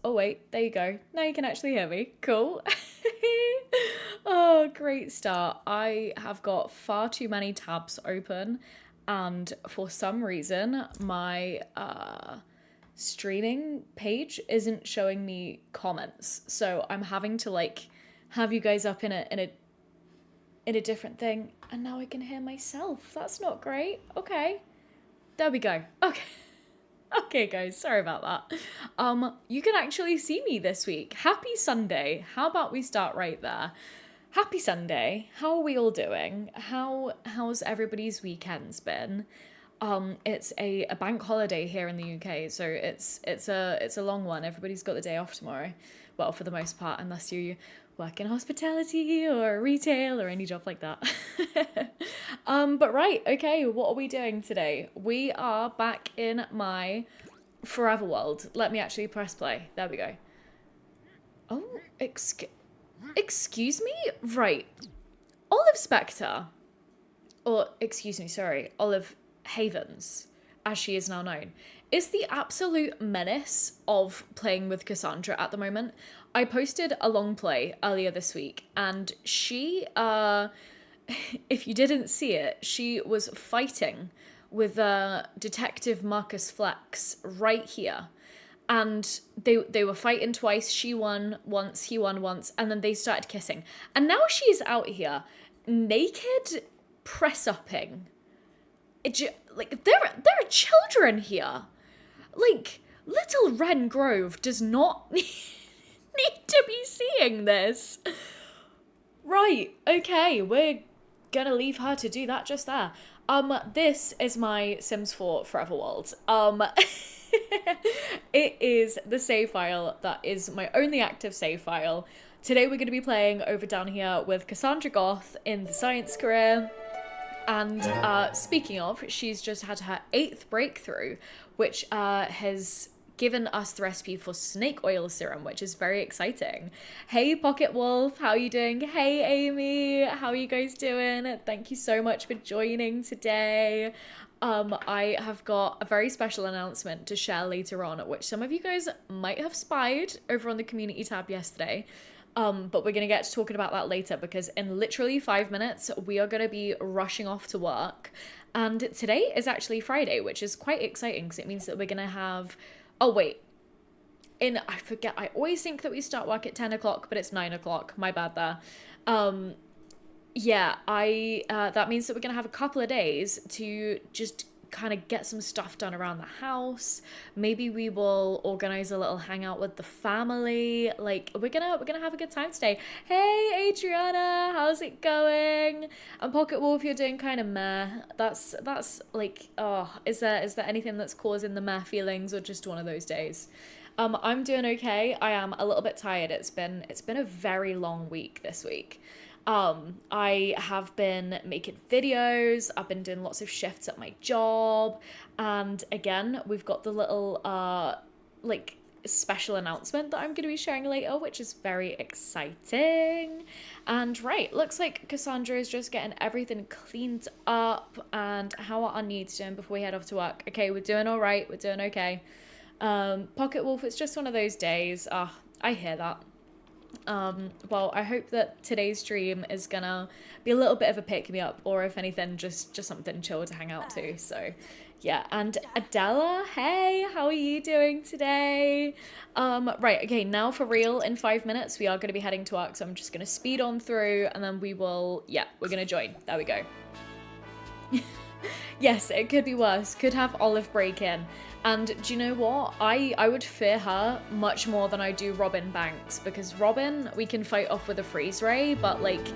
Oh wait, there you go. Now you can actually hear me. Cool. Oh, great start. I have got far too many tabs open, and for some reason, my streaming page isn't showing me comments. So I'm having to like have you guys up in a different thing, and now I can hear myself. That's not great. Okay. There we go. Okay. Okay, guys, sorry about that. You can actually see me this week. Happy Sunday. How about we start right there? Happy Sunday. How are we all doing? How's everybody's weekends been? It's a bank holiday here in the UK, so it's a long one. Everybody's got the day off tomorrow. Well, for the most part, unless you work in hospitality or retail or any job like that. But right, okay, what are we doing today? We are back in my forever world. Let me actually press play. There we go. Oh, excuse me? Right. Olive Spectre, or excuse me, sorry, Olive Havens, as she is now known, is the absolute menace of playing with Cassandra at the moment. I posted a long play earlier this week, and she, if you didn't see it, she was fighting with Detective Marcus Flex right here. And they were fighting twice. She won once, he won once, and then they started kissing. And now she's out here naked press-upping. Like, there are children here. Like, little Wren Grove does not need to be seeing this. Right, okay, we're gonna leave her to do that just there. This is my Sims 4 Forever World. It is the save file that is my only active save file. Today we're going to be playing over down here with Cassandra Goth in the science career. And speaking of, she's just had her 8th breakthrough, which has given us the recipe for snake oil serum, which is very exciting. Hey Pocket Wolf, how are you doing? Hey Amy, how are you guys doing? Thank you so much for joining today. I have got a very special announcement to share later on, which some of you guys might have spied over on the community tab yesterday. But we're going to get to talking about that later, because in literally 5 minutes, we are going to be rushing off to work. And today is actually Friday, which is quite exciting because it means that we're going to have... Oh, wait. I forget. I always think that we start work at 10 o'clock, but it's 9 o'clock. My bad there. Yeah, that means that we're going to have a couple of days to just kind of get some stuff done around the house. Maybe we will organize a little hangout with the family. Like, we're gonna have a good time today. Hey Adriana, how's it going? And Pocket Wolf, you're doing kind of meh. That's like, oh, is there anything that's causing the meh feelings, or just one of those days? I'm doing okay. I am a little bit tired. It's been a very long week this week. I have been making videos, I've been doing lots of shifts at my job, and again, we've got the little, like, special announcement that I'm going to be sharing later, which is very exciting. And right, looks like Cassandra is just getting everything cleaned up. And how are our needs doing before we head off to work? Okay, we're doing all right, we're doing okay. Pocket Wolf, it's just one of those days. I hear that. Well, I hope that today's stream is gonna be a little bit of a pick-me-up, or if anything, just something chill to hang out to. So, yeah. And Adela, hey, how are you doing today? Right, okay, now for real, in 5 minutes, we are going to be heading to work, so I'm just going to speed on through, and then we're going to join. There we go. Yes, it could be worse. Could have Olive break in. And do you know what? I would fear her much more than I do Robin Banks, because Robin, we can fight off with a freeze ray, but like,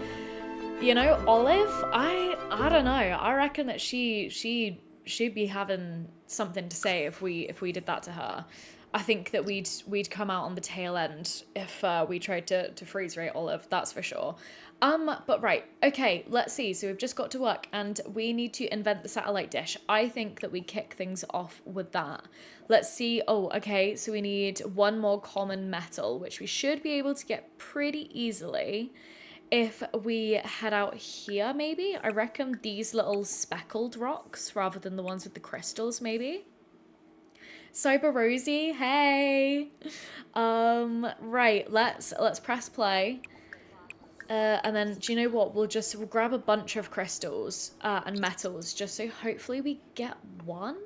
you know, Olive, I don't know. I reckon that she'd be having something to say if we did that to her. I think that we'd come out on the tail end if we tried to freeze ray Olive, that's for sure. But right, okay, let's see. So we've just got to work, and we need to invent the satellite dish. I think that we kick things off with that. Let's see. Oh, okay, so we need one more common metal, which we should be able to get pretty easily if we head out here, maybe. I reckon these little speckled rocks rather than the ones with the crystals, maybe. Cyber Rosie, hey. Right, let's press play. And then, do you know what? We'll grab a bunch of crystals and metals, just so hopefully we get one.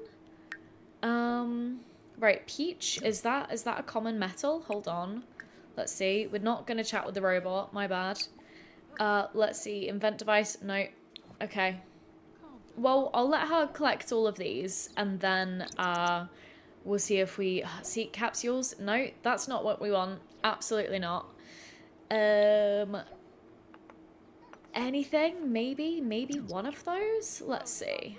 Right, peach. Is that a common metal? Hold on. Let's see. We're not gonna chat with the robot. My bad. Let's see. Invent device. No. Okay. Well, I'll let her collect all of these, and then we'll see if we see capsules. No, that's not what we want. Absolutely not. Anything? Maybe one of those? Let's see.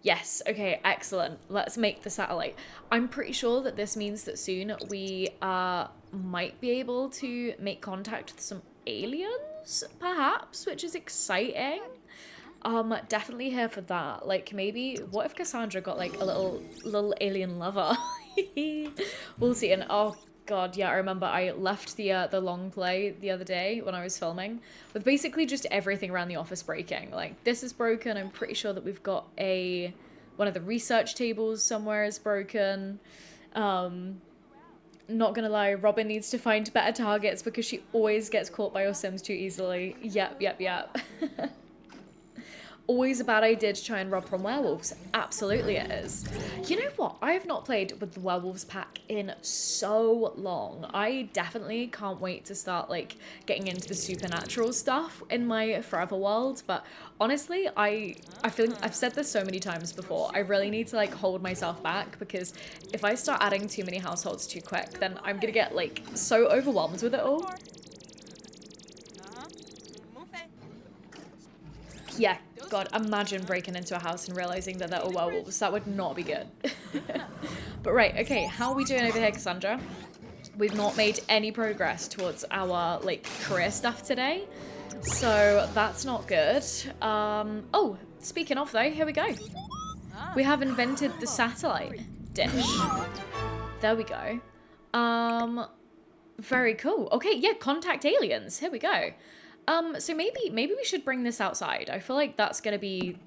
Yes, okay, excellent. Let's make the satellite. I'm pretty sure that this means that soon we might be able to make contact with some aliens, perhaps, which is exciting. Definitely here for that. Like, maybe, what if Cassandra got like a little alien lover? We'll see. And oh god, yeah, I remember I left the long play the other day when I was filming with basically just everything around the office breaking. Like, this is broken. I'm pretty sure that we've got one of the research tables somewhere is broken. Not gonna lie, Robin needs to find better targets because she always gets caught by your Sims too easily. Yep. Always a bad idea to try and rob from werewolves. Absolutely it is. You know what? I have not played with the werewolves pack in so long. I definitely can't wait to start like getting into the supernatural stuff in my forever world. But honestly, I feel like I've said this so many times before. I really need to like hold myself back because if I start adding too many households too quick, then I'm gonna get like so overwhelmed with it all. Yeah, God, imagine breaking into a house and realizing that there are werewolves. That would not be good. But right, okay, how are we doing over here, Cassandra? We've not made any progress towards our, like, career stuff today. So that's not good. Oh, speaking of though, here we go. We have invented the satellite dish. There we go. Very cool. Okay, yeah, contact aliens. Here we go. So maybe we should bring this outside. I feel like that's gonna be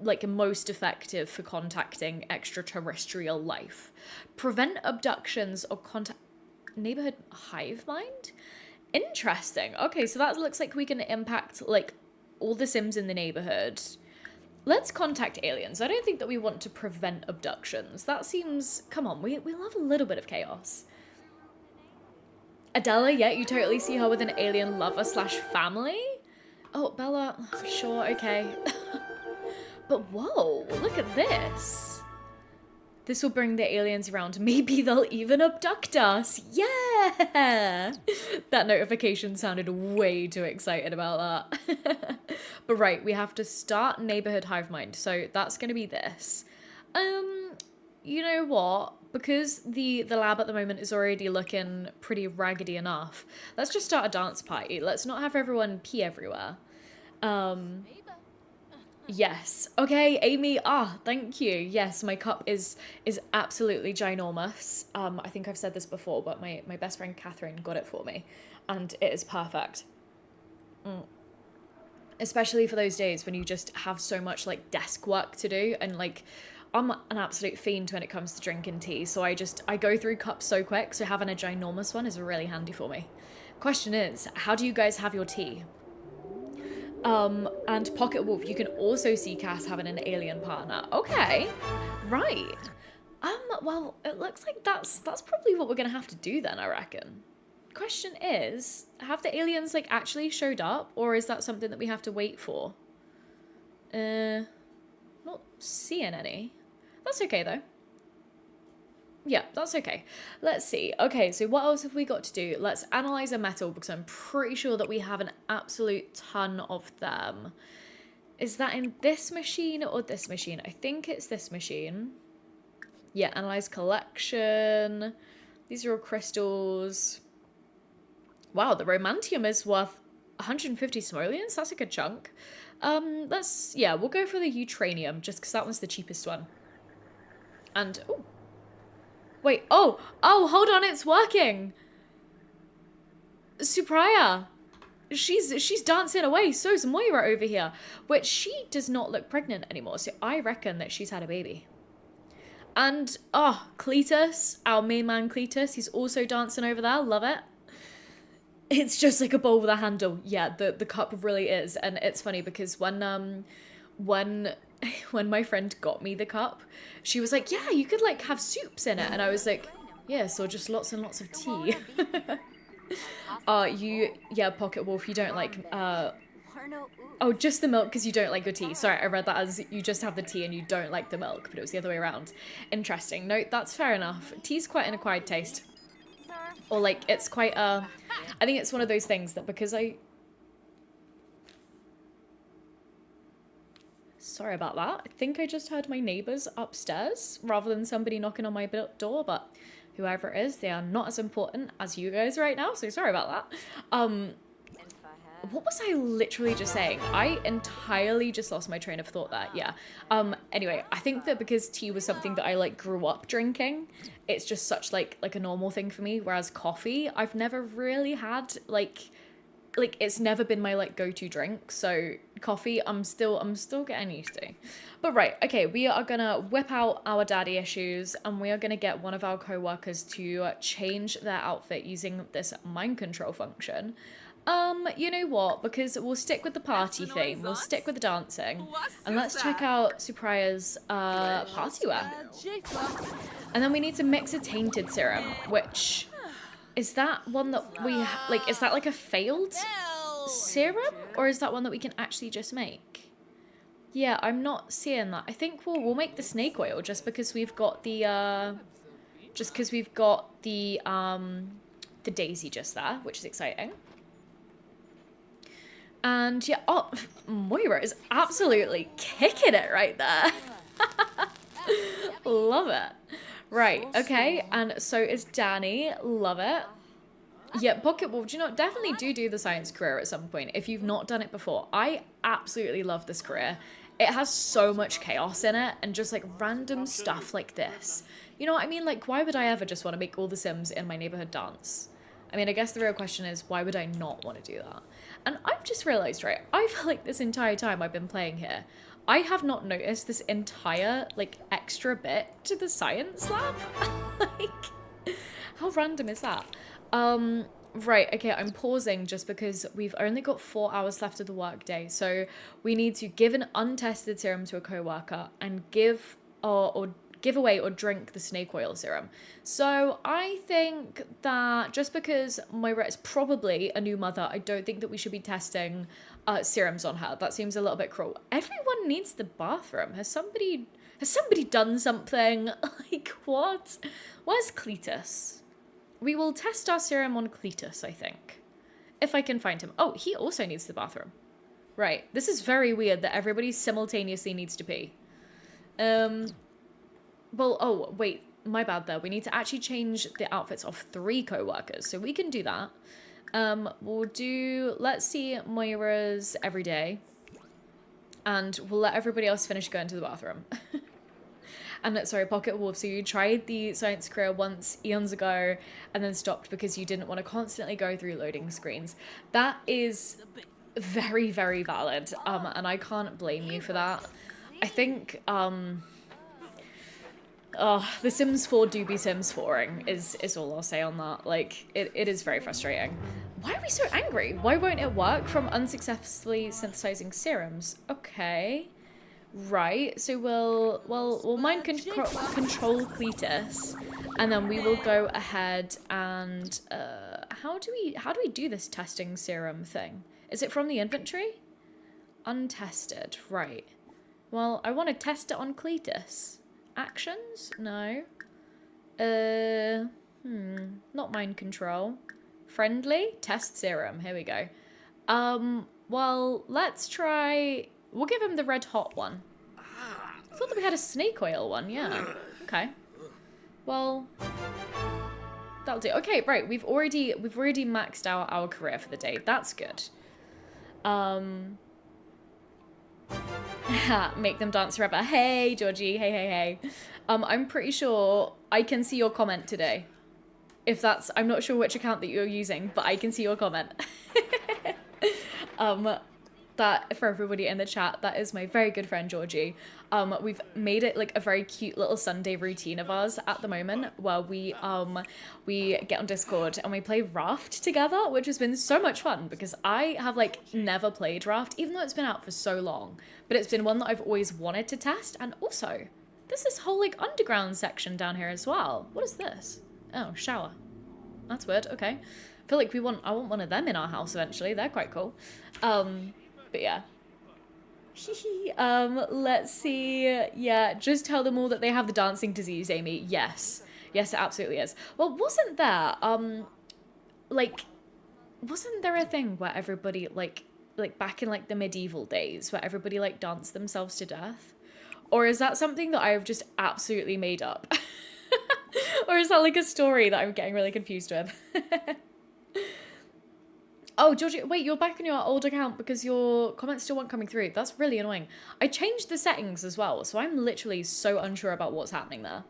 like most effective for contacting extraterrestrial life. Prevent abductions or contact neighborhood hive mind? Interesting. Okay, so that looks like we can impact like all the Sims in the neighborhood. Let's contact aliens. I don't think that we want to prevent abductions. That seems, come on, we love a little bit of chaos. Adela, yeah, you totally see her with an alien lover slash family? Oh, Bella, sure, okay. But whoa, look at this. This will bring the aliens around. Maybe they'll even abduct us. Yeah! That notification sounded way too excited about that. But right, we have to start neighborhood hive mind. So that's going to be this. You know what? Because the lab at the moment is already looking pretty raggedy enough, let's just start a dance party. Let's not have everyone pee everywhere. Yes. Okay, Amy. Thank you. Yes, my cup is absolutely ginormous. I think I've said this before, but my best friend Catherine got it for me, and it is perfect. Especially for those days when you just have so much like desk work to do, and like I'm an absolute fiend when it comes to drinking tea, so I go through cups so quick, so having a ginormous one is really handy for me. Question is, how do you guys have your tea? And Pocket Wolf, you can also see Cass having an alien partner. Okay, right. Well, it looks like that's probably what we're gonna have to do then, I reckon. Question is, have the aliens like actually showed up, or is that something that we have to wait for? Not seeing any. That's okay though. Yeah, that's okay. Let's see. Okay, so what else have we got to do? Let's analyze a metal because I'm pretty sure that we have an absolute ton of them. Is that in this machine or this machine? I think it's this machine. Yeah, analyze collection. These are all crystals. Wow, the Romantium is worth 150 simoleons. That's a good chunk. We'll go for the Utranium just because that one's the cheapest one. And, oh. Wait, oh, hold on, it's working. Supriya. She's dancing away. So's Moira over here. Which she does not look pregnant anymore, so I reckon that she's had a baby. And, oh, Cletus, our main man Cletus, he's also dancing over there. Love it. It's just like a bowl with a handle. Yeah, the cup really is. And it's funny because when when my friend got me the cup, she was like, yeah, you could like have soups in it. And I was like, yes, or just lots and lots of tea. Yeah, Pocket Wolf, you don't like, oh, just the milk because you don't like your tea. Sorry, I read that as you just have the tea and you don't like the milk, but it was the other way around. Interesting. No, that's fair enough. Tea's quite an acquired taste. Or like, it's quite I think it's one of those things that because sorry about that. I think I just heard my neighbours upstairs rather than somebody knocking on my door, but whoever it is, they are not as important as you guys right now, so sorry about that. What was I literally just saying? I entirely just lost my train of thought there. Yeah. Anyway, I think that because tea was something that I like grew up drinking, it's just such like a normal thing for me. Whereas coffee, I've never really had like it's never been my like go-to drink. So coffee, I'm still getting used to. But right, okay, we are gonna whip out our daddy issues and we are gonna get one of our co-workers to change their outfit using this mind control function. You know what? Because we'll stick with the party theme. We'll stick with the dancing. And let's check out Supraya's party wear. And then we need to mix a tainted serum, which... Is that one that we... Like, is that like a failed serum? Or is that one that we can actually just make? Yeah, I'm not seeing that. I think we'll make the snake oil just because we've got the... Just because we've got the daisy just there, which is exciting. And yeah, oh, Moira is absolutely kicking it right there. Love it. Right, okay, and so is Danny. Love it. Yeah, Pocket Wolf, do you know, definitely do the science career at some point if you've not done it before. I absolutely love this career. It has so much chaos in it and just like random stuff like this. You know what I mean? Like, why would I ever just want to make all the Sims in my neighborhood dance? I mean, I guess the real question is, why would I not want to do that? And I've just realized, right, I feel like this entire time I've been playing here, I have not noticed this entire, like, extra bit to the science lab. Like, how random is that? Right, okay, I'm pausing just because we've only got 4 hours left of the workday. So we need to give an untested serum to a co-worker and give away or drink the snake oil serum. So I think that just because Moira is probably a new mother, I don't think that we should be testing serums on her. That seems a little bit cruel. Everyone needs the bathroom. Has somebody done something? Like, what? Where's Cletus? We will test our serum on Cletus, I think. If I can find him. Oh, he also needs the bathroom. Right. This is very weird that everybody simultaneously needs to pee. Well, oh, wait, my bad there. We need to actually change the outfits of 3 co-workers, so we can do that. Let's see Moira's every day, and we'll let everybody else finish going to the bathroom. And sorry, Pocket Wolf, so you tried the science career once eons ago and then stopped because you didn't want to constantly go through loading screens. That is very, very valid, and I can't blame you for that. I think, the Sims 4 do be Sims 4ing is all I'll say on that. Like, it is very frustrating. Why are we so angry? Why won't it work from unsuccessfully synthesizing serums? Okay. Right, so we'll mind control Cletus, and then we will go ahead and, how do we do this testing serum thing? Is it from the inventory? Untested, right. Well, I want to test it on Cletus. Actions? No. Not mind control. Friendly? Test serum. Here we go. Well, let's try... We'll give him the red hot one. I thought that we had a snake oil one, yeah. Okay. Well, that'll do. Okay, right, we've already maxed out our career for the day. That's good. Make them dance forever. Hey, Georgie. Hey. I'm pretty sure I can see your comment today. If that's... I'm not sure which account that you're using, but I can see your comment. that for everybody in the chat, that is my very good friend Georgie. We've made it like a very cute little Sunday routine of ours at the moment, where we get on Discord and we play Raft together, which has been so much fun because I have like never played Raft, even though it's been out for so long. But it's been one that I've always wanted to test, and also there's this whole like underground section down here as well. What is this? Oh, shower. That's weird. Okay. I feel like I want one of them in our house eventually. They're quite cool. But yeah. Let's see. Yeah, just tell them all that they have the dancing disease, Amy. Yes. Yes, it absolutely is. Well, wasn't there, like, wasn't there a thing where everybody, like back in, like, the medieval days, where everybody, like, danced themselves to death? Or is that something that I've just absolutely made up? Or is that, like, a story that I'm getting really confused with? Oh, Georgie, wait, you're back on your old account because your comments still weren't coming through. That's really annoying. I changed the settings as well, so I'm literally so unsure about what's happening there.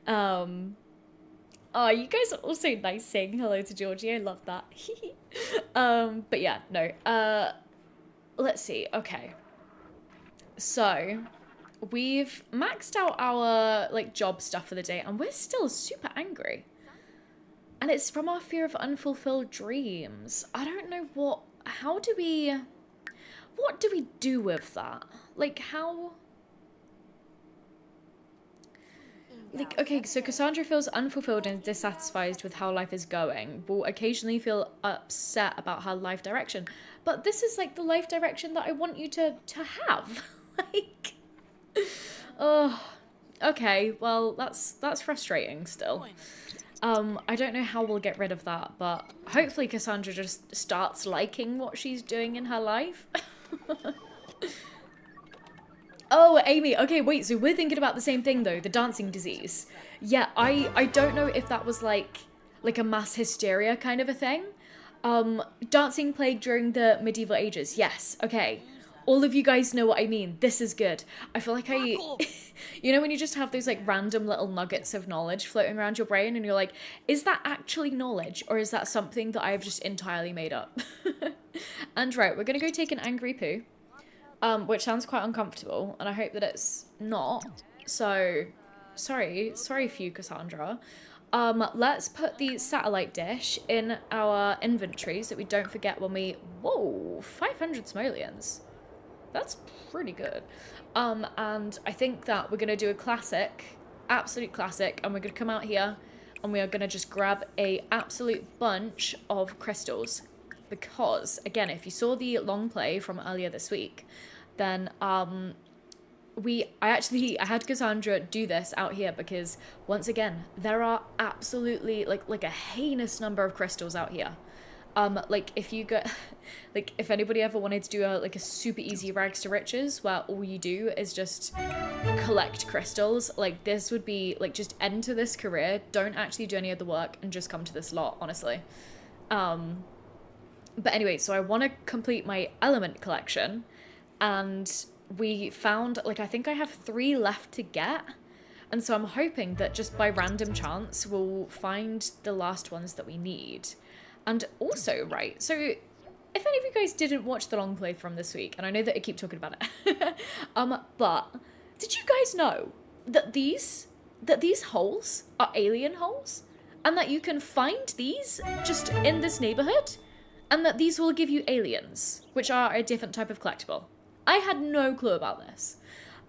Oh, you guys are also nice saying hello to Georgie. I love that. But yeah, no. Let's see. Okay. So, we've maxed out our, like, job stuff for the day, and we're still super angry. And it's from our fear of unfulfilled dreams. I don't know what do we do with that? Like, how... Like, okay, so Cassandra feels unfulfilled and dissatisfied with how life is going. Will occasionally feel upset about her life direction. But this is, like, the life direction that I want you to have. Like... Oh, okay, well, that's frustrating still. I don't know how we'll get rid of that, but hopefully Cassandra just starts liking what she's doing in her life. Oh, Amy, okay, wait, so we're thinking about the same thing though, the dancing disease. Yeah, I don't know if that was like a mass hysteria kind of a thing. Dancing plague during the medieval ages, yes, okay. All of you guys know what I mean. This is good. I feel like you know when you just have those like random little nuggets of knowledge floating around your brain and you're like, is that actually knowledge or is that something that I've just entirely made up? And right, we're going to go take an angry poo, which sounds quite uncomfortable and I hope that it's not. So, sorry for you, Cassandra. Let's put the satellite dish in our inventory so that we don't forget when we... Whoa, 500 simoleons. That's pretty good. And I think that we're going to do a classic, absolute classic, and we're going to come out here and we are going to just grab a absolute bunch of crystals. Because, again, if you saw the long play from earlier this week, then I had Cassandra do this out here because, once again, there are absolutely, like a heinous number of crystals out here. Like, if you go, like, if anybody ever wanted to do a super easy rags to riches, where all you do is just collect crystals, like, this would be, like, just enter this career, don't actually do any of the work, and just come to this lot, honestly. But anyway, so I want to complete my element collection, and we found, like, I think I have 3 left to get, and so I'm hoping that just by random chance, we'll find the last ones that we need. And also, right, so if any of you guys didn't watch the long play from this week, and I know that I keep talking about it, but did you guys know that these holes are alien holes? And that you can find these just in this neighborhood? And that these will give you aliens, which are a different type of collectible. I had no clue about this.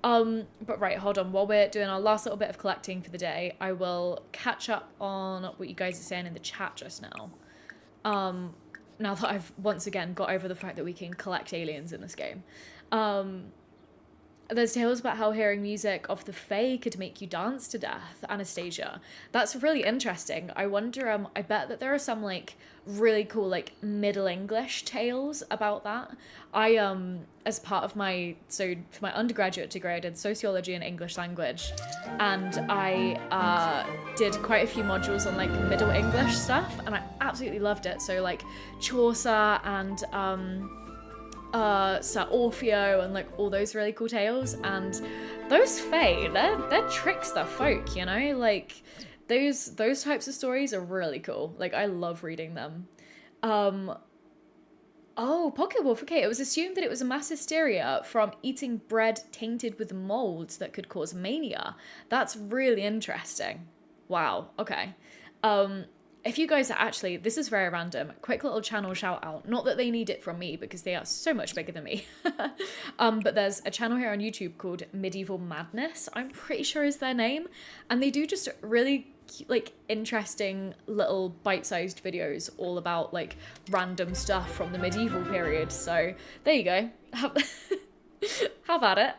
But right, hold on, while we're doing our last little bit of collecting for the day, I will catch up on what you guys are saying in the chat just now. Now that I've once again got over the fact that we can collect aliens in this game. There's tales about how hearing music of the Fae could make you dance to death, Anastasia. That's really interesting. I wonder, I bet that there are some, like, really cool, like, Middle English tales about that. I, as part of my, so for my undergraduate degree, I did sociology and English language, and I, did quite a few modules on, like, Middle English stuff, and I absolutely loved it. So, like, Chaucer and, Sir Orfeo and like all those really cool tales, and those Fae, they're trickster folk, you know, like those types of stories are really cool. Like I love reading them. Oh, pocket wolf. Okay, it was assumed that it was a mass hysteria from eating bread tainted with mold that could cause mania. That's really interesting. Wow. Okay. Um, if you guys are actually, this is very random. Quick little channel shout out. Not that they need it from me because they are so much bigger than me. But there's a channel here on YouTube called Medieval Madness. I'm pretty sure is their name, and they do just really like interesting little bite-sized videos all about like random stuff from the medieval period. So there you go. How about it?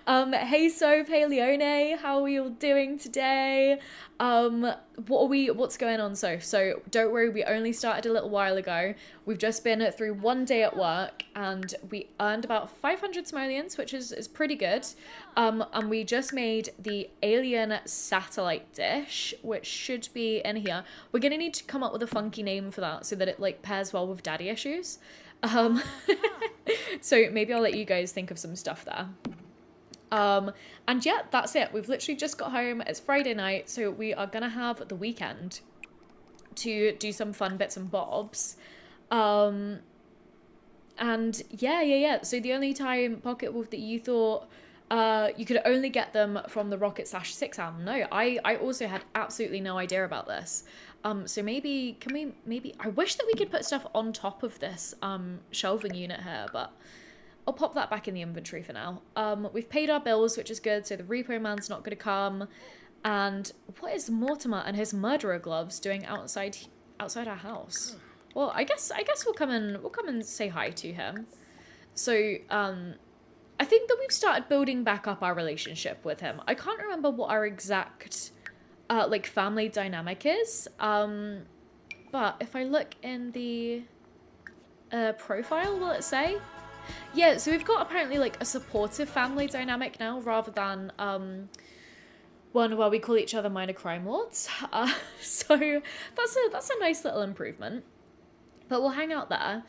Hey Soap, hey Leone, how are we all doing today? What's going on, Soph? So don't worry, we only started a little while ago. We've just been through one day at work and we earned about 500 simoleons, which is pretty good. And we just made the alien satellite dish, which should be in here. We're gonna need to come up with a funky name for that so that it like pairs well with daddy issues. Um, so maybe I'll let you guys think of some stuff there. And yeah, that's it. We've literally just got home. It's Friday night, so we are gonna have the weekend to do some fun bits and bobs. And yeah. So the only time, Pocket Wolf, that you thought you could only get them from the Rocket Slash 6 album. No, I also had absolutely no idea about this. So maybe, I wish that we could put stuff on top of this shelving unit here, but I'll pop that back in the inventory for now. We've paid our bills, which is good, so the repo man's not going to come. And what is Mortimer and his murderer gloves doing outside our house? Well, I guess we'll come and say hi to him. So, I think that we've started building back up our relationship with him. I can't remember what our exact like family dynamic is. But if I look in the profile, will it say? Yeah, so we've got apparently like a supportive family dynamic now rather than one where we call each other minor crime lords. So that's a nice little improvement. But we'll hang out there.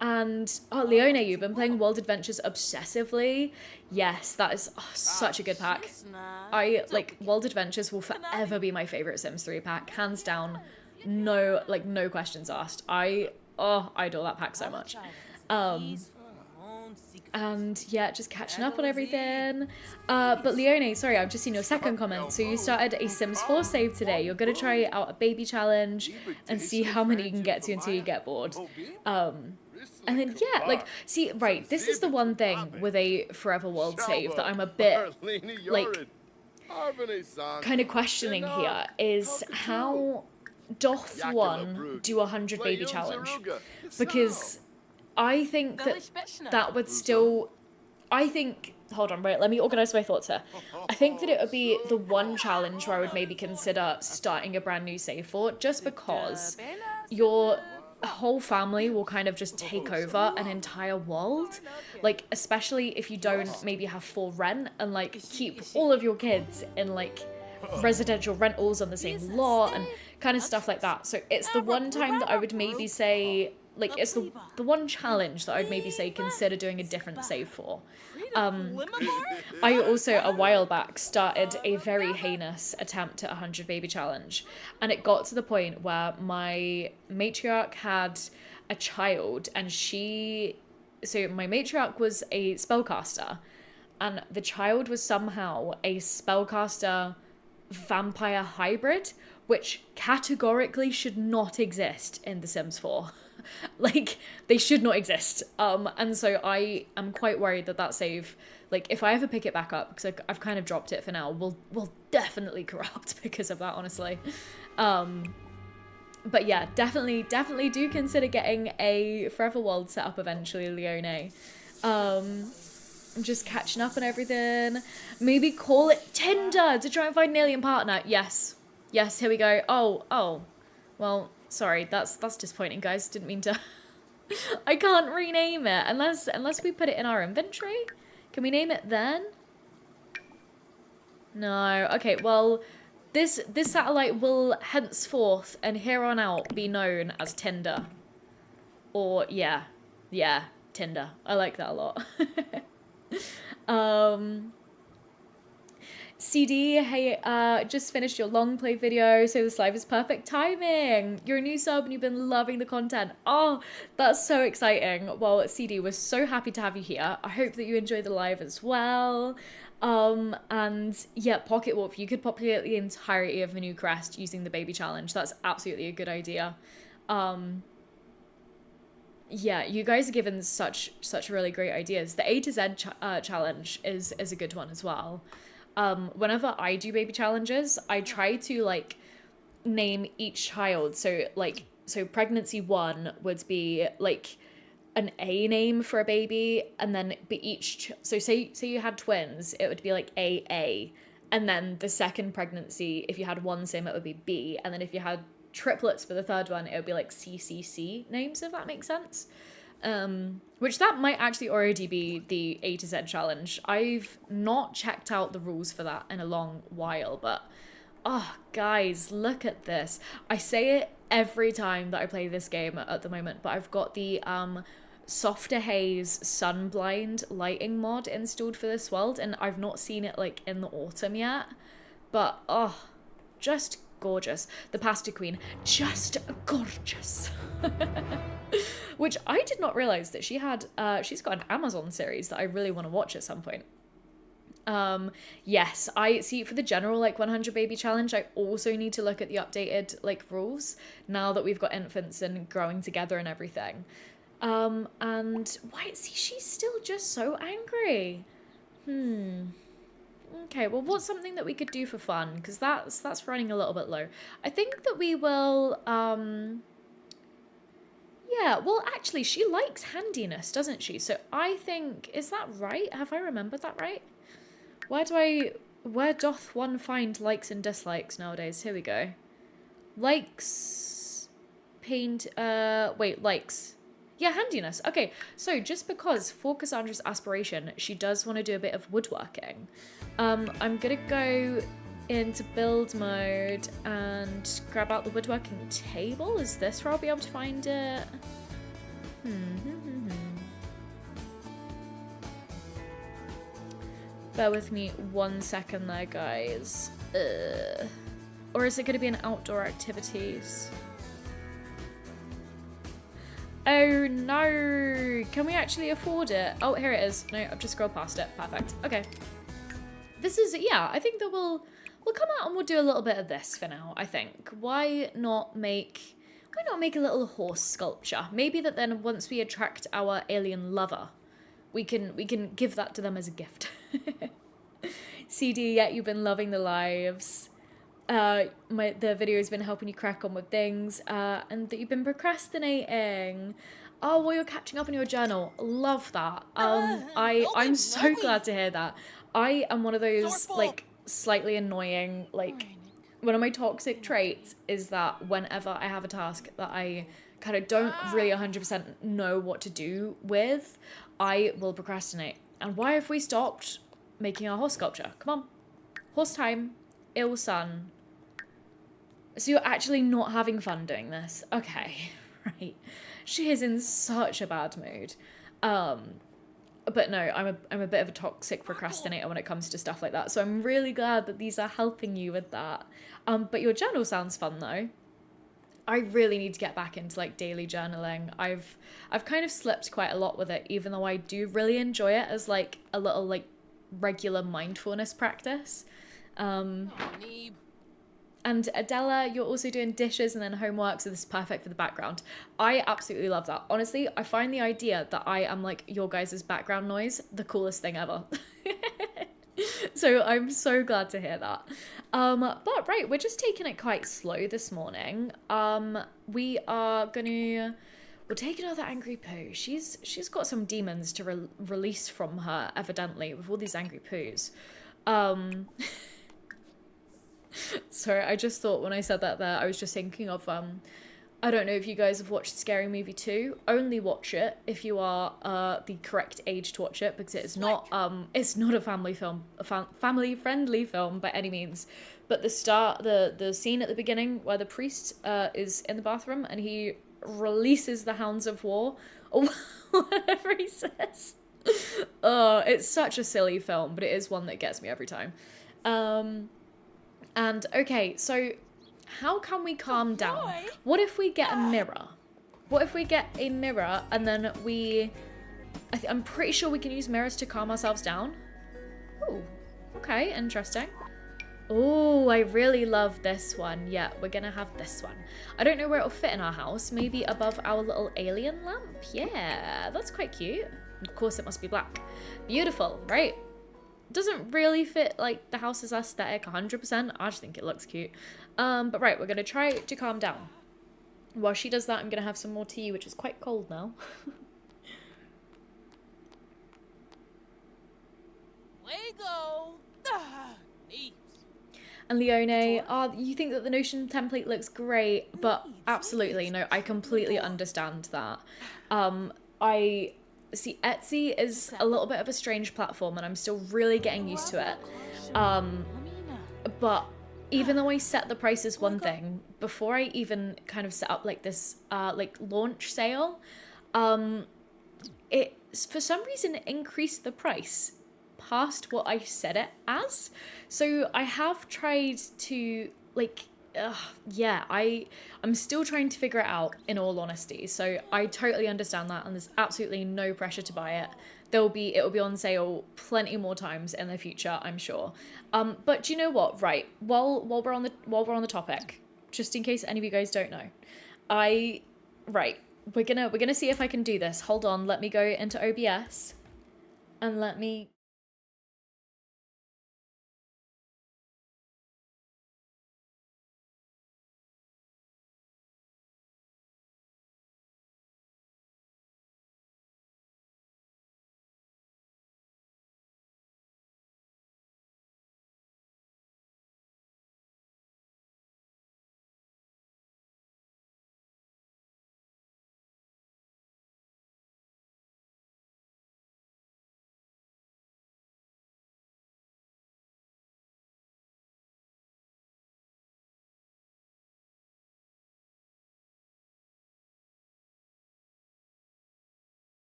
And Leone, you've been playing World Adventures obsessively. Yes, that is such a good pack. I like World Adventures will forever be my favorite Sims 3 pack, hands down. No questions asked. I adore that pack so much. And yeah, just catching up on everything. But Leone, sorry, I've just seen your second comment. So you started a Sims 4 save today. You're gonna try out a baby challenge and see how many you can get to until you get bored. And then, yeah, like, see, right, this is the one thing with a Forever World save that I'm a bit, like, kind of questioning here, is how doth one do 100 baby challenge? Because I think that would still, hold on, right, let me organize my thoughts here. I think that it would be the one challenge where I would maybe consider starting a brand new save for, just because your whole family will kind of just take over an entire world, like especially if you don't maybe have full rent and like keep all of your kids in like residential rentals on the same lot and kind of stuff like that. So it's the one time that I would maybe say, like, it's the one challenge that I'd maybe say consider doing a different save for. I also, a while back, started a very heinous attempt at 100 baby challenge, and it got to the point where my matriarch had a child, and so my matriarch was a spellcaster, and the child was somehow a spellcaster vampire hybrid, which categorically should not exist in The Sims 4. Like, they should not exist. And so I am quite worried that save, like, if I ever pick it back up, because I've kind of dropped it for now, will definitely corrupt because of that, honestly. But yeah, definitely do consider getting a Forever World set up eventually, Leone. I'm just catching up on everything. Maybe call it Tinder to try and find an alien partner. Yes, here we go. Oh, well, sorry, that's disappointing, guys. Didn't mean to. I can't rename it unless we put it in our inventory. Can we name it then? No. Okay, well, this satellite will henceforth and here on out be known as Tinder. Or yeah, Tinder. I like that a lot. CD, hey, just finished your long play video, so this live is perfect timing. You're a new sub and you've been loving the content. Oh, that's so exciting. Well, CD, we're so happy to have you here. I hope that you enjoy the live as well. And yeah, Pocket Warp, you could populate the entirety of the new crest using the baby challenge. That's absolutely a good idea. Yeah, you guys are given such really great ideas. The A to Z challenge is a good one as well. Whenever I do baby challenges, I try to like name each child. So pregnancy 1 would be like an A name for a baby, and then be so say you had twins, it would be like AA, and then the second pregnancy, if you had one sim, it would be B, and then if you had triplets for the third one, it would be like CCC names, if that makes sense. Which that might actually already be the A to Z challenge. I've not checked out the rules for that in a long while, but oh, guys, look at this. I say it every time that I play this game at the moment, but I've got the Softer Haze Sunblind lighting mod installed for this world, and I've not seen it like in the autumn yet, but oh, just gorgeous. The Pasta Queen, just gorgeous. Which I did not realize that she had, she's got an Amazon series that I really want to watch at some point. Yes, I see, for the general like 100 baby challenge, I also need to look at the updated like rules now that we've got infants and growing together and everything. And why, see, she's still just so angry. Okay, well, what's something that we could do for fun? Because that's running a little bit low. I think that we will, yeah, well, actually, she likes handiness, doesn't she? So I think, is that right? Have I remembered that right? Where doth one find likes and dislikes nowadays? Here we go. Likes, paint, wait, likes. Yeah, handiness. Okay, so just because for Cassandra's aspiration, she does want to do a bit of woodworking, I'm gonna go into build mode and grab out the woodworking table. Is this where I'll be able to find it? Bear with me 1 second there, guys. Or is it gonna be in outdoor activities? Oh no! Can we actually afford it? Oh, here it is. No, I've just scrolled past it. Perfect. Okay. This is, yeah, I think that we'll come out and we'll do a little bit of this for now, I think. Why not make a little horse sculpture? Maybe that then once we attract our alien lover, we can give that to them as a gift. CD, yeah, you've been loving the lives. The video's been helping you crack on with things, and that you've been procrastinating. Oh, well, you're catching up on your journal. Love that. I'm so glad to hear that. I am one of those, like, slightly annoying, like, one of my toxic traits is that whenever I have a task that I kind of don't really 100% know what to do with, I will procrastinate. And why have we stopped making our horse sculpture? Come on. Horse time. Ill sun. So you're actually not having fun doing this? Okay, right. She is in such a bad mood. But no, I'm a bit of a toxic procrastinator when it comes to stuff like that. So I'm really glad that these are helping you with that. But your journal sounds fun though. I really need to get back into like daily journaling. I've kind of slipped quite a lot with it, even though I do really enjoy it as like a little like regular mindfulness practice. And Adela, you're also doing dishes and then homework, so this is perfect for the background. I absolutely love that. Honestly, I find the idea that I am like your guys' background noise the coolest thing ever. So I'm so glad to hear that. But right, we're just taking it quite slow this morning. We'll take another angry poo. She's got some demons to release from her, evidently, with all these angry poos. Sorry, I just thought when I said that there, I was just thinking of, I don't know if you guys have watched Scary Movie 2. Only watch it if you are the correct age to watch it, because it's not a family film, family-friendly film by any means. But the scene at the beginning where the priest is in the bathroom and he releases the hounds of war, or whatever he says. Oh, it's such a silly film, but it is one that gets me every time. Um, and okay, so how can we calm down? What if we get a mirror? What if we get a mirror and then I'm pretty sure we can use mirrors to calm ourselves down. Oh, okay, interesting. Oh, I really love this one. Yeah, we're gonna have this one. I don't know where it'll fit in our house. Maybe above our little alien lamp? Yeah, that's quite cute. Of course it must be black. Beautiful, right? Doesn't really fit like the house's aesthetic 100%. I just think it looks cute. But right, we're gonna try to calm down. While she does that, I'm gonna have some more tea, which is quite cold now. Lego. And Leone, you think that the Notion template looks great, but absolutely, no, I completely understand that. I see Etsy is a little bit of a strange platform and I'm still really getting used to it. But even though I set the price as one thing, before I even kind of set up like this like launch sale, it for some reason increased the price past what I set it as. So I have tried to like yeah, I'm still trying to figure it out in all honesty. So I totally understand that and there's absolutely no pressure to buy it. It'll be on sale plenty more times in the future, I'm sure. But do you know what? Right. While we're on the topic, just in case any of you guys don't know. I right, we're gonna see if I can do this. Hold on, let me go into OBS and let me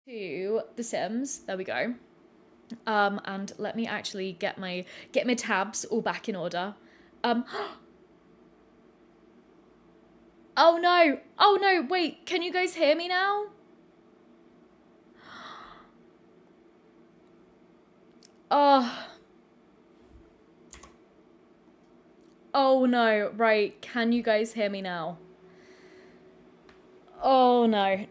To The Sims. There we go. And let me actually get my tabs all back in order. Oh no! Oh no! Wait, can you guys hear me now? Oh. Oh no! Right, can you guys hear me now? Oh no!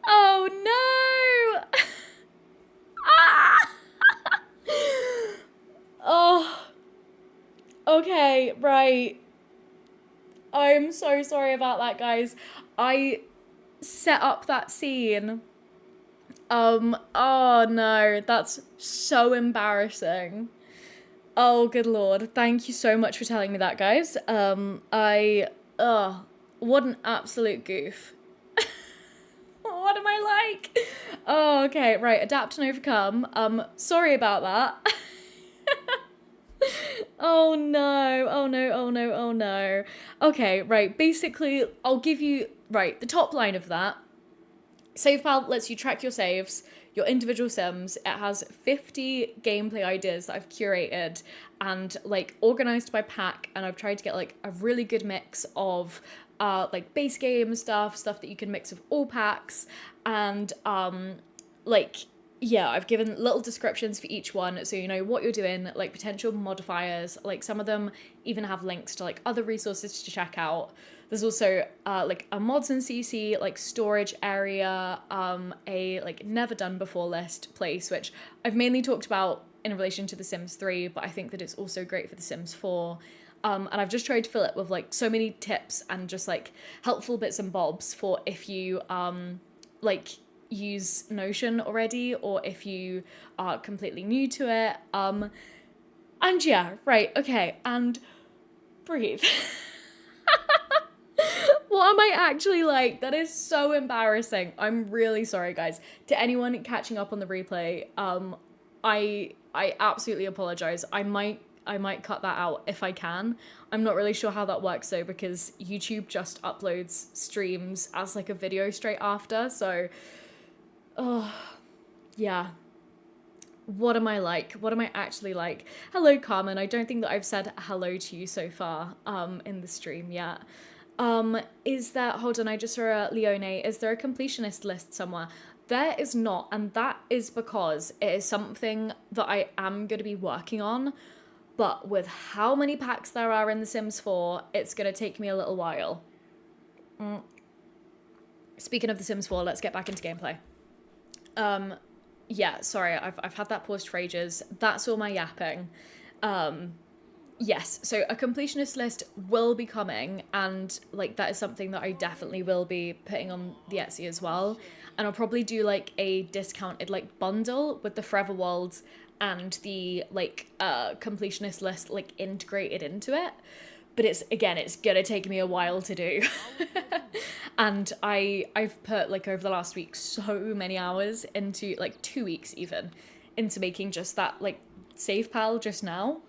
Oh no! Ah! Oh. Okay, right. I'm so sorry about that, guys. I set up that scene. Oh no, that's so embarrassing. Oh, good lord. Thank you so much for telling me that, guys. What an absolute goof. What am I like? Oh, okay, right. Adapt and overcome. Sorry about that. Oh no, oh no, oh no, oh no. Okay, right. Basically, I'll give you, right, the top line of that. SavePal lets you track your saves, your individual sims. It has 50 gameplay ideas that I've curated and like organized by pack, and I've tried to get like a really good mix of like base game stuff that you can mix with all packs, and like yeah, I've given little descriptions for each one so you know what you're doing, like potential modifiers. Like some of them even have links to like other resources to check out. There's also like a mods and CC like storage area, a like never done before list place, which I've mainly talked about in relation to The Sims 3, but I think that it's also great for The Sims 4. And I've just tried to fill it with like so many tips and just like helpful bits and bobs for if you like use Notion already or if you are completely new to it. And yeah, right, okay, and breathe. What am I actually like? That is so embarrassing. I'm really sorry, guys. To anyone catching up on the replay, I absolutely apologize. I might cut that out if I can. I'm not really sure how that works though, because YouTube just uploads streams as like a video straight after. So, oh, yeah. What am I like? What am I actually like? Hello, Carmen. I don't think that I've said hello to you so far in the stream yet. Is there, hold on, I just saw a Leone, is there a completionist list somewhere? There is not, and that is because it is something that I am going to be working on, but with how many packs there are in The Sims 4, it's going to take me a little while. Speaking of The Sims 4, let's get back into gameplay. Yeah, sorry, I've had that paused for ages. That's all my yapping. Yes, so a completionist list will be coming, and like that is something that I definitely will be putting on the Etsy as well. And I'll probably do like a discounted like bundle with the Forever World and the like completionist list like integrated into it. But it's gonna take me a while to do. And I've put like over the last week so many hours into, like 2 weeks even, into making just that like save pal just now.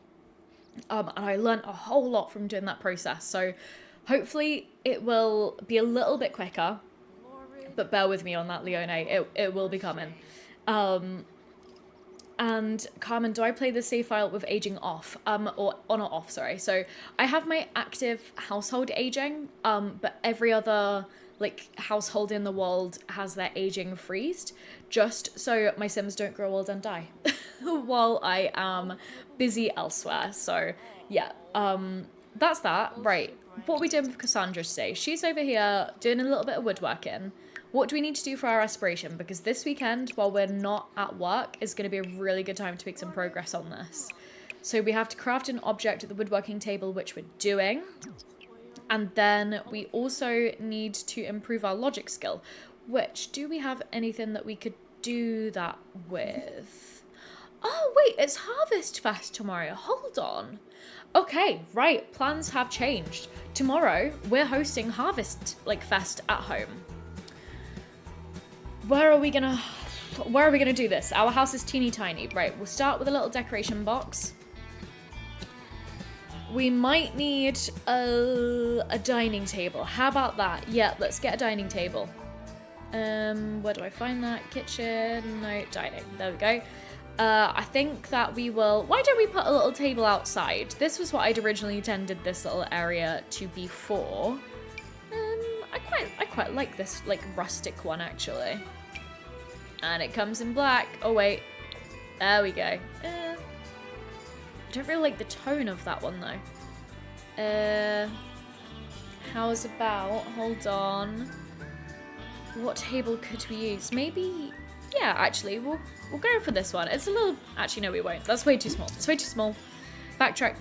And I learned a whole lot from doing that process. So hopefully it will be a little bit quicker, but bear with me on that, Leone. It will be coming. And Carmen, do I play the save file with aging off? Or on or off, sorry. So I have my active household aging, but every other like household in the world has their aging freezed, just so my Sims don't grow old and die while I am busy elsewhere. So yeah, that's that. Right, what are we doing with Cassandra today? She's over here doing a little bit of woodworking. What do we need to do for our aspiration? Because this weekend, while we're not at work, is going to be a really good time to make some progress on this. So we have to craft an object at the woodworking table, which we're doing. And then we also need to improve our logic skill, which, do we have anything that we could do that with? Oh, wait, it's Harvest Fest tomorrow. Hold on. Okay, right, plans have changed. Tomorrow, we're hosting Harvest Fest at home. Where are we gonna do this? Our house is teeny tiny. Right, we'll start with a little decoration box. We might need a dining table. How about that? Yeah, let's get a dining table. Where do I find that? Kitchen, no, dining. There we go. I think that we will... Why don't we put a little table outside? This was what I'd originally intended this little area to be for. I quite like this, like, rustic one, actually. And it comes in black. Oh, wait. There we go. I don't really like the tone of that one, though. How's about... Hold on. What table could we use? Maybe... Yeah, actually, we'll go for this one. It's a little... Actually, no, we won't. That's way too small. It's way too small. Backtrack.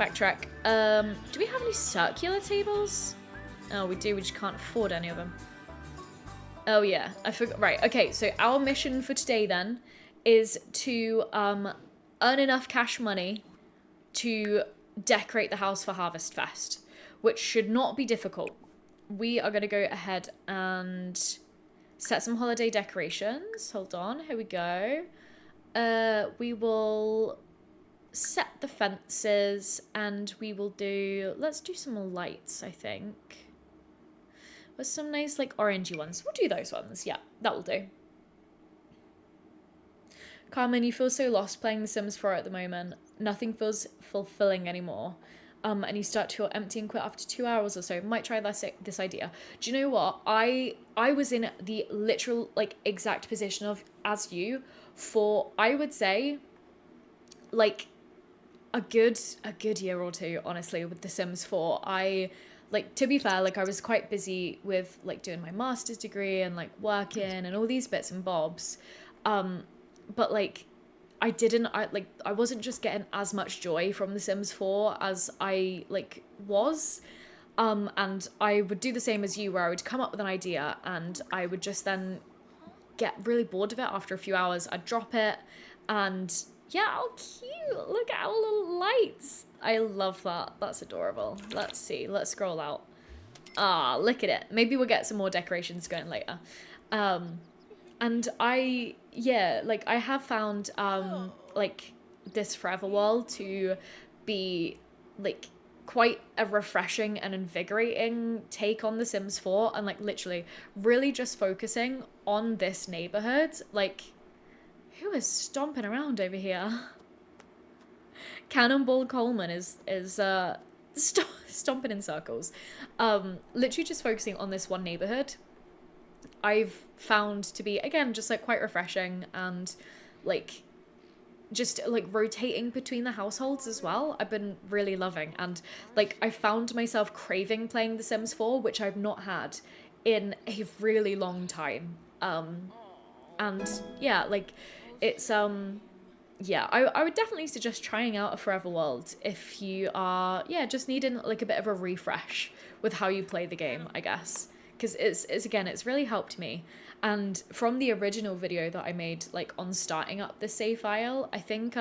Do we have any circular tables? Oh, we do. We just can't afford any of them. Oh, yeah. I forgot. Right. Okay, so our mission for today, then, is to earn enough cash money to decorate the house for Harvest Fest, which should not be difficult. We are going to go ahead and set some holiday decorations. Hold on. Here we go. We will set the fences and we will do... Let's do some lights, I think. With some nice, like, orangey ones. We'll do those ones. Yeah, that will do. Carmen, you feel so lost playing The Sims 4 at the moment. Nothing feels fulfilling anymore. And you start to feel empty and quit after 2 hours or so. Might try this idea. Do you know what? I was in the literal, like, exact position of as you for, I would say, like, a good year or two, honestly, with The Sims 4. Like, to be fair, like, I was quite busy with, like, doing my master's degree and, like, working and all these bits and bobs. But, like, I wasn't just getting as much joy from The Sims 4 as I, like, was. And I would do the same as you, where I would come up with an idea and I would just then get really bored of it after a few hours. I'd drop it and... Yeah, how cute. Look at our little lights. I love that. That's adorable. Let's see. Let's scroll out. Ah, look at it. Maybe we'll get some more decorations going later. And I have found, like, this Forever World to be, like, quite a refreshing and invigorating take on The Sims 4. And, like, literally really just focusing on this neighborhood. Like... Who is stomping around over here? Cannonball Coleman is stomping in circles. Literally just focusing on this one neighborhood. I've found to be, again, just like quite refreshing and like just like rotating between the households as well. I've been really loving, and like I found myself craving playing The Sims 4, which I've not had in a really long time. And yeah, like it's yeah, I would definitely suggest trying out a Forever World if you are, yeah, just needing like a bit of a refresh with how you play the game, I guess. Because it's really helped me. And from the original video that I made, like, on starting up the save file, I think,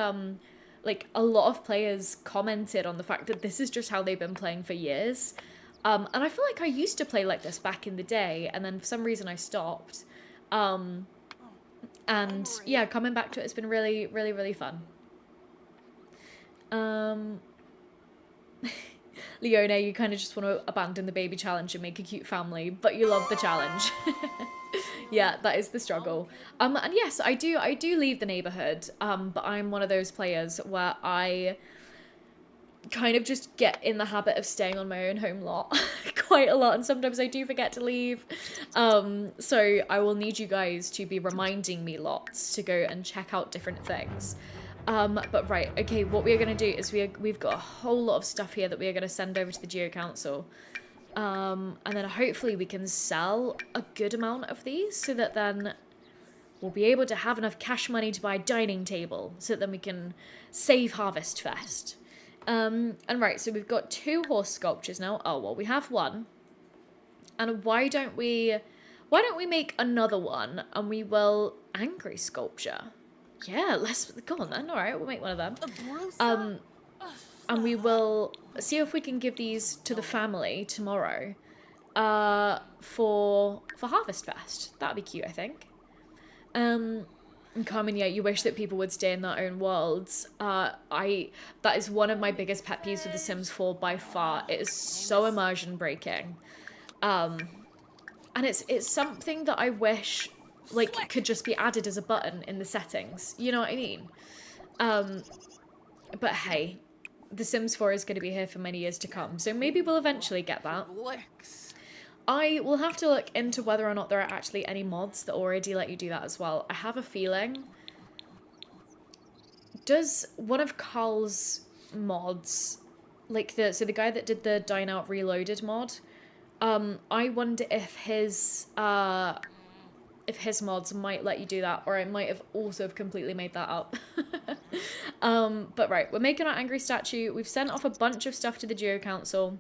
like, a lot of players commented on the fact that this is just how they've been playing for years. And I feel like I used to play like this back in the day, and then for some reason I stopped. And yeah, coming back to it has been really, really, really fun. Leone, you kind of just want to abandon the baby challenge and make a cute family, but you love the challenge. Yeah, that is the struggle. And yes, I do leave the neighborhood, but I'm one of those players where I kind of just get in the habit of staying on my own home lot quite a lot, and sometimes I do forget to leave. So I will need you guys to be reminding me lots to go and check out different things. But right, okay, what we are going to do is we've got a whole lot of stuff here that we are going to send over to the Geo Council. And then hopefully we can sell a good amount of these so that then we'll be able to have enough cash money to buy a dining table so that then we can save Harvest Fest. And right, so we've got 2 horse sculptures now. Oh, well, we have one. And why don't we make another one and we will angry sculpture? Yeah, let's go on then. All right, we'll make one of them. And we will see if we can give these to the family tomorrow, for Harvest Fest. That'd be cute, I think. Carmen, yeah, you wish that people would stay in their own worlds. That is one of my biggest pet peeves with The Sims 4 by far. It is so immersion breaking. And it's something that I wish like could just be added as a button in the settings. You know what I mean? But hey, The Sims 4 is going to be here for many years to come, so maybe we'll eventually get that. I will have to look into whether or not there are actually any mods that already let you do that as well. I have a feeling. Does one of Carl's mods, like the guy that did the Dine Out Reloaded mod, I wonder if his mods might let you do that, or I might have also completely made that up. But right, we're making our angry statue. We've sent off a bunch of stuff to the Geo Council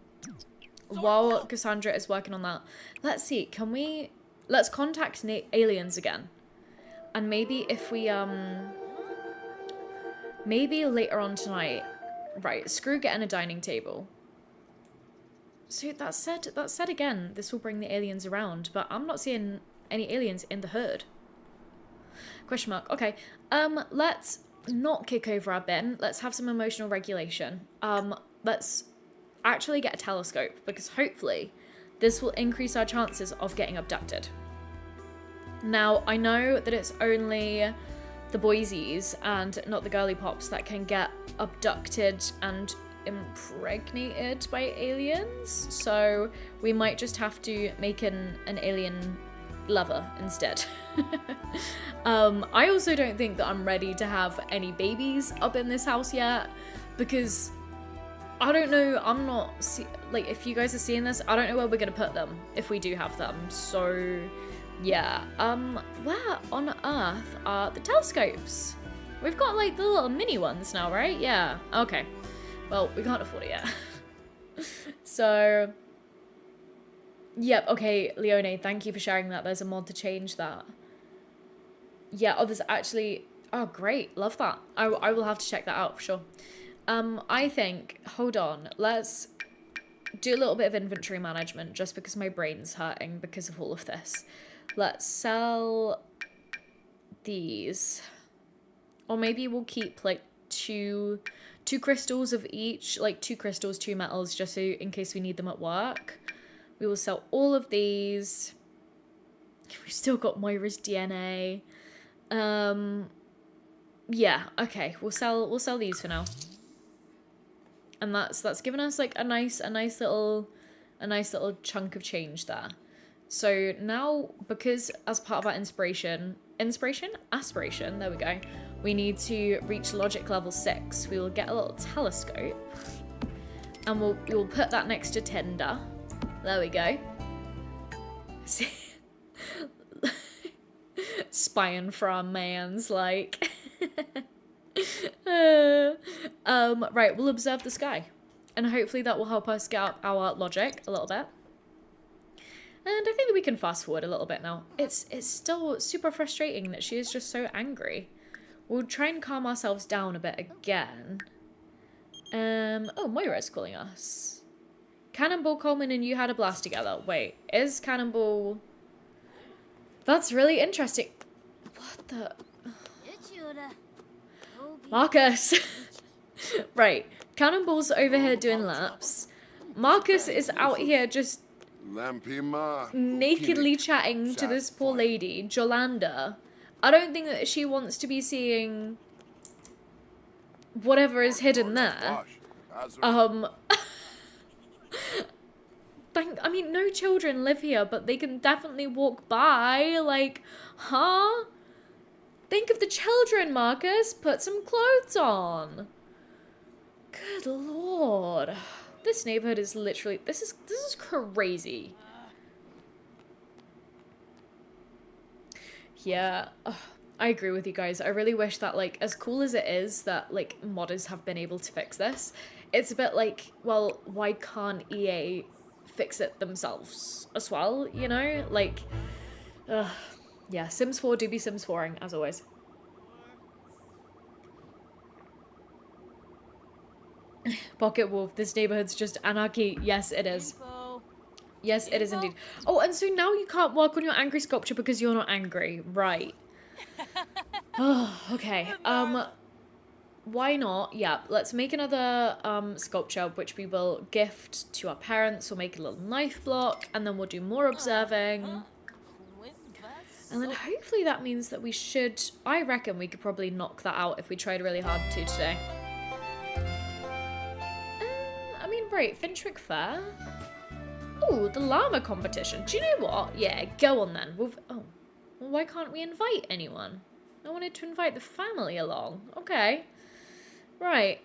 while Cassandra is working on that. Let's see, let's contact aliens again. And maybe if we, maybe later on tonight, right, screw getting a dining table. So that said again, this will bring the aliens around, but I'm not seeing any aliens in the herd. Question mark. Okay. Let's not kick over our bin. Let's have some emotional regulation. Let's actually get a telescope, because hopefully this will increase our chances of getting abducted. Now, I know that it's only the boysies and not the girly pops that can get abducted and impregnated by aliens, so we might just have to make an alien lover instead. I also don't think that I'm ready to have any babies up in this house yet, because I don't know, I'm not like, if you guys are seeing this, I don't know where we're gonna put them if we do have them. So yeah, where on earth are the telescopes? We've got like the little mini ones now, right? Yeah, okay. Well, we can't afford it yet. So yep, okay, Leone, thank you for sharing that. There's a mod to change that. Yeah, oh, there's actually, oh great, love that. I will have to check that out for sure. I think, hold on, let's do a little bit of inventory management just because my brain's hurting because of all of this. Let's sell these. Or maybe we'll keep like two crystals of each, like 2 crystals, 2 metals, just so in case we need them at work. We will sell all of these. We've still got Moira's DNA. Yeah, okay, we'll sell these for now. And that's given us like a nice little chunk of change there. So now, because as part of our aspiration, there we go, we need to reach logic level 6. We will get a little telescope, and we'll put that next to Tinder. There we go. See, spying for our mans, like. Right, we'll observe the sky, and hopefully that will help us get up our logic a little bit. And I think that we can fast forward a little bit now. It's still super frustrating that she is just so angry. We'll try and calm ourselves down a bit again. Oh, Moira's calling us. Cannonball Coleman and you had a blast together. Wait, is Cannonball... That's really interesting. What the... Marcus! Right, Cannonball's over here doing laps. Marcus is out here just nakedly chatting to this poor lady, Jolanda. I don't think that she wants to be seeing whatever is hidden there. I mean, no children live here, but they can definitely walk by. Like, huh? Think of the children, Marcus. Put some clothes on. Good lord. This neighborhood is literally... This is crazy. Yeah. Ugh, I agree with you guys. I really wish that, like, as cool as it is that, like, modders have been able to fix this, it's a bit like, well, why can't EA fix it themselves as well, you know? Like, yeah, Sims 4 do be Sims 4ing, as always. Pocket Wolf, this neighborhood's just anarchy. Yes, it is. Yes, it is indeed. Oh, and so now you can't work on your angry sculpture because you're not angry. Right. Oh, okay. Why not? Yeah, let's make another sculpture which we will gift to our parents. We'll make a little knife block and then we'll do more observing. And then hopefully that means that we should, I reckon we could probably knock that out if we tried really hard to today. I mean, right, Finchwick Fair. Oh, the llama competition. Do you know what? Yeah, go on then. Oh, well, why can't we invite anyone? I wanted to invite the family along. Okay. Right.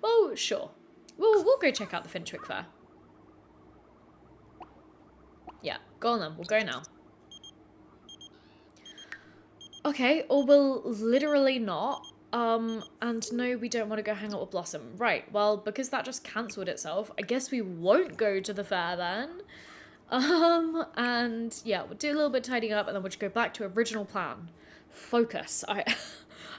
Well, sure. We'll go check out the Finchwick Fair. Yeah, go on then. We'll go now. Okay, or we'll literally not. And no, we don't want to go hang out with Blossom. Right, well, because that just cancelled itself, I guess we won't go to the fair then. And yeah, we'll do a little bit tidying up and then we'll just go back to original plan. Focus. I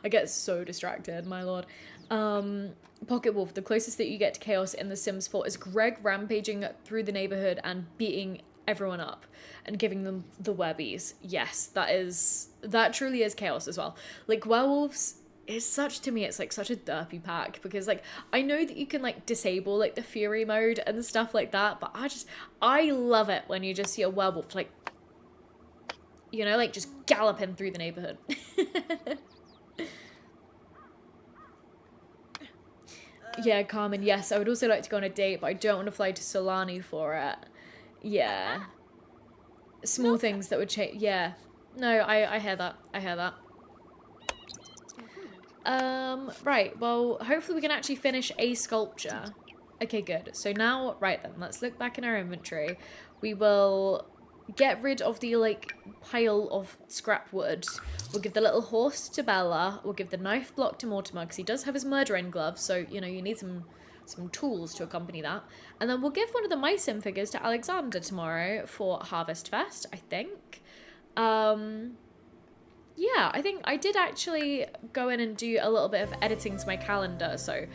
get so distracted, my lord. Pocket Wolf, the closest that you get to chaos in The Sims 4 is Greg rampaging through the neighborhood and beating everyone up and giving them the werbies. Yes, that truly is chaos as well. Like, werewolves is such, to me, it's like such a derpy pack because like I know that you can like disable like the fury mode and stuff like that, but I love it when you just see a werewolf like, you know, like just galloping through the neighborhood. Yeah, Carmen, yes, I would also like to go on a date, but I don't want to fly to Solani for it. Yeah. Small things that would change. Yeah. No, I hear that. I hear that. Right, well, hopefully we can actually finish a sculpture. Okay, good. So now, right then, let's look back in our inventory. We will get rid of the, like, pile of scrap wood. We'll give the little horse to Bella. We'll give the knife block to Mortimer, because he does have his murdering gloves, so, you know, you need some tools to accompany that. And then we'll give one of the My Sim figures to Alexander tomorrow for Harvest Fest, I think. Yeah, I think I did actually go in and do a little bit of editing to my calendar. So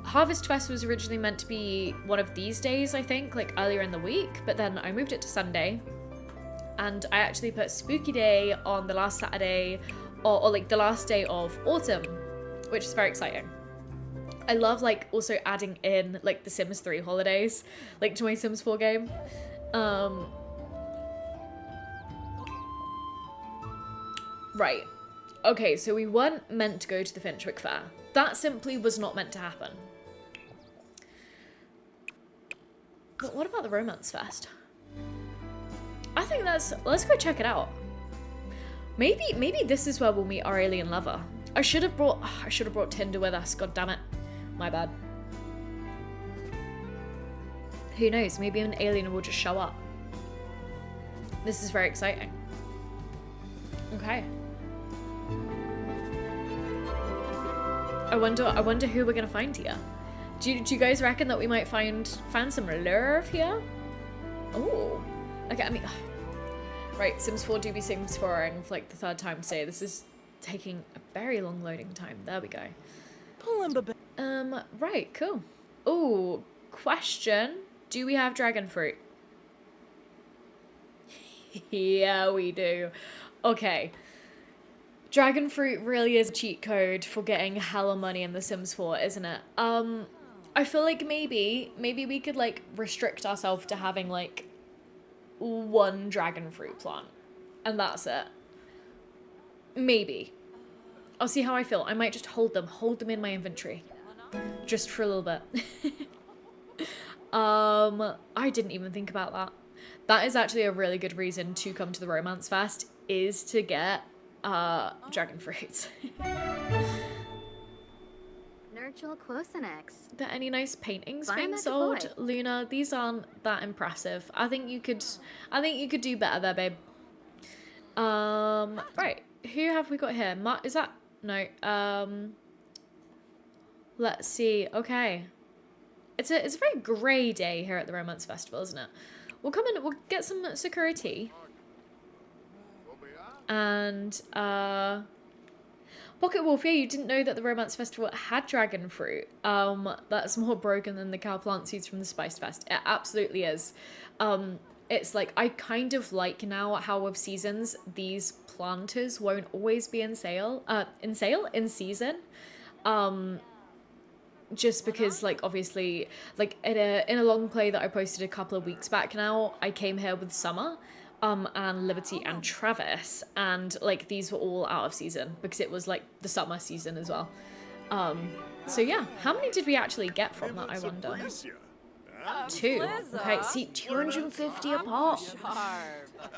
Harvest Fest was originally meant to be one of these days, I think, like earlier in the week, but then I moved it to Sunday. And I actually put Spooky Day on the last Saturday, or like the last day of autumn, which is very exciting. I love like also adding in like the Sims 3 holidays, like to my Sims 4 game. Right. Okay, so we weren't meant to go to the Finchwick Fair. That simply was not meant to happen. But what about the Romance Fest? I think let's go check it out. Maybe this is where we'll meet our alien lover. I should have brought Tinder with us, god damn it. My bad. Who knows, maybe an alien will just show up. This is very exciting. Okay. I wonder who we're gonna find here. Do you guys reckon that we might find some love here? Oh, okay. I mean, right. Sims 4 do be Sims 4ing for like the third time today. This is taking a very long loading time. There we go. Right. Cool. Oh, question. Do we have dragon fruit? Yeah, we do. Okay. Dragon fruit really is a cheat code for getting hella money in The Sims 4, isn't it? I feel like maybe we could like restrict ourselves to having like one dragon fruit plant, and that's it. Maybe. I'll see how I feel. I might just hold them in my inventory, just for a little bit. I didn't even think about that. That is actually a really good reason to come to the Romance Fest, is to get dragon fruits. Nurgle Quosenex. Are there any nice paintings being sold? Luna, these aren't that impressive. I think you could do better there, babe. Right. Who have we got here? Is that no? Let's see. Okay. It's a very grey day here at the Romance Festival, isn't it? We'll come in, we'll get some security. And Pocket Wolf, yeah, you didn't know that the Romance Festival had dragon fruit. That's more broken than the cow plant seeds from the Spice Fest. It absolutely is. it's like I kind of like now how with seasons these planters won't always be in season. Just because, like, obviously, like in a long play that I posted a couple of weeks back now, I came here with Summer, and Liberty and Travis, and like these were all out of season because it was like the summer season as well. So yeah, how many did we actually get from that, I wonder? 2. Okay, see, 250 apart.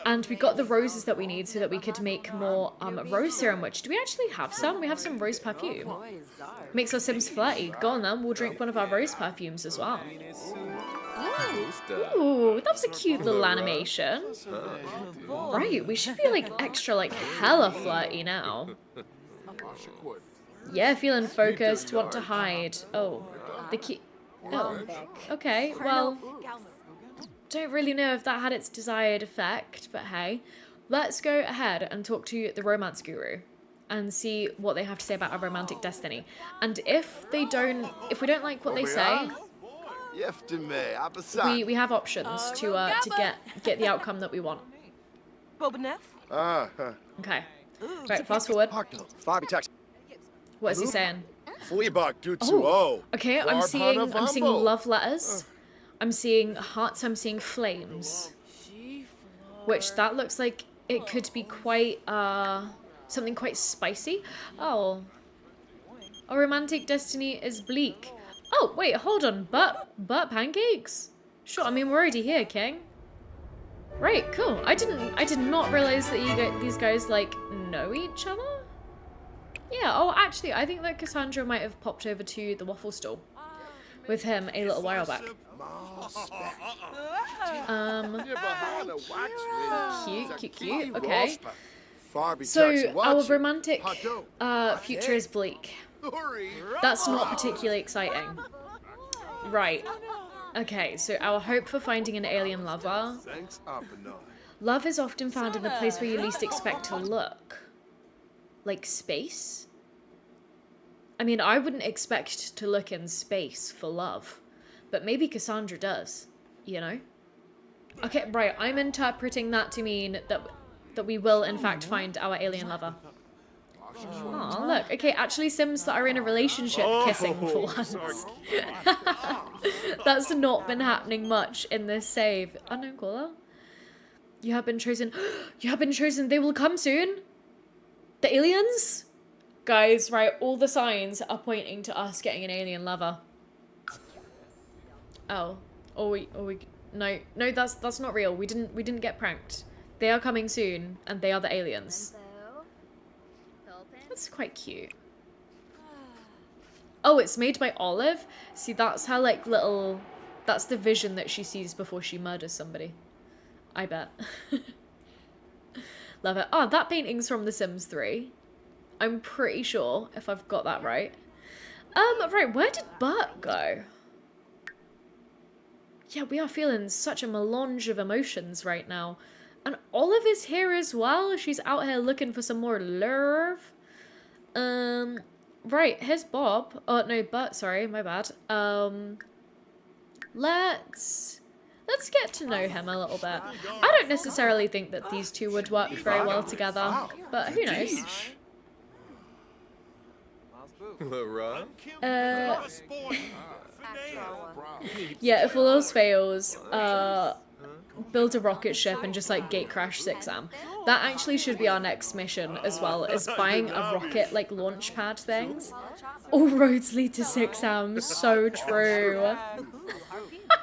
And we got the roses that we need so that we could make more rose serum, which, do we actually have some? We have some rose perfume. Makes our Sims flirty. Go on then, we'll drink one of our rose perfumes as well. Ooh, that was a cute little animation. Right, we should be like extra like hella flirty now. Yeah, feeling focused, want to hide. Oh, the cute... Oh, okay, well, don't really know if that had its desired effect, but hey, let's go ahead and talk to the romance guru and see what they have to say about our romantic destiny. And if we don't like what they say, we have options to get the outcome that we want. Okay, right, fast forward. What is he saying? Oh, okay, I'm seeing love letters. I'm seeing hearts, I'm seeing flames. Which that looks like it could be quite something quite spicy. Oh. Our romantic destiny is bleak. Oh, wait, hold on. But pancakes? Sure, I mean we're already here, King. Right, cool. I did not realize that these guys like know each other. Yeah, oh, actually, I think that Cassandra might have popped over to the waffle stall with him a little while back. Cute, okay. So, our romantic future is bleak. That's not particularly exciting. Right. Okay, so our hope for finding an alien lover. Love is often found in the place where you least expect to look. Like space? I mean, I wouldn't expect to look in space for love, but maybe Cassandra does, you know? Okay, right, I'm interpreting that to mean that we will in fact find our alien lover. Oh, look, okay, actually Sims that are in a relationship kissing for once. That's not been happening much in this save. Unknown caller? You have been chosen. You have been chosen. They will come soon. The aliens? Guys, right, all the signs are pointing to us getting an alien lover. Oh. No, that's not real. We didn't get pranked. They are coming soon, and they are the aliens. That's quite cute. Oh, it's made by Olive? See, that's how, like, little... That's the vision that she sees before she murders somebody. I bet. Love it. Oh, that painting's from The Sims 3. I'm pretty sure, if I've got that right. Right, where did Bert go? Yeah, we are feeling such a melange of emotions right now. And Olive is here as well. She's out here looking for some more love. Right, here's Bob. Oh, no, Bert, sorry, my bad. Let's get to know him a little bit. I don't necessarily think that these two would work very well together, but who knows? Yeah, if all else fails, build a rocket ship and just like gate crash 6am. That actually should be our next mission as well, as buying a rocket like launch pad things. All roads lead to 6am, so true.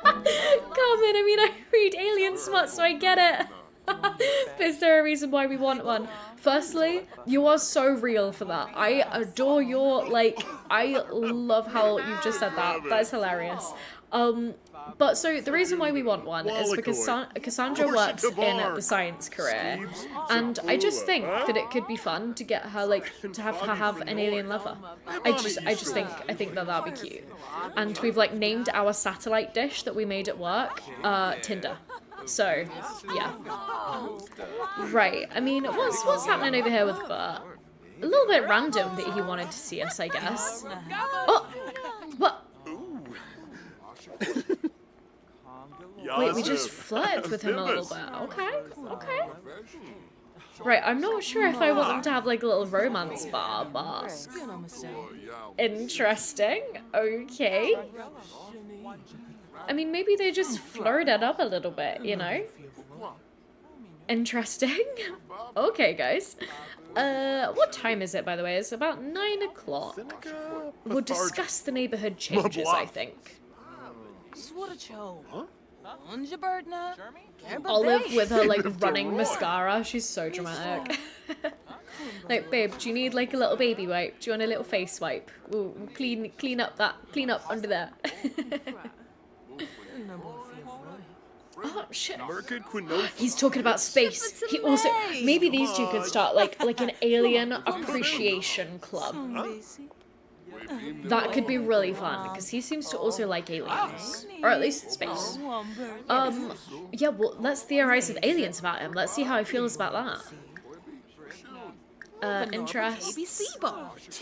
Come in, I mean I read Alien Smut so I get it. But is there a reason why we want one? Firstly, you are so real for that. I adore your, like, I love how you've just said that. That is hilarious. But so the reason why we want one is because Cassandra works in the science career, and I just think that it could be fun to get her, like, to have her have an alien lover. I think that that'd be cute. And we've like named our satellite dish that we made at work Tinder. So yeah. Right. I mean, what's happening over here with Bert? A little bit random that he wanted to see us, I guess. Oh, what? Wait, we just flirted with him a little bit. Okay, okay. Right, I'm not sure if I want them to have like a little romance bar, but interesting. Okay. I mean, maybe they just flirted up a little bit, you know? Interesting. Okay, guys. What time is it, by the way? It's about 9 o'clock. We'll discuss the neighborhood changes, I think. Olive with her, like, running mascara. She's so dramatic. Like, babe, do you need, like, a little baby wipe? Do you want a little face wipe? We'll clean up under there. Oh, shit. He's talking about space. He also... Maybe these two could start, like an alien appreciation club. That could be really fun, because he seems to also like aliens. Or at least space. Yeah, well, let's theorize with aliens about him. Let's see how he feels about that. Interest.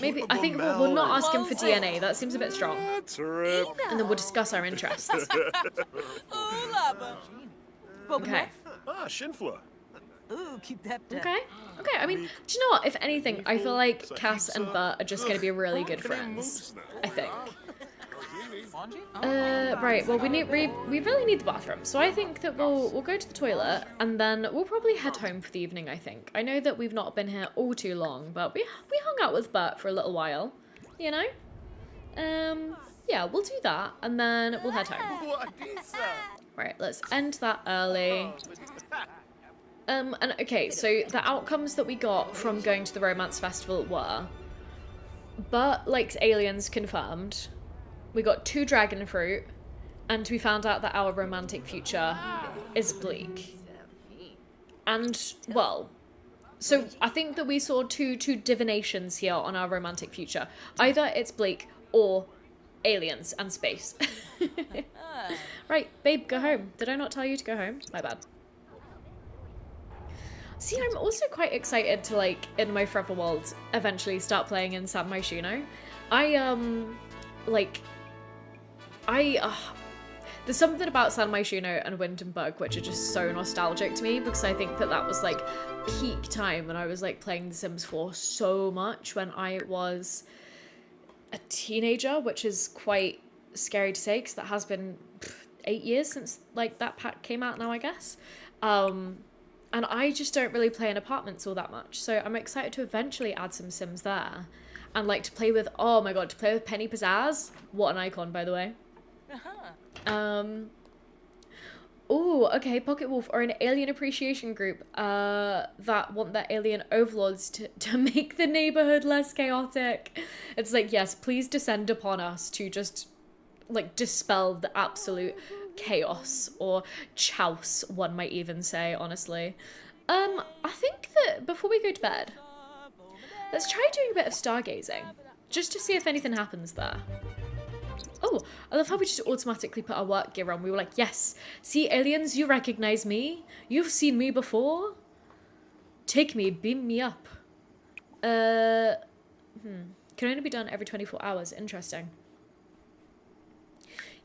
Maybe, I think we'll not ask him for DNA. That seems a bit strong. And then we'll discuss our interests. Okay. Okay. Okay, I mean, do you know what? If anything, I feel like Cass and Bert are just going to be really good friends. I think. Right, well, we really need the bathroom. So I think that we'll go to the toilet, and then we'll probably head home for the evening, I think. I know that we've not been here all too long, but we hung out with Bert for a little while, you know? Yeah, we'll do that, and then we'll head home. Right, let's end that early. And okay, so the outcomes that we got from going to the romance festival were Bert likes aliens confirmed. We got 2 dragon fruit, and we found out that our romantic future is bleak. And, well, so I think that we saw two divinations here on our romantic future. Either it's bleak or aliens and space. Right, babe, go home. Did I not tell you to go home? My bad. See, I'm also quite excited to, like, in my forever world, eventually start playing in San Myshuno. There's something about San Myshuno and Windenburg which are just so nostalgic to me, because I think that was, like, peak time when I was, like, playing The Sims 4 so much when I was a teenager, which is quite scary to say, because that has been 8 years since, like, that pack came out now, I guess. And I just don't really play in apartments all that much. So I'm excited to eventually add some Sims there. And like to play with, oh my god, to play with Penny Pizzazz. What an icon, by the way. Oh, okay, Pocket Wolf or an alien appreciation group that want their alien overlords to make the neighborhood less chaotic. It's like, yes, please descend upon us to just like dispel the absolute chaos or chouse, one might even say, honestly. I think that before we go to bed, let's try doing a bit of stargazing, just to see if anything happens there. Oh, I love how we just automatically put our work gear on. We were like, yes, see aliens, you recognize me? You've seen me before? Take me, beam me up. Can only be done every 24 hours. Interesting.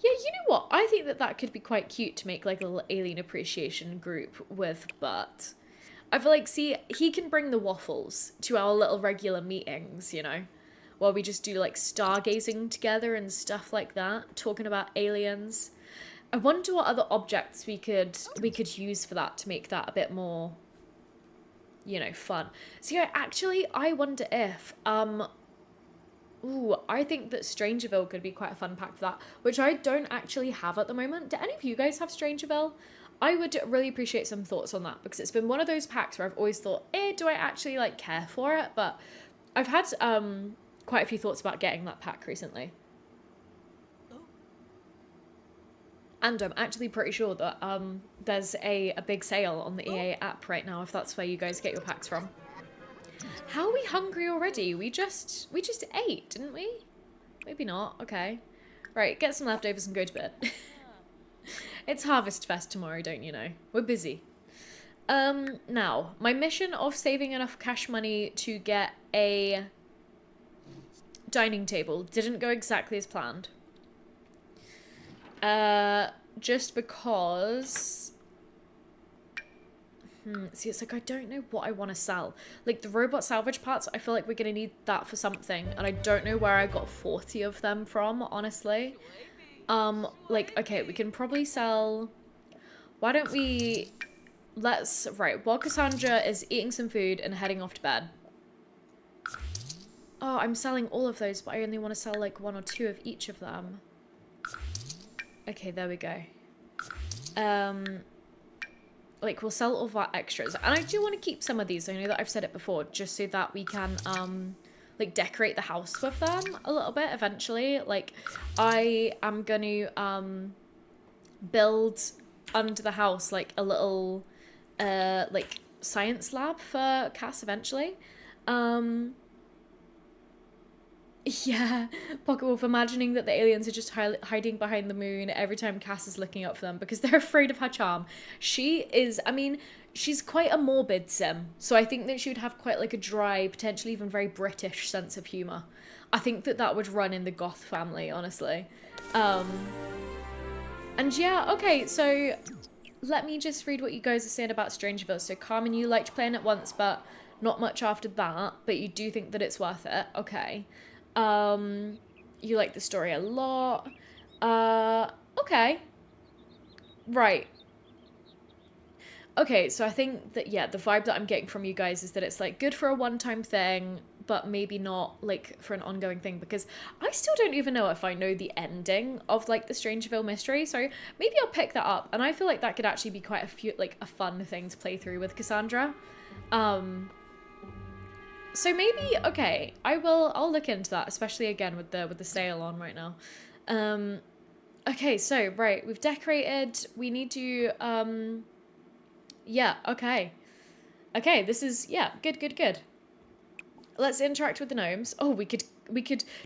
Yeah, you know what? I think that could be quite cute to make like a little alien appreciation group with Bert. I feel like, see, he can bring the waffles to our little regular meetings, you know, where we just do like stargazing together and stuff like that, talking about aliens. I wonder what other objects we could use for that to make that a bit more, you know, fun. So yeah, actually, I wonder if I think that Strangerville could be quite a fun pack for that, which I don't actually have at the moment. Do any of you guys have Strangerville? I would really appreciate some thoughts on that, because it's been one of those packs where I've always thought, do I actually like care for it? But I've had quite a few thoughts about getting that pack recently. And I'm actually pretty sure that there's a big sale on the EA app right now, if that's where you guys get your packs from. How are we hungry already? We just ate, didn't we? Maybe not. Okay. Right, get some leftovers and go to bed. It's Harvest Fest tomorrow, don't you know? We're busy. Now, my mission of saving enough cash money to get a dining table didn't go exactly as planned. Just because... See, it's like, I don't know what I want to sell. Like, the robot salvage parts, I feel like we're going to need that for something. And I don't know where I got 40 of them from, honestly. Like, okay, we can probably sell... Why don't we... Let's... Right, while Cassandra is eating some food and heading off to bed. Oh, I'm selling all of those, but I only want to sell, like, 1 or 2 of each of them. Okay, there we go. Like, we'll sell all of our extras. And I do want to keep some of these. I know that I've said it before, just so that we can, like, decorate the house with them a little bit eventually. Like, I am going to, build under the house, like, a little, like, science lab for Cass eventually. Yeah, Pocket Wolf imagining that the aliens are just hiding behind the moon every time Cass is looking up for them because they're afraid of her charm. She is, I mean, she's quite a morbid sim, so I think that she would have quite like a dry, potentially even very British sense of humour. I think that that would run in the Goth family, honestly. And yeah, okay, so let me just read what you guys are saying about Strangerville. So Carmen, you liked playing it once, but not much after that, but you do think that it's worth it. Okay. You like the story a lot. Okay. Right. Okay, so I think that, yeah, the vibe that I'm getting from you guys is that it's, like, good for a one-time thing, but maybe not, like, for an ongoing thing, because I still don't even know if I know the ending of, like, the Strangerville mystery, so maybe I'll pick that up, and I feel like that could actually be quite a fun thing to play through with Cassandra. So maybe, okay, I'll look into that, especially again with the sale on right now. Okay, so, right, we've decorated, we need to, yeah, okay. Okay, this is, yeah, good. Let's interact with the gnomes. Oh, we could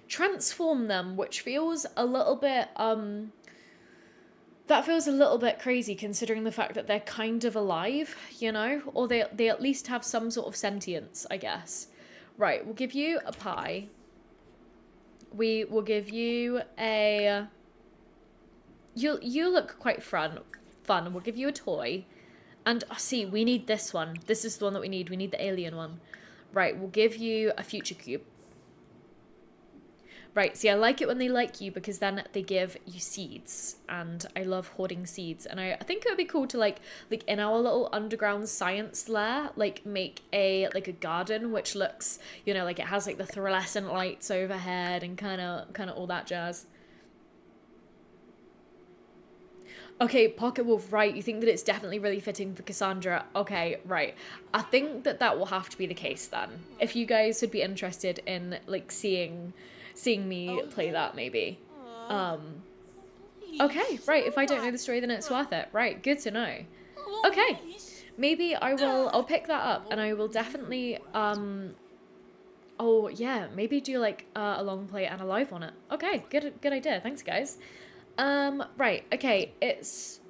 transform them, which feels a little bit, that feels a little bit crazy considering the fact that they're kind of alive, you know? Or they at least have some sort of sentience, I guess. Right, we'll give you a pie. We will give you a... You look quite fun. We'll give you a toy. And, oh, see, we need this one. This is the one that we need. We need the alien one. Right, we'll give you a future cube. Right, see, I like it when they like you because then they give you seeds, and I love hoarding seeds, and I think it would be cool to, like in our little underground science lair, like, make a garden which looks, you know, like it has, like, the fluorescent lights overhead and kind of all that jazz. Okay, Pocket Wolf, right, you think that it's definitely really fitting for Cassandra. Okay, right. I think that that will have to be the case then. If you guys would be interested in, like, seeing me play that, maybe. Okay, right, if I don't know the story, then it's worth it. Right, good to know. Okay, maybe I'll pick that up, and I will definitely, oh, yeah, maybe do, like, a long play and a live on it. Okay, good idea, thanks, guys. Right, okay, it's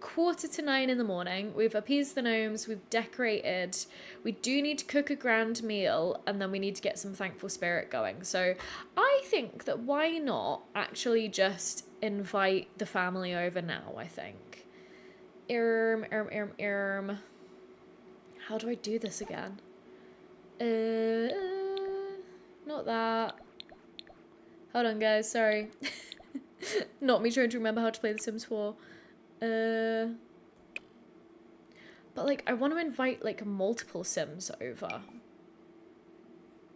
8:45 in the morning. We've appeased the gnomes, we've decorated. We do need to cook a grand meal, and then we need to get some thankful spirit going. So I think that why not actually just invite the family over now, I think. How do I do this again? Not that. Hold on, guys, sorry. Not me trying to remember how to play The Sims 4. But, like, I want to invite, like, multiple Sims over.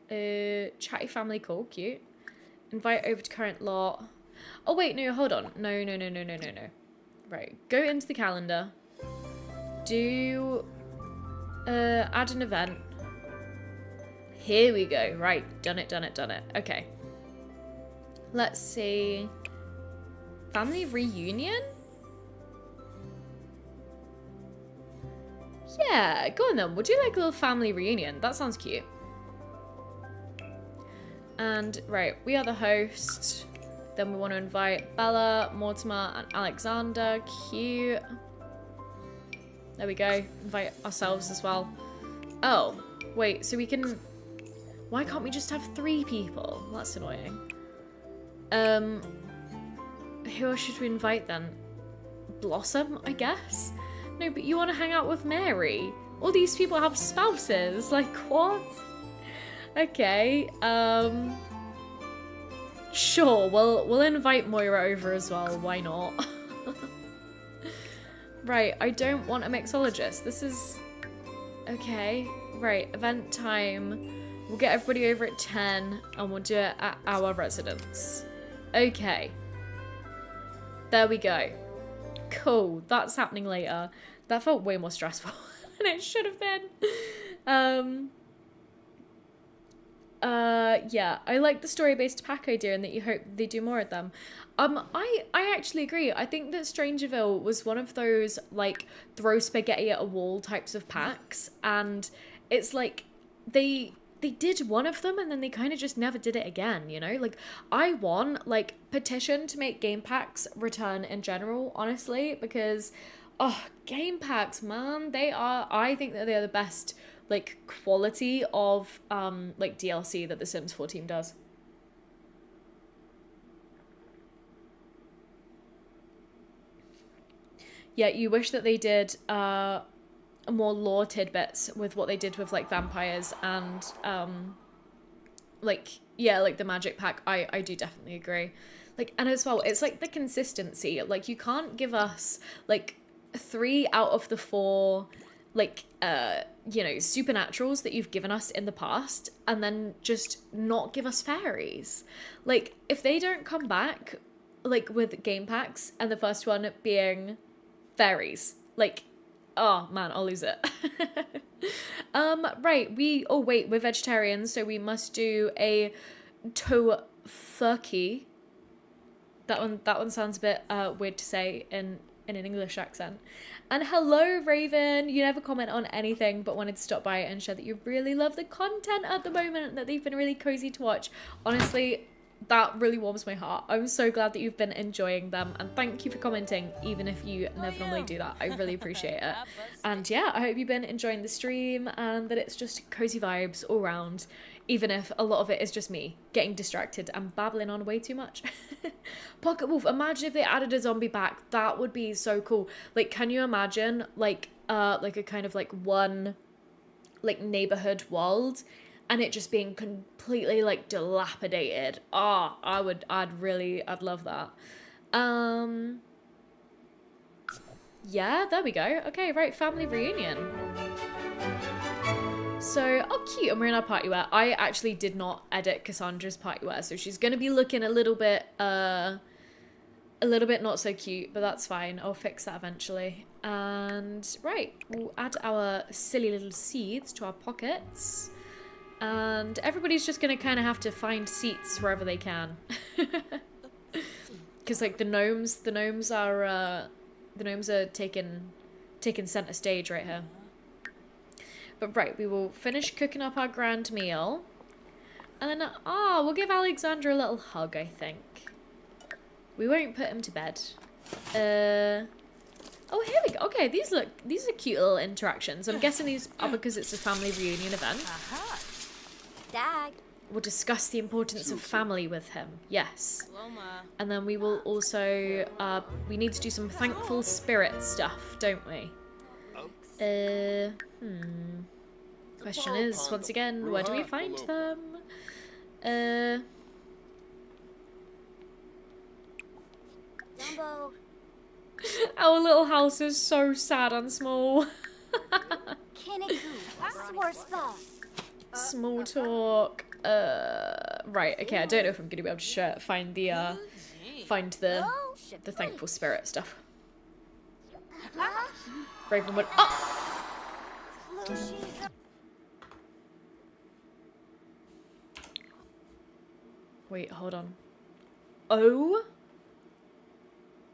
Chatty family, cool, cute. Invite over to current lot. Oh, wait, no, hold on. No. Right, go into the calendar. Do, add an event. Here we go. Right, done it. Okay. Let's see. Family reunion? Yeah, go on then. We'll do like a little family reunion. That sounds cute. And, right, we are the host. Then we want to invite Bella, Mortimer, and Alexander. Cute. There we go. Invite ourselves as well. Oh, wait, so we can... Why can't we just have 3 people? That's annoying. Who else should we invite then? Blossom, I guess? No, but you want to hang out with Mary. All these people have spouses. Like, what? Okay, sure, we'll invite Moira over as well. Why not? Right, I don't want a mixologist. This is... Okay, right, event time. We'll get everybody over at 10 and we'll do it at our residence. Okay. There we go. Cool, that's happening later. That felt way more stressful than it should have been. Yeah, I like the story-based pack idea and that you hope they do more of them. I actually agree. I think that Strangerville was one of those, like, throw spaghetti at a wall types of packs, and it's like, they did one of them and then they kind of just never did it again, you know? Like, I want, like, petition to make game packs return in general, honestly, because, oh, game packs, man, I think that they are the best, like, quality of, like, DLC that the Sims 4 team does. Yeah, you wish that they did, more lore tidbits with what they did with, like, vampires and, like, yeah, like, the magic pack. I do definitely agree. Like, and as well, it's, like, the consistency. Like, you can't give us, like, 3 out of the 4, like, you know, supernaturals that you've given us in the past and then just not give us fairies. Like, if they don't come back, like, with game packs and the first one being fairies, like, oh man, I'll lose it. Right, oh wait, we're vegetarians, so we must do a tofurkey. That one sounds a bit weird to say in an English accent. And hello, Raven. You never comment on anything, but wanted to stop by and share that you really love the content at the moment and that they've been really cozy to watch. Honestly, that really warms my heart. I'm so glad that you've been enjoying them, and thank you for commenting, even if you never normally do that. I really appreciate it. And yeah, I hope you've been enjoying the stream and that it's just cozy vibes all around, even if a lot of it is just me getting distracted and babbling on way too much. Pocket Wolf, imagine if they added a zombie pack. That would be so cool. Like, can you imagine, like a kind of, like, one, like, neighborhood world and it just being completely, like, dilapidated? Oh, I'd love that. Yeah, there we go. Okay, right, family reunion. So, oh cute, and we're in our party wear. I actually did not edit Cassandra's party wear, so she's gonna be looking a little bit not so cute, but that's fine. I'll fix that eventually. And right, we'll add our silly little seeds to our pockets. And everybody's just gonna kind of have to find seats wherever they can. Because, like, the gnomes are taking center stage right here. But right, we will finish cooking up our grand meal. And then, we'll give Alexandra a little hug, I think. We won't put him to bed. Oh, here we go. Okay, these are cute little interactions. I'm guessing these are because it's a family reunion event. Aha. Dag. We'll discuss the importance of family with him. Yes. And then we will also, we need to do some thankful spirit stuff, don't we? Question is, once again, where do we find them? Dumbo. Our little house is so sad and small. Kiniku. Swarspa. Small talk. Right, okay, I don't know if I'm gonna be able to find the thankful spirit stuff. Ravenwood. Oh! Wait, hold on. Oh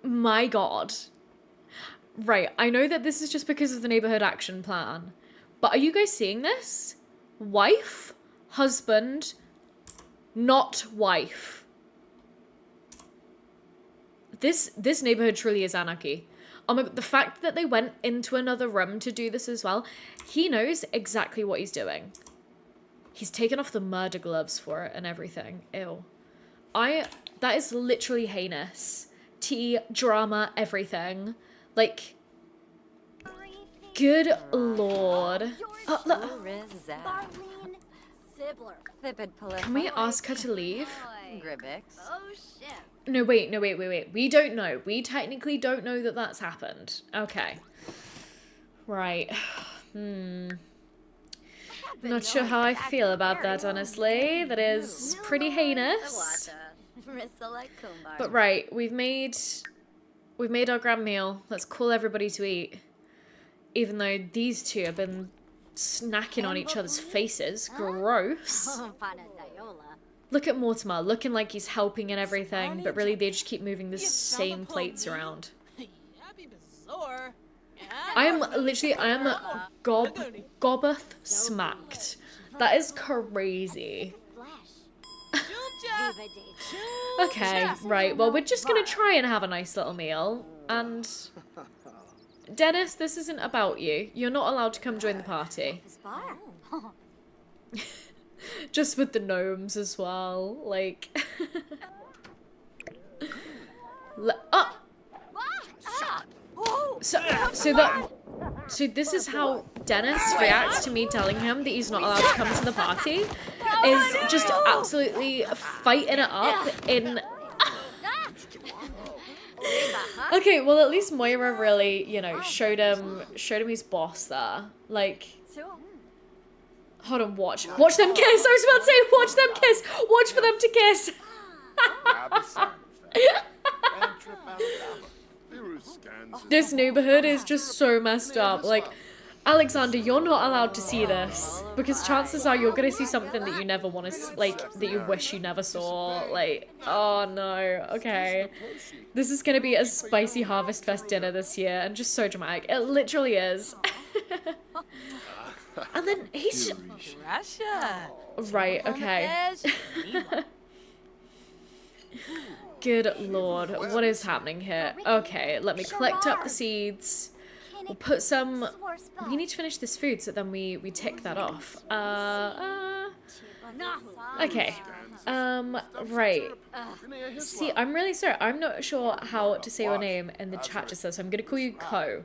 my god. Right, I know that this is just because of the neighborhood action plan, but are you guys seeing this? Wife, husband, not wife. This neighborhood truly is anarchy. Oh my god, the fact that they went into another room to do this as well, he knows exactly what he's doing. He's taken off the murder gloves for it and everything. Ew. That is literally heinous. tea, drama, everything. Like, good lord. Oh, look. Marlene Sibbler. Can we ask her to leave? Oh shit. No, wait. We don't know. We technically don't know that that's happened. Okay. Right. Not sure how I feel about that, honestly. That is pretty heinous. But right, we've made our grand meal. Let's call everybody to eat. Even though these two have been snacking on each other's faces. Gross. Look at Mortimer, looking like he's helping and everything, but really they just keep moving the same plates around. I am gobeth smacked. That is crazy. Okay, right, well we're just gonna try and have a nice little meal, and Dennis, this isn't about you. You're not allowed to come join the party. Just with the gnomes as well, like. So this is how Dennis reacts to me telling him that he's not allowed to come to the party. Is just absolutely fighting it up in. Okay, well at least Moira really, you know, showed him his boss there. Like, hold on, watch them kiss. I was about to say, watch them kiss. Watch for them to kiss. This neighborhood is just so messed up. Like, Alexander, you're not allowed to see this because chances are you're gonna see something that you never want to, like, that you wish you never saw. Like, oh no, okay. This is gonna be a spicy Harvest Fest dinner this year and just so dramatic. It literally is. And then he's right, okay. Good lord, what is happening here? Okay, let me collect up the seeds. We'll put some. We need to finish this food so then we tick that off. Okay. Right. See, I'm really sorry. I'm not sure how to say your name in the chat just so I'm gonna call you Ko.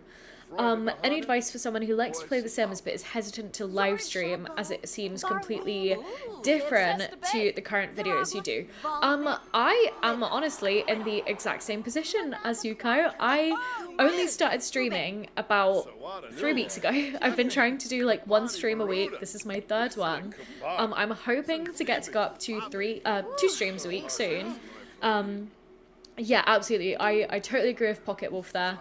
Any advice for someone who likes to play The Sims but is hesitant to live stream as it seems completely different to the current videos you do? I am honestly in the exact same position as you, Ko. I only started streaming about 3 weeks ago. I've been trying to do like 1 stream a week. This is my 3rd one. I'm hoping to get to go up to 2 streams a week soon. Yeah, absolutely. I totally agree with Pocket Wolf there.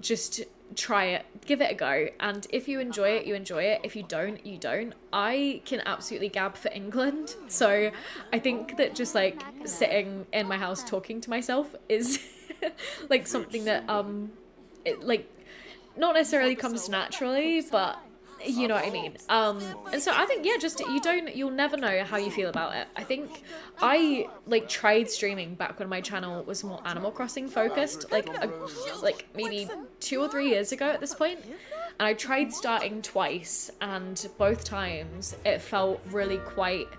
Just try it, give it a go, and if you enjoy it, you enjoy it. If you don't, you don't. I can absolutely gab for England, so I think that just like sitting in my house talking to myself is like something that it like not necessarily comes naturally, but you know what I mean. And so I think, yeah, just you'll never know how you feel about it. I think I like tried streaming back when my channel was more Animal Crossing focused, like maybe 2 or 3 years ago at this point. And I tried starting twice, and both times it felt really quite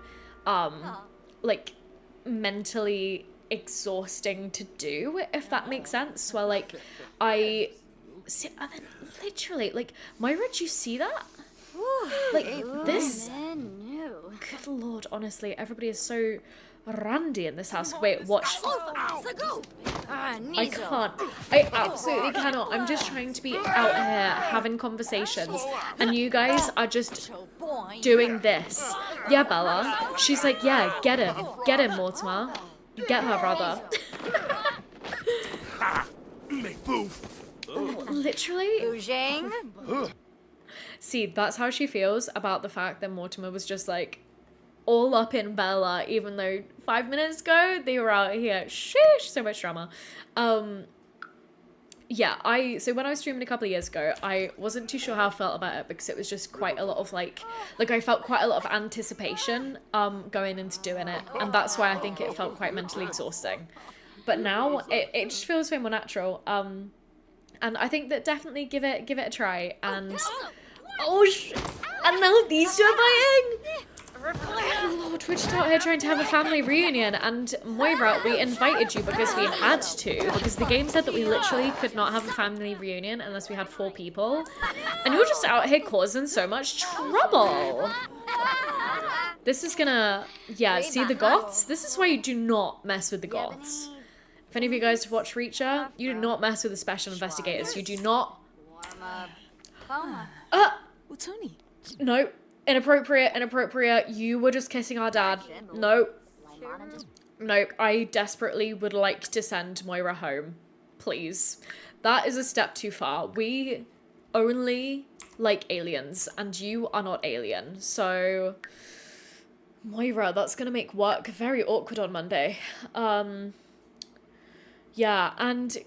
like mentally exhausting to do, if that makes sense. Well, like and then literally, like, Moira, did you see that? Like, this... Good lord, honestly, everybody is so randy in this house. Wait, watch. I can't. I absolutely cannot. I'm just trying to be out here having conversations, and you guys are just doing this. Yeah, Bella. She's like, yeah, get him. Get him, Mortimer. Get her, brother. Literally. See, that's how she feels about the fact that Mortimer was just like all up in Bella, even though 5 minutes ago they were out here. Sheesh, so much drama. Yeah, so when I was streaming a couple of years ago, I wasn't too sure how I felt about it because it was just quite a lot of like I felt quite a lot of anticipation going into doing it, and that's why I think it felt quite mentally exhausting. But now it just feels way more natural. And I think that definitely give it a try. And and now these two are fighting. Lord, we're just out here trying to have a family reunion, and Moira, we invited you because we had to, because the game said that we literally could not have a family reunion unless we had 4 people, and you're just out here causing so much trouble. This is gonna, yeah, see the Goths? This is why you do not mess with the Goths. If any of you guys watch Reacher, you do not mess with the special investigators. You do not. Tony. No. Inappropriate, inappropriate. You were just kissing our dad. Nope. Nope. I desperately would like to send Moira home. Please. That is a step too far. We only like aliens, and you are not alien. So, Moira, that's gonna make work very awkward on Monday. Yeah, and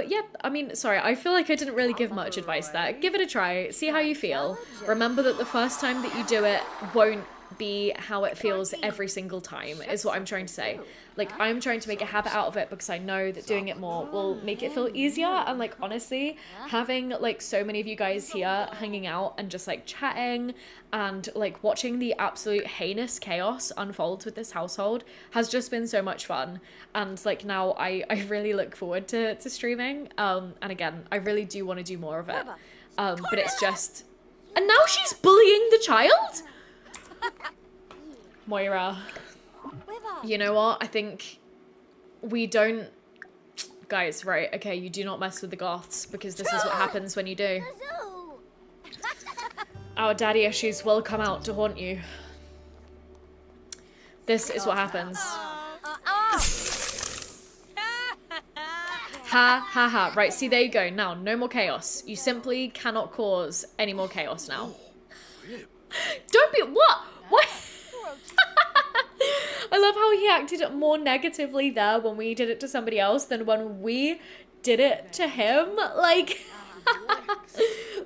yeah, I mean, sorry, I feel like I didn't really give much advice there. Give it a try, see how you feel. Remember that the first time that you do it won't be how it feels every single time, is what I'm trying to say. Like, I'm trying to make a habit out of it because I know that doing it more will make it feel easier. And like, honestly, having like so many of you guys here hanging out and just like chatting and like watching the absolute heinous chaos unfold with this household has just been so much fun. And like now I really look forward to streaming. And again, I really do want to do more of it. But it's just, and now she's bullying the child? Moira, you know what? I think we don't... Guys, right, okay, you do not mess with the Goths because this is what happens when you do. Our daddy issues will come out to haunt you. This is what happens. Ha ha ha. Right, see, there you go. Now, no more chaos. You simply cannot cause any more chaos now. Don't be... What? What? I love how he acted more negatively there when we did it to somebody else than when we did it to him. Like,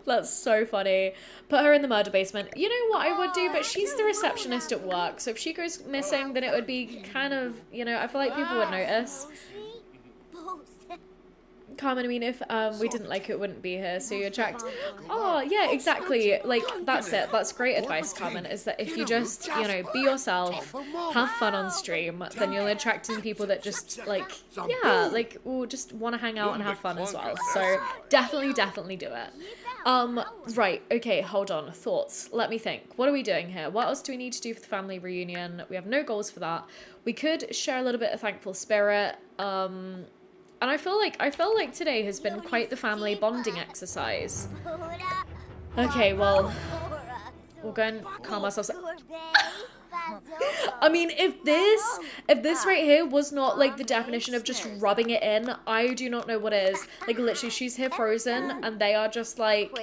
that's so funny. Put her in the murder basement. You know what I would do? But she's the receptionist at work. So if she goes missing, then it would be kind of, you know, I feel like people would notice. Carmen, I mean, if we didn't like it, wouldn't be here, so you attract... Oh, yeah, exactly. Like, that's it. That's great advice, Carmen, is that if you just, you know, be yourself, have fun on stream, then you'll attract in people that just, like, yeah, like, will just want to hang out and have fun as well. So, definitely do it. Right, okay, hold on. Thoughts. Let me think. What are we doing here? What else do we need to do for the family reunion? We have no goals for that. We could share a little bit of thankful spirit, and I feel like today has been quite the family bonding exercise. Okay, well, we'll go and calm ourselves. I mean, if this right here was not like the definition of just rubbing it in, I do not know what is. Like, literally, she's here frozen, and they are just like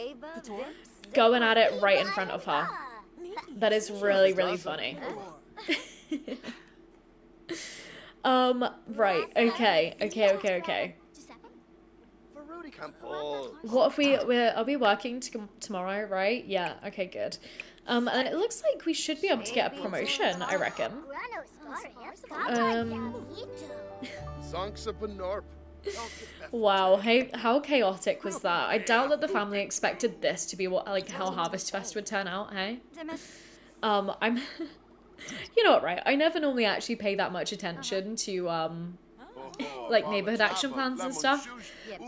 going at it right in front of her. That is really, really funny. Right, okay. What if are we working tomorrow, right? Yeah, okay, good. And it looks like we should be able to get a promotion, I reckon. Wow, hey, how chaotic was that? I doubt that the family expected this to be what, like, how Harvest Fest would turn out, hey? I'm... You know what, right? I never normally actually pay that much attention to, like, neighborhood action plans and stuff.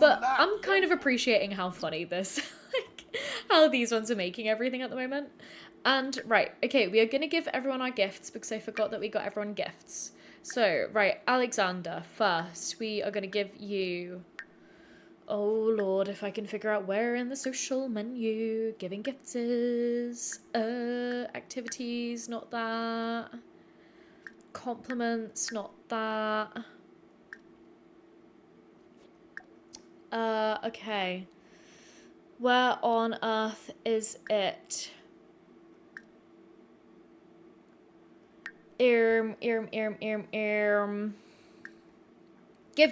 But I'm kind of appreciating how funny this, like, how these ones are making everything at the moment. And, right, okay, we are going to give everyone our gifts because I forgot that we got everyone gifts. So, right, Alexander, first, we are going to give you... Oh, Lord, if I can figure out where in the social menu giving gifts is. Activities, not that. Compliments, not that. Okay. Where on earth is it? Give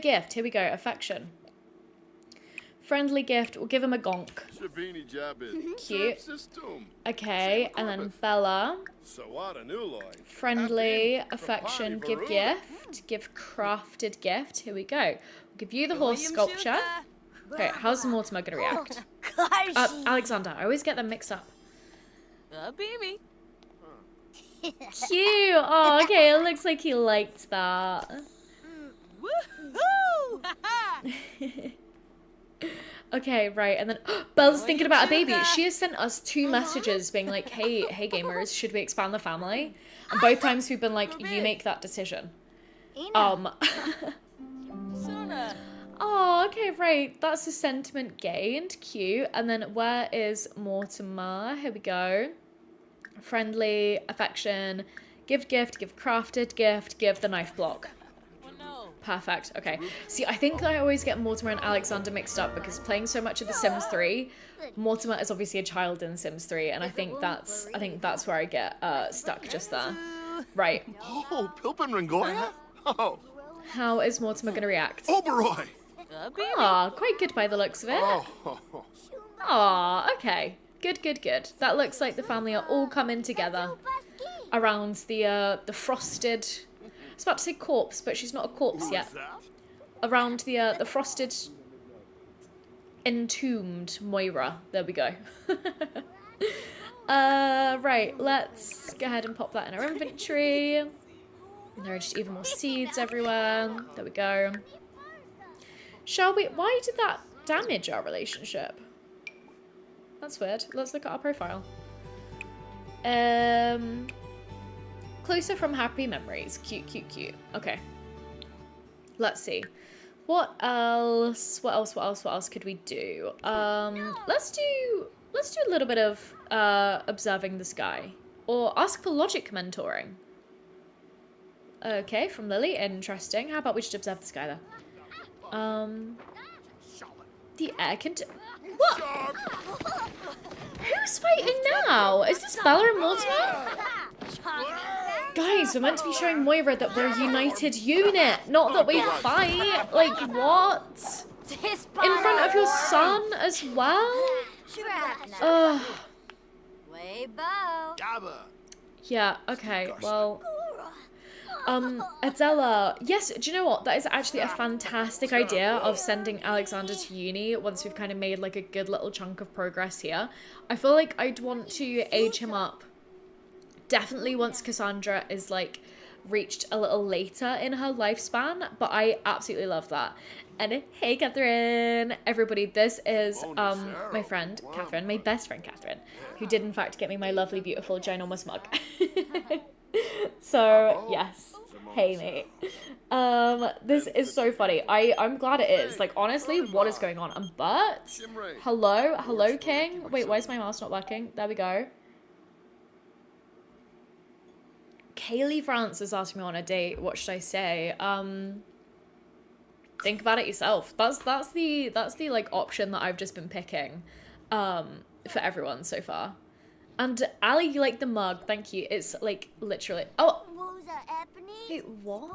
gift, here we go, affection. Friendly gift, we'll give him a gonk. Cute. Okay, and then Bella. Friendly, affection, give gift. Give crafted gift. Here we go. We'll give you the horse sculpture. Okay, how's Mortimer gonna react? Alexander, I always get them mixed up. Baby. Cute. Oh, okay. It looks like he liked that. Woohoo! Okay, right. And then Belle's thinking about a baby. She has sent us 2 messages being like, hey gamers, should we expand the family? And both times we've been like, you make that decision. Suna. Oh, okay, right. That's a sentiment gained. Cute. And then where is Mortimer? Here we go. Friendly, affection, give gift, give crafted gift, give the knife block. Oh no. Perfect. Okay. See, I think I always get Mortimer and Alexander mixed up because playing so much of The Sims 3, Mortimer is obviously a child in Sims 3, and I think that's where I get stuck just there. Right. Oh, Pilpin Ringoya? Oh. How is Mortimer gonna react? Oberoi! Ah, quite good by the looks of it. Oh. Ah, okay. Good, good, good. That looks like the family are all coming together around the frosted. I was about to say corpse, but she's not a corpse yet. Around the frosted, entombed Moira. There we go. Right. Let's go ahead and pop that in our inventory. There are just even more seeds everywhere. There we go. Shall we? Why did that damage our relationship? That's weird. Let's look at our profile. Closer from happy memories. Cute, cute, cute. Okay. Let's see. What else? What else could we do? Let's do a little bit of observing the sky. Or ask for logic mentoring. Okay, from Lily. Interesting. How about we just observe the sky there? The air can. What? Who's fighting now? Is this Bella and Mortimer? Guys, we're meant to be showing Moira that we're a united unit, not that we fight. Like, what? In front of your son as well? Ugh. Yeah, okay, well. Adela, yes, do you know what? That is actually a fantastic idea of sending Alexander to uni once we've kind of made like a good little chunk of progress here. I feel like I'd want to age him up definitely once Cassandra is like reached a little later in her lifespan, but I absolutely love that. And hey, Catherine, everybody, this is my friend Catherine, my best friend Catherine, who did in fact get me my lovely, beautiful, ginormous mug. So yes, hey mate. This is so funny. I'm glad it is. Like honestly, what is going on? But hello King. Wait, why is my mouse not working? There we go. Kaylee France is asking me on a date. What should I say? Think about it yourself. That's the like option that I've just been picking for everyone so far. And Ali, you like the mug? Thank you. It's like literally. Oh. Wait, what?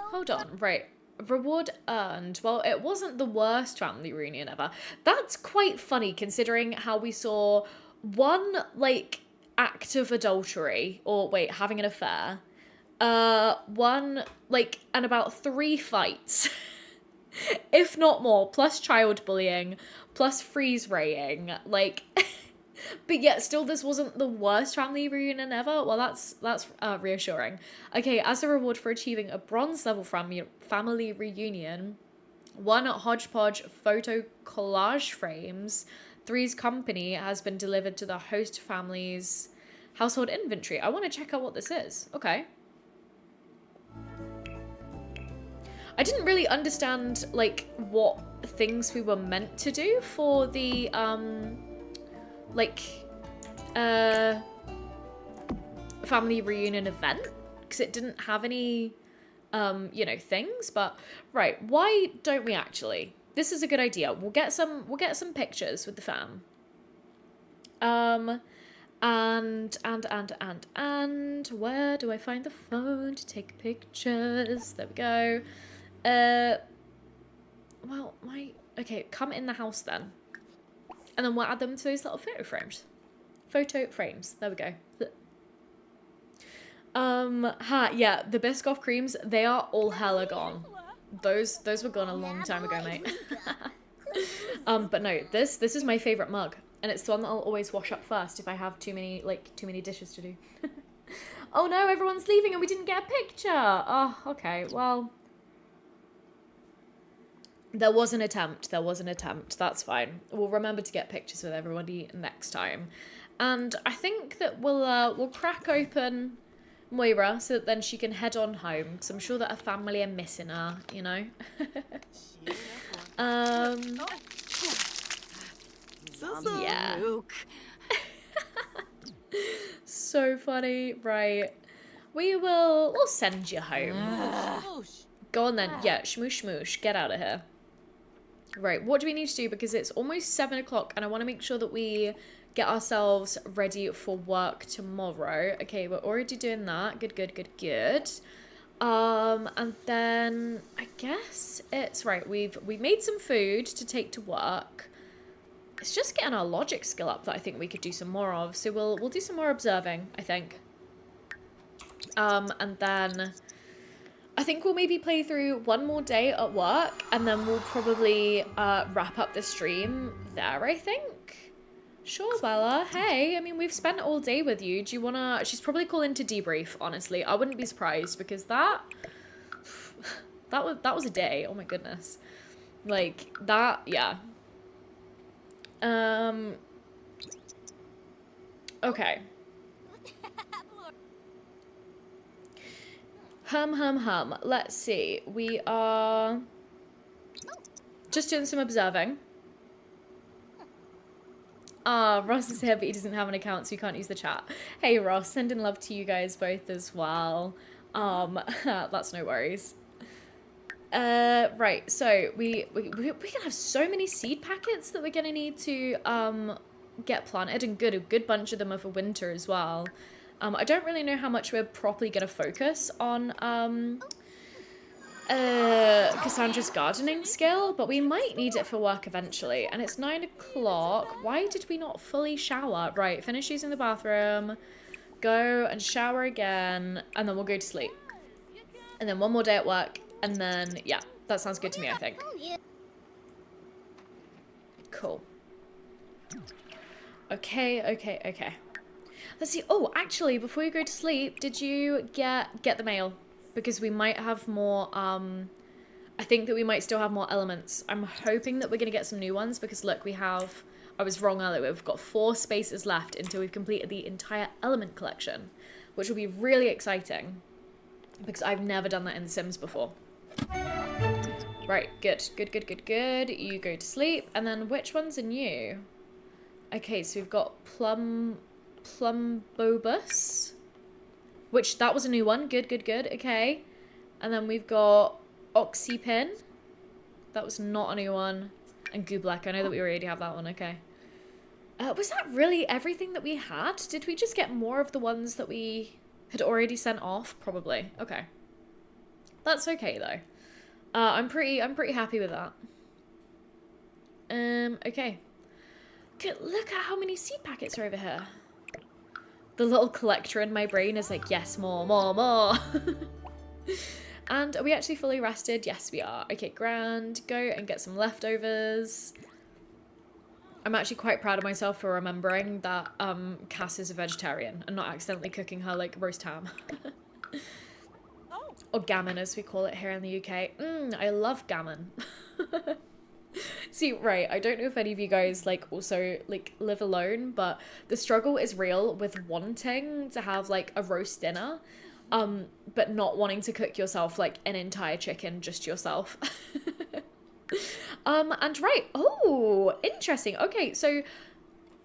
Hold on. Right. Reward earned. Well, it wasn't the worst family reunion ever. That's quite funny considering how we saw one like act of adultery or wait, having an affair. One like and about 3 fights. If not more, plus child bullying, plus freeze raying, like, but yet still this wasn't the worst family reunion ever. Well, that's reassuring. Okay, as a reward for achieving a bronze level family reunion, 1 hodgepodge photo collage frames, 3's company has been delivered to the host family's household inventory. I want to check out what this is. Okay. I didn't really understand, like, what things we were meant to do for the, family reunion event, because it didn't have any, you know, things, but, right, why don't we actually? This is a good idea. We'll get some pictures with the fam. And where do I find the phone to take pictures? There we go. Well, okay, come in the house then. And then we'll add them to those little photo frames. There we go. Yeah, the Biscoff creams, they are all hella gone. Those were gone a long time ago, mate. But no, this is my favorite mug. And it's the one that I'll always wash up first if I have too many dishes to do. Oh no, everyone's leaving and we didn't get a picture. Oh, okay, well. There was an attempt. That's fine. We'll remember to get pictures with everybody next time. And I think that we'll crack open Moira so that then she can head on home, because I'm sure that her family are missing her, you know? Yeah. So funny. Right. We'll send you home. Go on then. Yeah, shmoosh shmoosh. Get out of here. Right, what do we need to do? Because it's almost 7 o'clock and I want to make sure that we get ourselves ready for work tomorrow. Okay, we're already doing that. Good. And then I guess it's right. We've made some food to take to work. It's just getting our logic skill up that I think we could do some more of. So we'll do some more observing, I think. And then I think we'll maybe play through one more day at work, and then we'll probably wrap up the stream there, I think. Sure, Bella. Hey, I mean, we've spent all day with you. Do you want to... She's probably calling to debrief, honestly. I wouldn't be surprised, because that was a day. Oh, my goodness. Like, that... Yeah. Okay. Hum. Let's see. We are just doing some observing. Ross is here, but he doesn't have an account, so he can't use the chat. Hey, Ross, sending love to you guys both as well. That's no worries. Right, so we're gonna have so many seed packets that we're gonna need to get planted, and a good bunch of them are for winter as well. I don't really know how much we're properly gonna focus on Cassandra's gardening skill, but we might need it for work eventually. And it's 9 o'clock. Why did we not fully shower? Right, finish using the bathroom, go and shower again, and then we'll go to sleep. And then one more day at work, and then, yeah, that sounds good to me, I think. Cool. Okay. Let's see. Oh, actually, before you go to sleep, did you get the mail? Because we might have more, I think that we might still have more elements. I'm hoping that we're going to get some new ones, because look, I was wrong earlier, we've got 4 spaces left until we've completed the entire element collection, which will be really exciting, because I've never done that in The Sims before. Right, good. You go to sleep, and then which ones are new? Okay, so we've got Plumbobus, which that was a new one. Good. Okay. And then we've got Oxypin. That was not a new one. And Gublek. I know that we already have that one. Okay. Was that really everything that we had? Did we just get more of the ones that we had already sent off? Probably. Okay. That's okay though. I'm pretty happy with that. Okay. Good. Look at how many seed packets are over here. The little collector in my brain is like, yes, more. And are we actually fully rested? Yes, we are. Okay, grand. Go and get some leftovers. I'm actually quite proud of myself for remembering that Cass is a vegetarian and not accidentally cooking her like roast ham. Or gammon, as we call it here in the UK. I love gammon. See, right, I don't know if any of you guys like also like live alone, but the struggle is real with wanting to have like a roast dinner, but not wanting to cook yourself like an entire chicken just yourself. And right, oh, interesting. Okay, so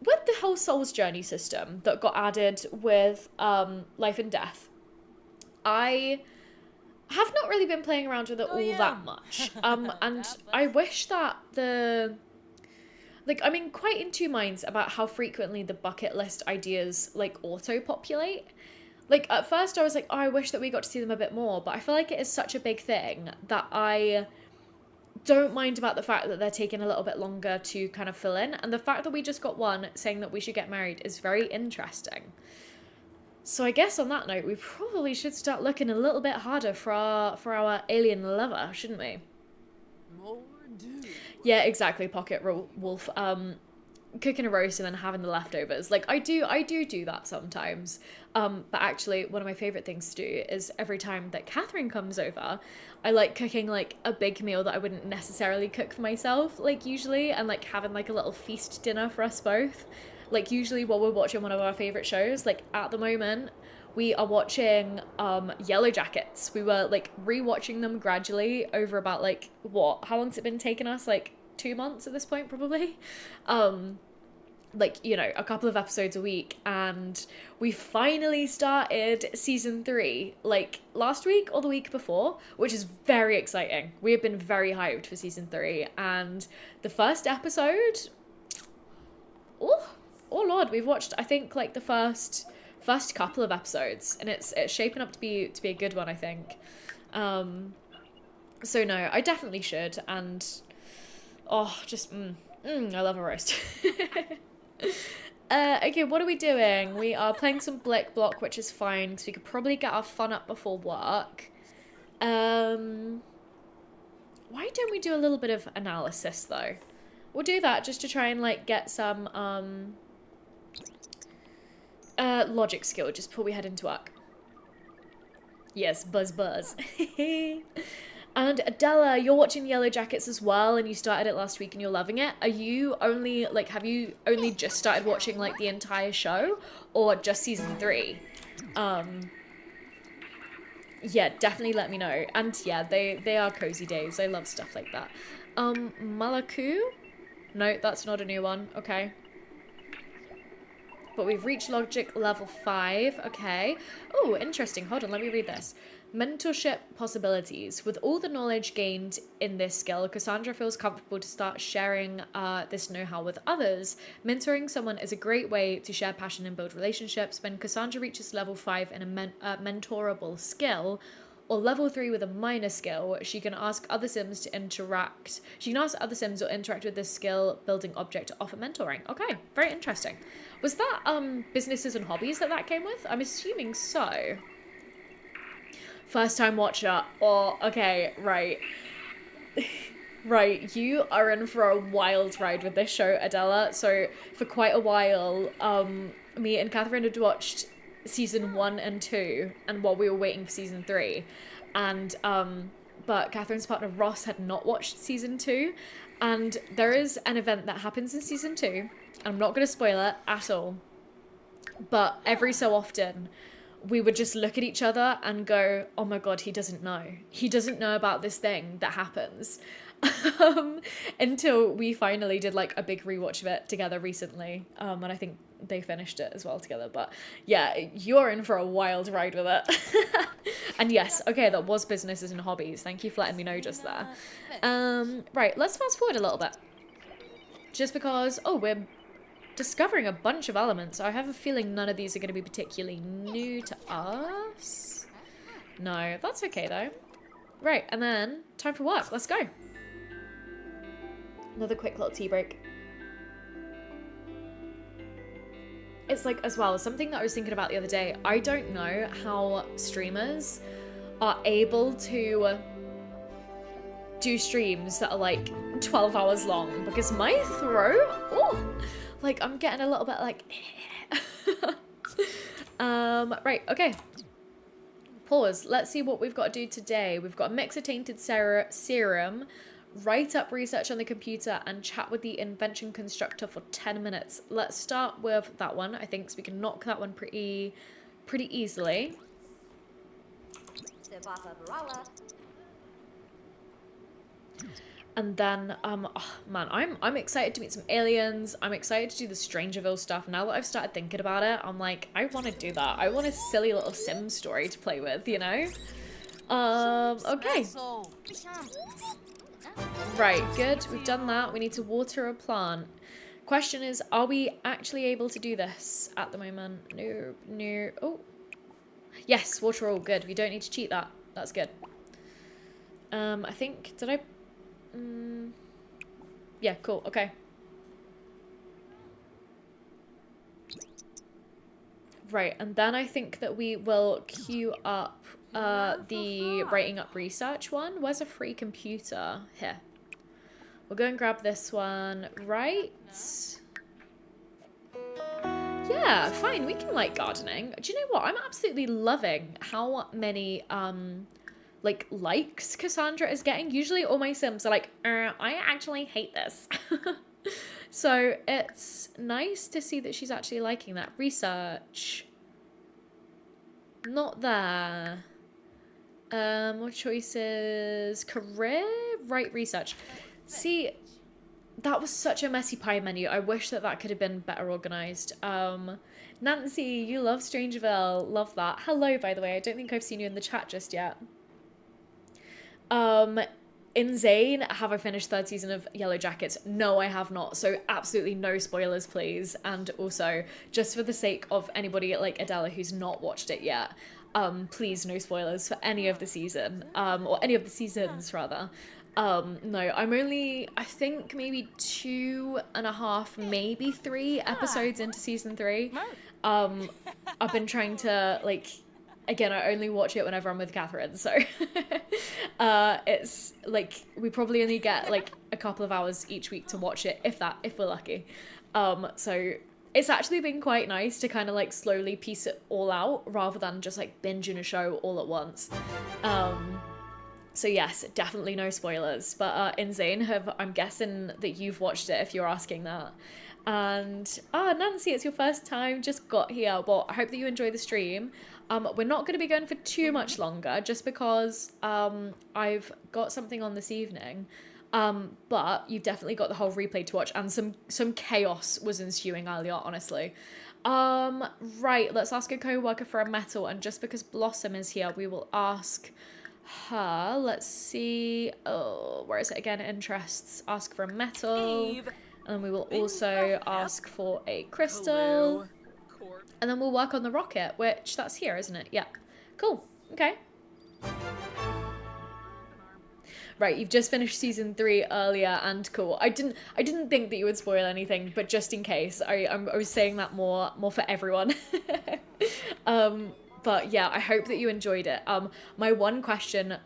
with the whole Soul's Journey system that got added with Life and Death, I have not really been playing around with it that much. And I wish that I'm in quite in two minds about how frequently the bucket list ideas like auto-populate. Like at first I was like, oh, I wish that we got to see them a bit more, but I feel like it is such a big thing that I don't mind about the fact that they're taking a little bit longer to kind of fill in. And the fact that we just got one saying that we should get married is very interesting. So I guess on that note, we probably should start looking a little bit harder for our alien lover, shouldn't we? More do. Yeah, exactly, Pocket Wolf. cooking a roast and then having the leftovers. Like I do that sometimes. But actually one of my favorite things to do is every time that Catherine comes over, I like cooking like a big meal that I wouldn't necessarily cook for myself, like usually, and like having like a little feast dinner for us both. Like usually while we're watching one of our favorite shows, like at the moment we are watching Yellow Jackets. We were like rewatching them gradually over about like how long's it been taking us? Like 2 months at this point, probably. Like, you know, a couple of episodes a week, and we finally started season 3 like last week or the week before, which is very exciting. We have been very hyped for season 3, and the first episode, oh lord, we've watched I think like the first couple of episodes, and it's shaping up to be a good one, I think. So no, I definitely should. And just I love a roast. Okay, what are we doing? We are playing some Blick Block, which is fine, because we could probably get our fun up before work. Why don't we do a little bit of analysis, though? We'll do that just to try and, like, get some, logic skill just before we head into work. Yes, buzz. And Adela, you're watching Yellow Jackets as well, and you started it last week and you're loving it. Are you only, like, have you only just started watching, like, the entire show, or just season 3? Yeah, definitely let me know. And yeah, they are cozy days. I love stuff like that. Malaku? No, that's not a new one. Okay. But we've reached logic level 5. Okay. Oh, interesting. Hold on, let me read this. Mentorship possibilities. With all the knowledge gained in this skill, Cassandra feels comfortable to start sharing this know-how with others. Mentoring someone is a great way to share passion and build relationships. When Cassandra reaches level 5 in a mentorable skill, or level 3 with a minor skill, she can ask other Sims to interact. She can ask other Sims or interact with this skill building object to offer mentoring. Okay, very interesting. Was that businesses and hobbies that came with? I'm assuming so. First time watcher. Oh, okay, right. Right, you are in for a wild ride with this show, Adela. So for quite a while, me and Catherine had watched season 1 and 2, and while we were waiting for season 3, and but Catherine's partner Ross had not watched season 2, and there is an event that happens in season 2. I'm not going to spoil it at all, but every so often we would just look at each other and go, oh my god, he doesn't know about this thing that happens. Until we finally did like a big rewatch of it together recently, and I think they finished it as well together. But yeah, you're in for a wild ride with it. And yes, okay, that was businesses and hobbies. Thank you for letting me know just there. Right, let's fast forward a little bit, just because we're discovering a bunch of elements. I have a feeling none of these are going to be particularly new to us. No, that's okay though. Right, and then time for work. Let's go. Another quick little tea break. It's like, as well, something that I was thinking about the other day, I don't know how streamers are able to do streams that are like 12 hours long, because my throat, like I'm getting a little bit like right, okay. Pause. Let's see what we've got to do today. We've got a mix of tainted serum, write up research on the computer, and chat with the invention constructor for 10 minutes. Let's start with that one, I think, so we can knock that one pretty easily. And then, man, I'm excited to meet some aliens. I'm excited to do the Strangerville stuff. Now that I've started thinking about it, I'm like, I want to do that. I want a silly little Sim story to play with, you know? Okay. Right, good. We've done that. We need to water a plant. Question is, are we actually able to do this at the moment? No. Oh. Yes, water all. Good. We don't need to cheat that. That's good. I think, did I... yeah, cool. Okay. Right, and then I think that we will queue up the writing up research one. Where's a free computer? Here. We'll go and grab this one. Right. Yeah, fine, we can like gardening. Do you know what? I'm absolutely loving how many like likes Cassandra is getting. Usually all my Sims are like, I actually hate this. So it's nice to see that she's actually liking that. Research. Not there. More choices. Career? Right, research. See, that was such a messy pie menu. I wish that could have been better organised. Nancy, you love Strangerville. Love that. Hello, by the way. I don't think I've seen you in the chat just yet. Insane. Have I finished third season of Yellow Jackets? No, I have not. So absolutely no spoilers, please. And also, just for the sake of anybody like Adela who's not watched it yet, please no spoilers for any of the season, or any of the seasons rather. No, I'm only, I think maybe 2.5, maybe 3 episodes into season 3. I've been trying to like, again, I only watch it whenever I'm with Catherine, so it's like we probably only get like a couple of hours each week to watch it, if we're lucky. So it's actually been quite nice to kind of like slowly piece it all out rather than just like binging a show all at once. So yes, definitely no spoilers, but Insane, I'm guessing that you've watched it if you're asking that. And Nancy, it's your first time, just got here. Well, I hope that you enjoy the stream. We're not going to be going for too much longer just because I've got something on this evening. But you've definitely got the whole replay to watch, and some chaos was ensuing earlier, honestly. Right, let's ask a co-worker for a metal, and just because Blossom is here, we will ask her. Let's see. Oh, where is it again? Interests. Ask for a metal. And we will also ask for a crystal. And then we'll work on the rocket, which that's here, isn't it? Yeah. Cool. Okay. Right, you've just finished season 3 earlier, and cool. I didn't think that you would spoil anything, but just in case, I was saying that more for everyone. But yeah, I hope that you enjoyed it. My one question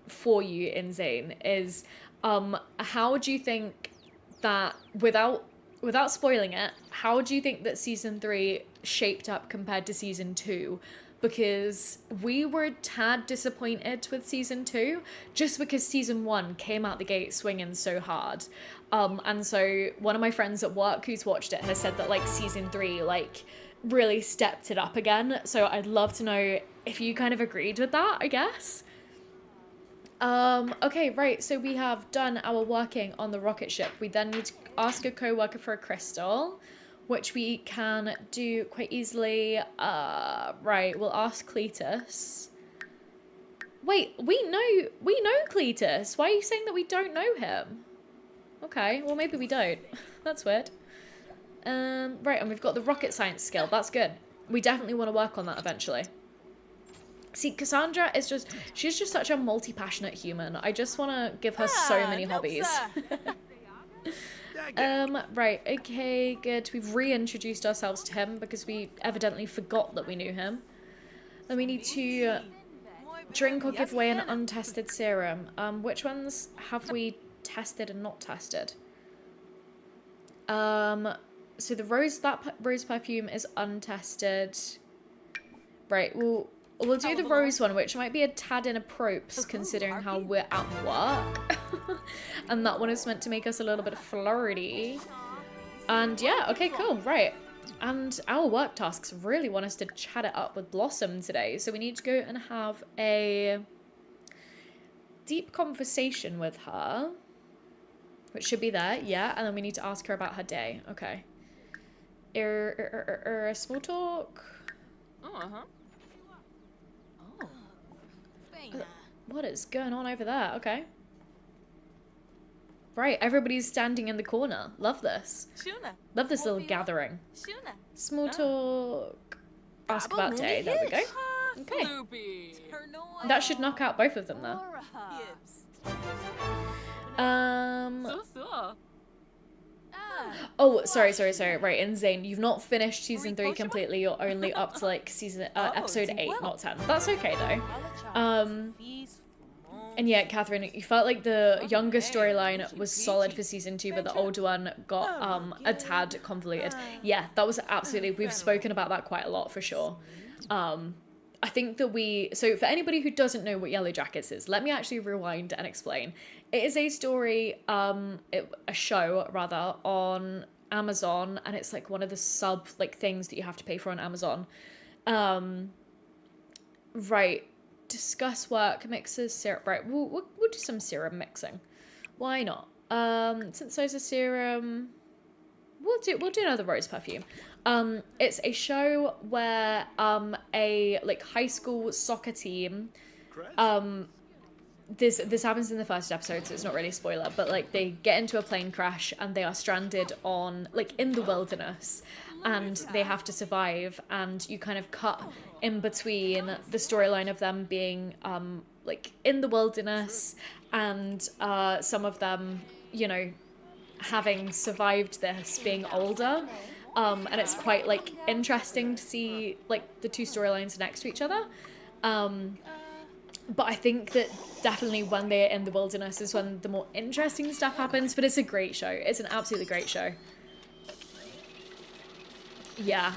for you, Insane, is how do you think that, without spoiling it, how do you think that season 3 shaped up compared to season 2? Because we were a tad disappointed with season 2, just because season 1 came out the gate swinging so hard. And so one of my friends at work who's watched it has said that like season 3 like really stepped it up again. So I'd love to know if you kind of agreed with that, I guess. Okay, right, so we have done our working on the rocket ship. We then need to ask a co-worker for a crystal, which we can do quite easily. Right, we'll ask Cletus. Wait, we know Cletus. Why are you saying that we don't know him? Okay, well maybe we don't. That's weird. Right, and we've got the rocket science skill. That's good. We definitely want to work on that eventually. See, Cassandra is she's just such a multi-passionate human. I just want to give her so many hobbies. Right, okay, good. We've reintroduced ourselves to him because we evidently forgot that we knew him. Then we need to drink or give away an untested serum. Which ones have we tested and not tested? So the rose perfume is untested. Right, we'll do the rose one, which might be a tad inappropriate considering how we're at work. And that one is meant to make us a little bit flirty. And yeah, okay, cool, right. And our work tasks really want us to chat it up with Blossom today. So we need to go and have a deep conversation with her, which should be there, yeah. And then we need to ask her about her day, okay. Small talk. What is going on over there? Okay. Right, everybody's standing in the corner. Love this. Love this little gathering. Small talk. Ask about day. There we go. Okay. That should knock out both of them there. Oh, sorry. Right, Insane. You've not finished season 3 completely. You're only up to like episode 8, not 10. That's okay though. And yeah, Catherine, you felt like the younger storyline was solid for season 2, but the older one got a tad convoluted. Yeah, that was absolutely, we've spoken about that quite a lot for sure. I think that so for anybody who doesn't know what Yellow Jackets is, let me actually rewind and explain. It is a story, a show rather, on Amazon, and it's like one of the sub like things that you have to pay for on Amazon. Right. Discuss work, mixes, syrup. Right, we'll do some serum mixing. Why not? Synthesizer serum. We'll do another rose perfume. It's a show where a like high school soccer team. This happens in the first episode, so it's not really a spoiler, but like they get into a plane crash and they are stranded on like in the wilderness, and they have to survive, and you kind of cut in between the storyline of them being like in the wilderness and some of them, you know, having survived this being older, and it's quite like interesting to see like the two storylines next to each other. But I think that definitely when they're in the wilderness is when the more interesting stuff happens, but it's a great show. It's an absolutely great show. Yeah,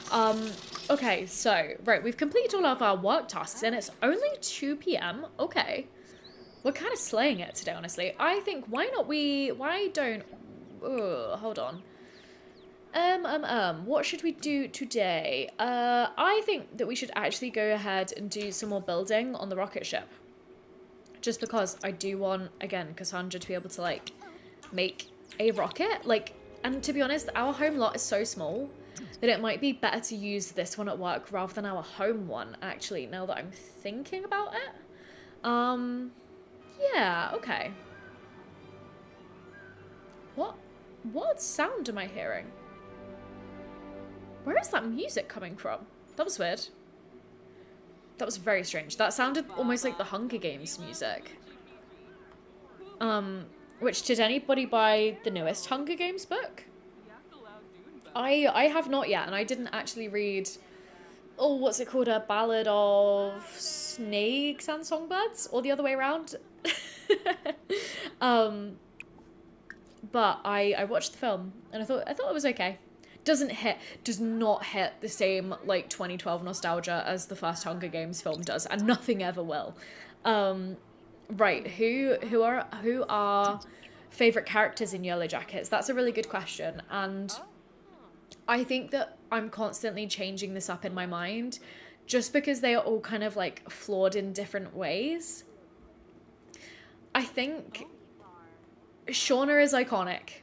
okay, so, right, we've completed all of our work tasks, and it's only 2 p.m. Okay. We're kind of slaying it today, honestly. I think, why don't, hold on. What should we do today? I think that we should actually go ahead and do some more building on the rocket ship. Just because I do want, again, Cassandra to be able to, like, make a rocket. Like, and to be honest, our home lot is so small that it might be better to use this one at work rather than our home one, actually, now that I'm thinking about it. Yeah, okay. What sound am I hearing? Where is that music coming from? That was weird. That was very strange. That sounded almost like the Hunger Games music. Which, did anybody buy the newest Hunger Games book? I have not yet, and I didn't actually read, what's it called? A Ballad of Snakes and Songbirds? Or the other way around? But I watched the film, and I thought it was okay. Does not hit the same, like, 2012 nostalgia as the first Hunger Games film does, and nothing ever will. Right, who are favorite characters in Yellow Jackets? That's a really good question, and I think that I'm constantly changing this up in my mind, just because they are all kind of, like, flawed in different ways. I think Shauna is iconic.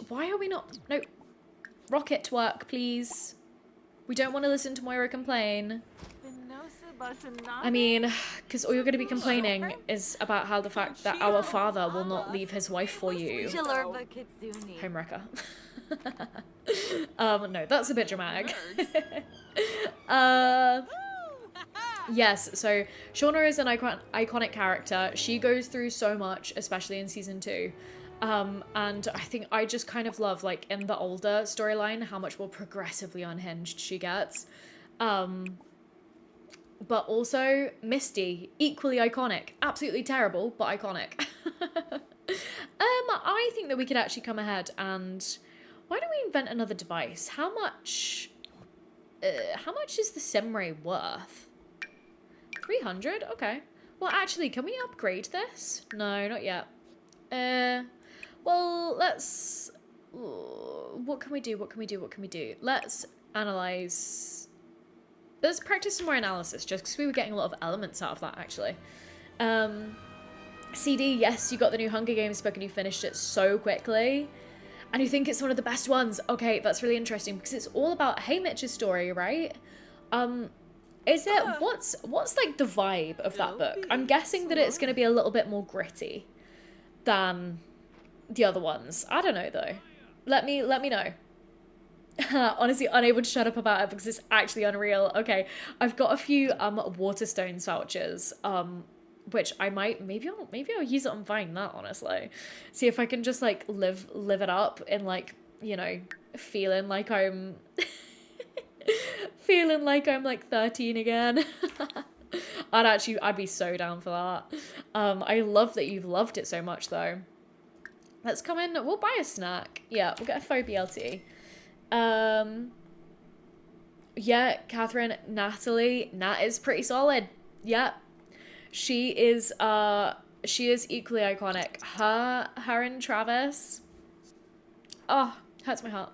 Why are we not... No. Rocket to work, please. We don't want to listen to Moira complain. I mean, because all you're going to be complaining is about how the fact that our father will not leave his wife for you. Homewrecker. No, that's a bit dramatic. Yes, so Shauna is an iconic character. She goes through so much, especially in season 2. And I think I just kind of love, like, in the older storyline, how much more progressively unhinged she gets. But also Misty, equally iconic. Absolutely terrible, but iconic. I think that we could actually come ahead and... Why don't we invent another device? How much is the Simray worth? 300? Okay. Well, actually, can we upgrade this? No, not yet. Well, let's... What can we do? Let's analyze... Let's practice some more analysis, just because we were getting a lot of elements out of that, actually. CD, yes, you got the new Hunger Games book and you finished it so quickly. And you think it's one of the best ones. Okay, that's really interesting, because it's all about Haymitch's story, right? Is it... What's like, the vibe of that book? I'm guessing that it's going to be a little bit more gritty than the other ones. I don't know, though. Let me know. Honestly, unable to shut up about it because it's actually unreal. Okay, I've got a few Waterstones vouchers, which I might maybe I'll use it on buying that, honestly. See if I can just, like, live it up in, like, you know, feeling like I'm like 13 again. I'd be so down for that. I love that you've loved it so much though. Let's come in, we'll buy a snack. Yeah, we'll get a faux BLT. Yeah, Catherine, Natalie, Nat is pretty solid. Yep. She is equally iconic. Her and Travis. Oh, hurts my heart.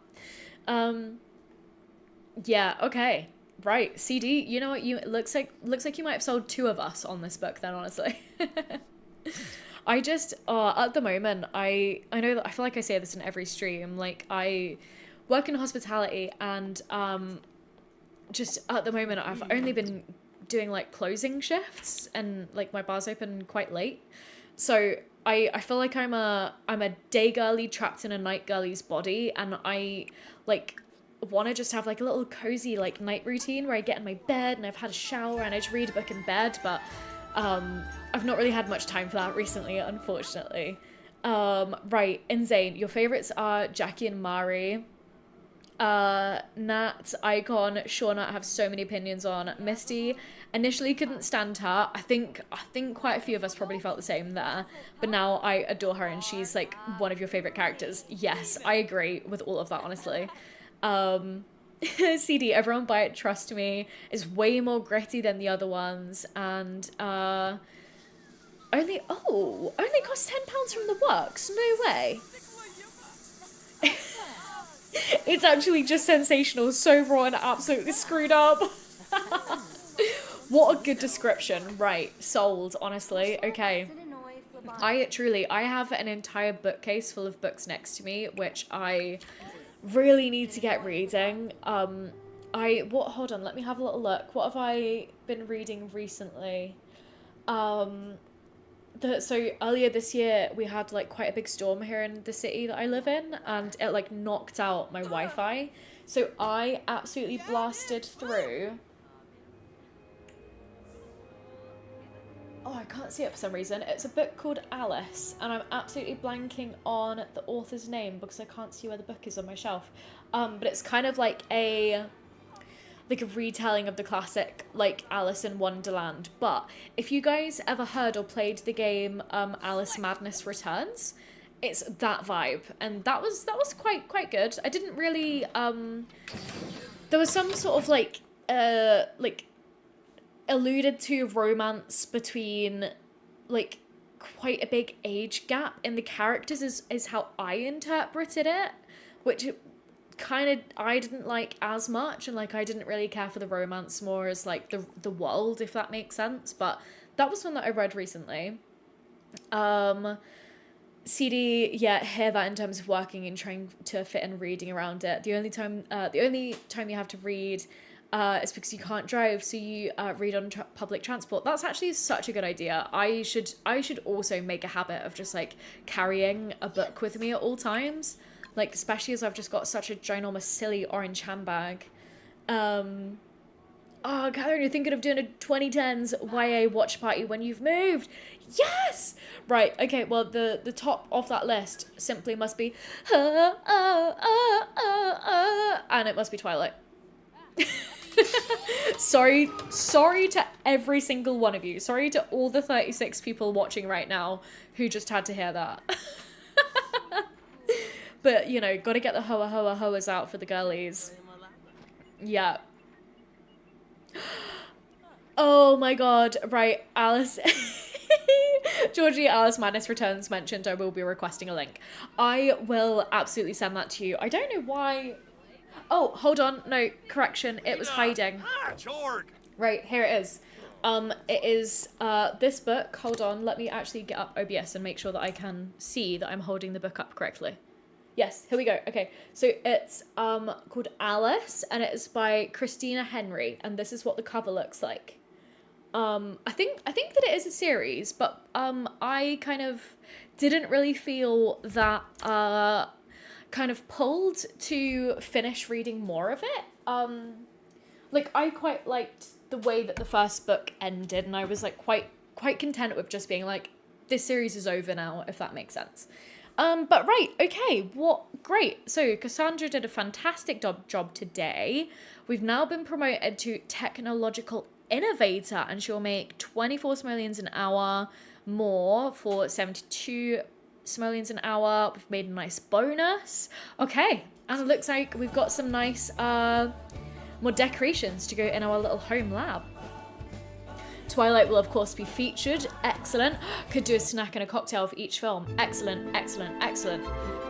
Yeah, okay. Right. CD, you know what, it looks like you might have sold 2 of us on this book then, honestly. I just at the moment I know that I feel like I say this in every stream, like I work in hospitality and just at the moment I've only been doing like closing shifts and like my bar's open quite late. So I feel like I'm a day girly trapped in a night girly's body, and I like want to just have like a little cozy like night routine where I get in my bed and I've had a shower and I just read a book in bed, but I've not really had much time for that recently, unfortunately. Right, Insane, your favorites are Jackie and Mari. Nat, Icon, Shauna, I have so many opinions on. Misty, initially couldn't stand her. I think quite a few of us probably felt the same there, but now I adore her and she's like one of your favorite characters. Yes, I agree with all of that, honestly. CD, everyone buy it, trust me, is way more gritty than the other ones, and only costs £10 from the works. No way. It's actually just sensational, so raw and absolutely screwed up. What a good description. Right, sold, honestly. Okay. I have an entire bookcase full of books next to me, which I really need to get reading. Hold on, let me have a little look. What have I been reading recently? So earlier this year we had like quite a big storm here in the city that I live in, and it like knocked out my Wi-Fi. So I absolutely blasted through. Oh, I can't see it for some reason. It's a book called Alice, and I'm absolutely blanking on the author's name because I can't see where the book is on my shelf. But it's kind of like a retelling of the classic, like, Alice in Wonderland. But if you guys ever heard or played the game Alice Madness Returns, it's that vibe, and that was quite good. I didn't really there was some sort of like alluded to romance between like quite a big age gap in the characters is how I interpreted it, which kind of I didn't like as much, and like I didn't really care for the romance more as like the world, if that makes sense. But that was one that I read recently. CD, yeah, hear that in terms of working and trying to fit in reading around it. The only time you have to read is because you can't drive, so you read on public transport. That's actually such a good idea. I should also make a habit of just like carrying a book with me at all times, like especially as I've just got such a ginormous silly orange handbag. Oh, Catherine, you're thinking of doing a 2010s YA watch party when you've moved. Yes! Right, okay, well, the top of that list simply must be and it must be Twilight. Sorry to every single one of you. Sorry to all the 36 people watching right now who just had to hear that. But, you know, gotta get the hoas out for the girlies. Yeah. Oh my god, right, Alice. Georgie, Alice Madness Returns mentioned I will be requesting a link. I will absolutely send that to you. I don't know why. Oh, hold on. No, correction. It was hiding. Right, here it is. It is this book. Hold on. Let me actually get up OBS and make sure that I can see that I'm holding the book up correctly. Yes, here we go. Okay, so it's called Alice, and it is by Christina Henry, and this is what the cover looks like. I think that it is a series, but I kind of didn't really feel that kind of pulled to finish reading more of it. Like I quite liked the way that the first book ended, and I was like quite content with just being like, this series is over now, if that makes sense. But right, okay, great. So Cassandra did a fantastic job today. We've now been promoted to technological innovator, and she'll make 24 simoleons an hour more for 72 simoleons an hour. We've made a nice bonus. Okay, and it looks like we've got some nice more decorations to go in our little home lab. Twilight will of course be featured. Excellent. Could do a snack and a cocktail for each film. Excellent, excellent, excellent.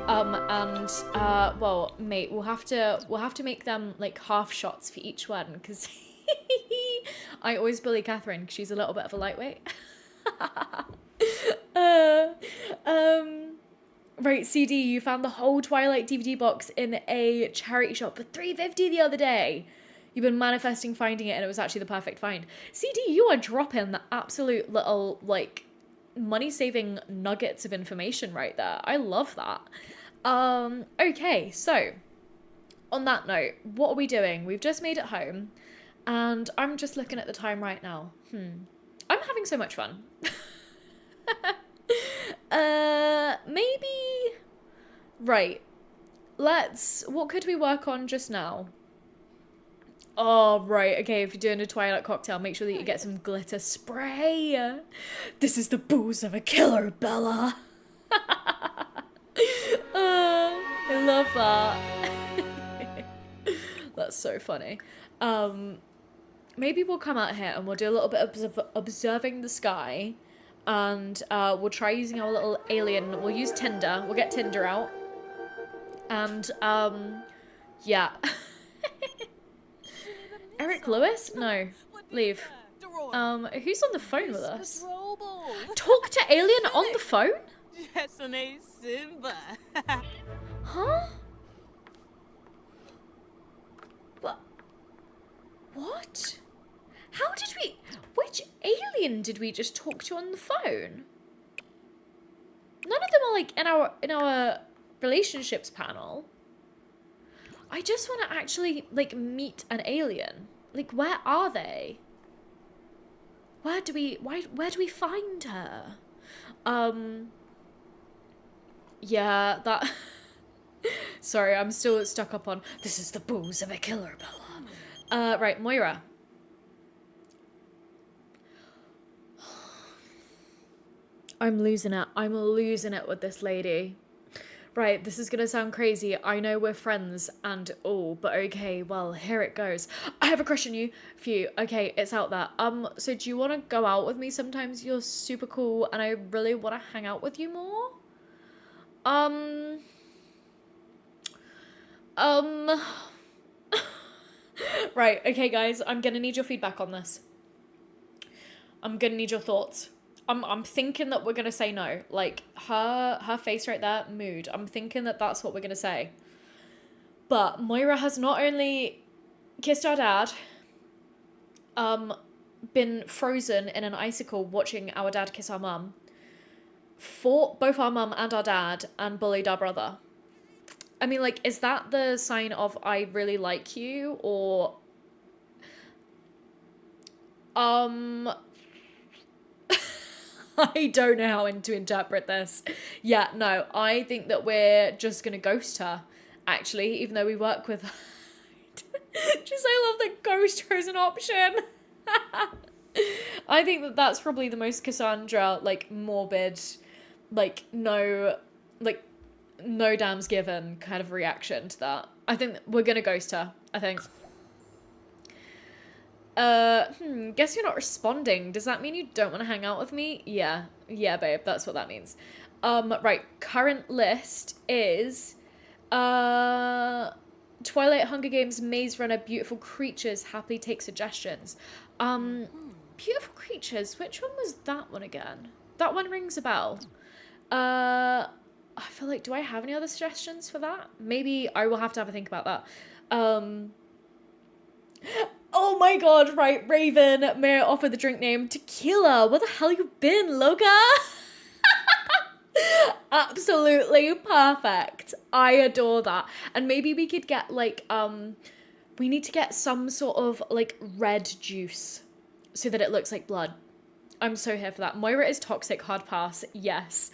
Well, mate, we'll have to make them like half shots for each one, because I always bully Catherine because she's a little bit of a lightweight. Right, CD, you found the whole Twilight DVD box in a charity shop for $3.50 the other day. You've been manifesting finding it, and it was actually the perfect find. CD, you are dropping the absolute little, like, money-saving nuggets of information right there. I love that. Okay, so, on that note, what are we doing? We've just made it home, and I'm just looking at the time right now. I'm having so much fun. Maybe... Right. What could we work on just now? Oh, right. Okay, if you're doing a Twilight cocktail, make sure that you get some glitter spray. This is the booze of a killer, Bella. I love that. That's so funny. Maybe we'll come out here and we'll do a little bit of observing the sky. And we'll try using our little alien. We'll use Tinder. We'll get Tinder out. And, yeah. Eric Lewis? No. Leave. Who's on the phone with us? Talk to alien on the phone? Huh? What? How did we... Which alien did we just talk to on the phone? None of them are like in our relationships panel. I just want to actually like meet an alien. Like, where are they? Where do we find her? Yeah, that sorry, I'm still stuck up on this is the booze of a killer, Bella. Right, Moira. I'm losing it. I'm losing it with this lady. Right, this is gonna sound crazy. I know we're friends and all, but okay, well, here it goes. I have a crush on you. Phew. Okay, it's out there. So do you want to go out with me sometimes? You're super cool, and I really want to hang out with you more. Right, okay, guys, I'm gonna need your feedback on this. I'm gonna need your thoughts. I'm thinking that we're gonna say no. Like, her face right there, mood. I'm thinking that that's what we're gonna say. But Moira has not only kissed our dad, been frozen in an icicle watching our dad kiss our mum, fought both our mum and our dad, and bullied our brother. I mean, like, is that the sign of I really like you, or... I don't know how to interpret this. Yeah, no, I think that we're just gonna ghost her, actually, even though we work with her. Just, I love that ghost her as an option. I think that that's probably the most Cassandra, like, morbid, like, no damns given kind of reaction to that. I think we're gonna ghost her, I think. Guess you're not responding. Does that mean you don't want to hang out with me? Yeah, babe, that's what that means. Right, current list is, Twilight, Hunger Games, Maze Runner, Beautiful Creatures, happily take suggestions. Beautiful Creatures, which one was that one again? That one rings a bell. I feel like, do I have any other suggestions for that? Maybe I will have to have a think about that. Oh my god, right, Raven, may I offer the drink name? Tequila, where the hell you been, Loga? Absolutely perfect. I adore that. And maybe we could get, like, we need to get some sort of, like, red juice so that it looks like blood. I'm so here for that. Moira is toxic, hard pass, yes.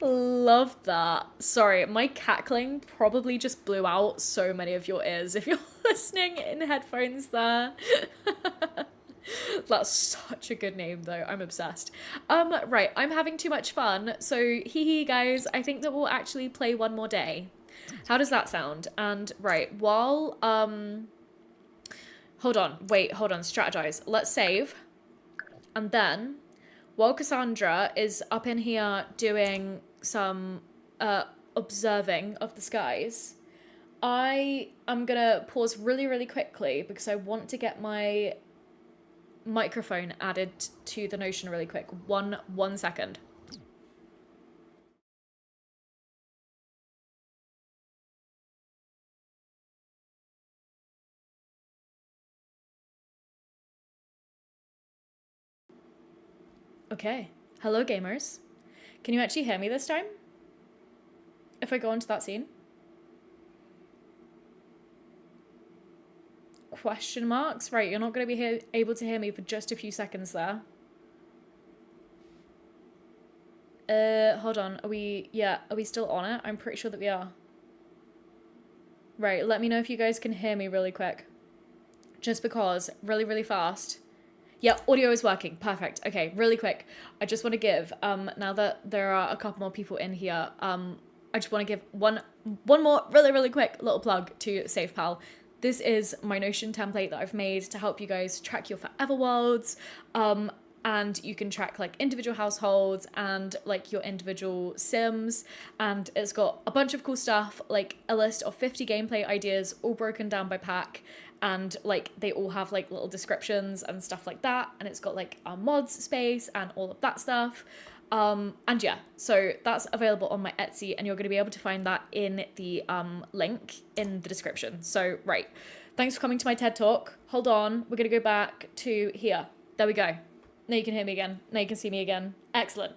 Love that. Sorry, my cackling probably just blew out so many of your ears if you're listening in headphones there. That's such a good name though. I'm obsessed. Right, I'm having too much fun. So hee guys, I think that we'll actually play one more day. How does that sound? And right, while hold on, strategize. Let's save. And then while Cassandra is up in here doing some observing of the skies, I am gonna pause really quickly because I want to get my microphone added to the Notion really quick. One second. Okay. Hello, gamers. Can you actually hear me this time? If I go into that scene? Question marks? Right, you're not going to be able to hear me for just a few seconds there. Hold on. Are we still on it? I'm pretty sure that we are. Right, let me know if you guys can hear me really quick. Just because, really fast. Yeah, audio is working. Perfect. Okay, really quick. I just want to give, now that there are a couple more people in here, I just want to give one more really quick little plug to SafePal. This is my Notion template that I've made to help you guys track your forever worlds. And you can track like individual households and like your individual sims. And it's got a bunch of cool stuff, like a list of 50 gameplay ideas, all broken down by pack. And like they all have like little descriptions and stuff like that. And it's got like a mods space and all of that stuff. And yeah, so that's available on my Etsy, and you're going to be able to find that in the link in the description. So right, thanks for coming to my TED Talk. Hold on, we're going to go back to here. There we go. Now you can hear me again. Now you can see me again. Excellent.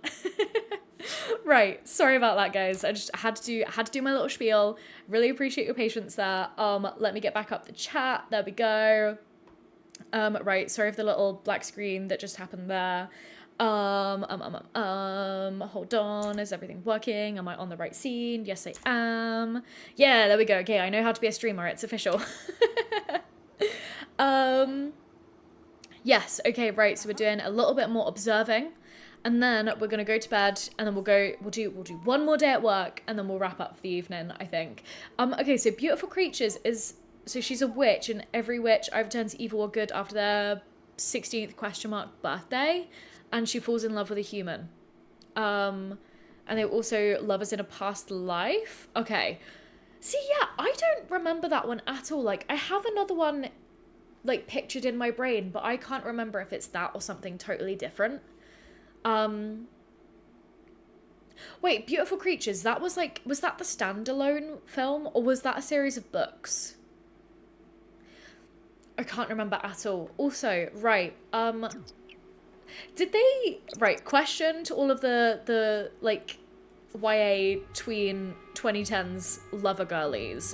Right, sorry about that, guys. I just had to do my little spiel. Really appreciate your patience there. Let me get back up the chat. There we go. Right, sorry for the little black screen that just happened there. Hold on, is everything working? Am I on the right scene? Yes, I am. Yeah, there we go. Okay, I know how to be a streamer. It's official. Yes, okay, right. So we're doing a little bit more observing, and then we're gonna go to bed, and then we'll do one more day at work, and then we'll wrap up for the evening, I think. Okay, so Beautiful Creatures is, so she's a witch, and every witch either turns evil or good after their 16th birthday, and she falls in love with a human. And they also love us in a past life. Okay. See, yeah, I don't remember that one at all. Like, I have another one, like, pictured in my brain, but I can't remember if it's that or something totally different. Wait, Beautiful Creatures, that was, like, was that the standalone film, or was that a series of books? I can't remember at all. Also, right, did they, right, question to all of the like, YA tween 2010s lover girlies.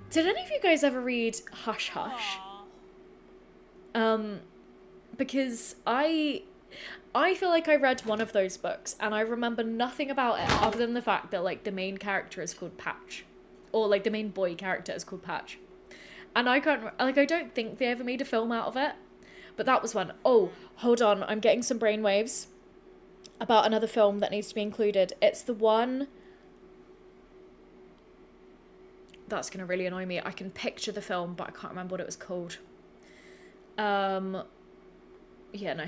Did any of you guys ever read Hush Hush? Because I feel like I read one of those books, and I remember nothing about it other than the fact that, like, the main character is called Patch. Or, like, the main boy character is called Patch. And I can't, like, I don't think they ever made a film out of it. But that was one. Oh, hold on. I'm getting some brainwaves about another film that needs to be included. It's the one... That's going to really annoy me. I can picture the film, but I can't remember what it was called. Yeah, no.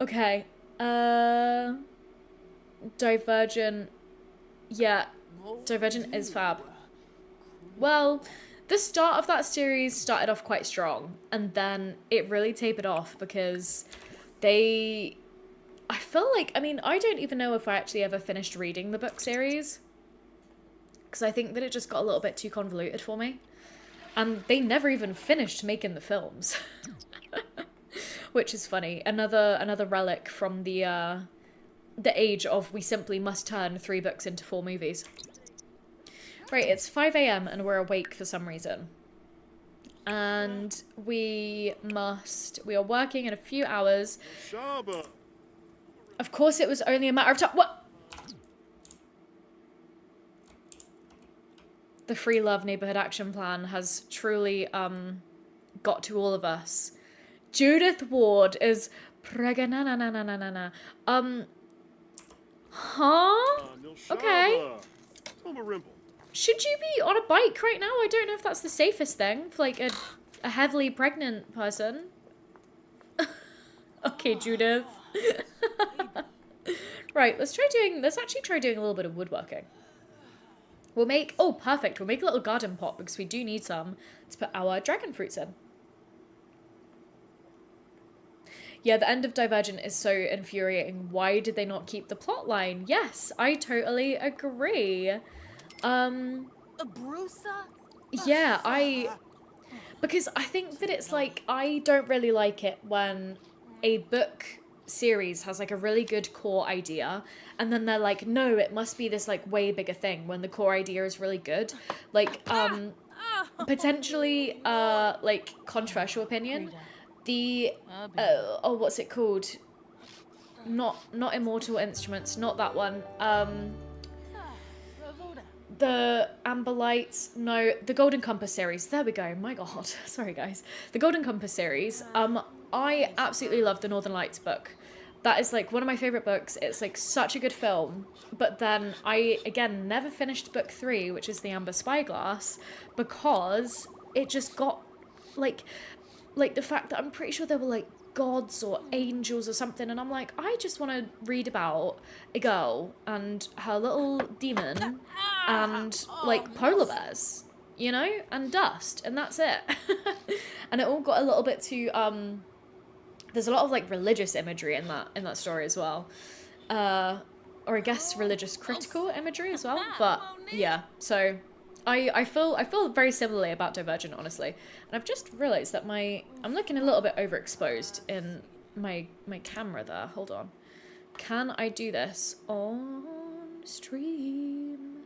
Okay. Divergent. Yeah, Divergent is fab. Well... The start of that series started off quite strong, and then it really tapered off because I feel like, I mean, I don't even know if I actually ever finished reading the book series, because I think that it just got a little bit too convoluted for me, and they never even finished making the films, which is funny. Another relic from the age of we simply must turn 3 books into 4 movies. Right, it's 5 a.m. and we're awake for some reason. And we are working in a few hours. Of course it was only a matter of time. What? the Free Love Neighborhood Action Plan has truly got to all of us. Judith Ward is pregnant. Huh? Okay. Should you be on a bike right now? I don't know if that's the safest thing for like a heavily pregnant person. Okay, Judith. Right, let's actually try doing a little bit of woodworking. We'll make, oh perfect, we'll make a little garden pot because we do need some to put our dragon fruits in. Yeah, the end of Divergent is so infuriating. Why did they not keep the plot line? Yes, I totally agree. A Brusa? Yeah, because I think that it's like, I don't really like it when a book series has like a really good core idea and then they're like, no, it must be this like way bigger thing when the core idea is really good. Like, potentially, like controversial opinion, the, oh, what's it called? Not Immortal Instruments, not that one. The Amber Lights, no, the Golden Compass series. There we go. My God, sorry guys. The Golden Compass series. I absolutely love the Northern Lights book. That is like one of my favorite books. It's like such a good film. But then I again never finished book 3, which is the Amber Spyglass, because it just got like the fact that I'm pretty sure there were like gods or angels or something, and I'm like, I just want to read about a girl and her little demon and like polar bears, you know, and dust, and that's it. And it all got a little bit too there's a lot of like religious imagery in that story as well, or I guess religious critical imagery as well. But yeah, so I feel very similarly about Divergent, honestly. And I've just realized that I'm looking a little bit overexposed in my camera there. Hold on. Can I do this on stream?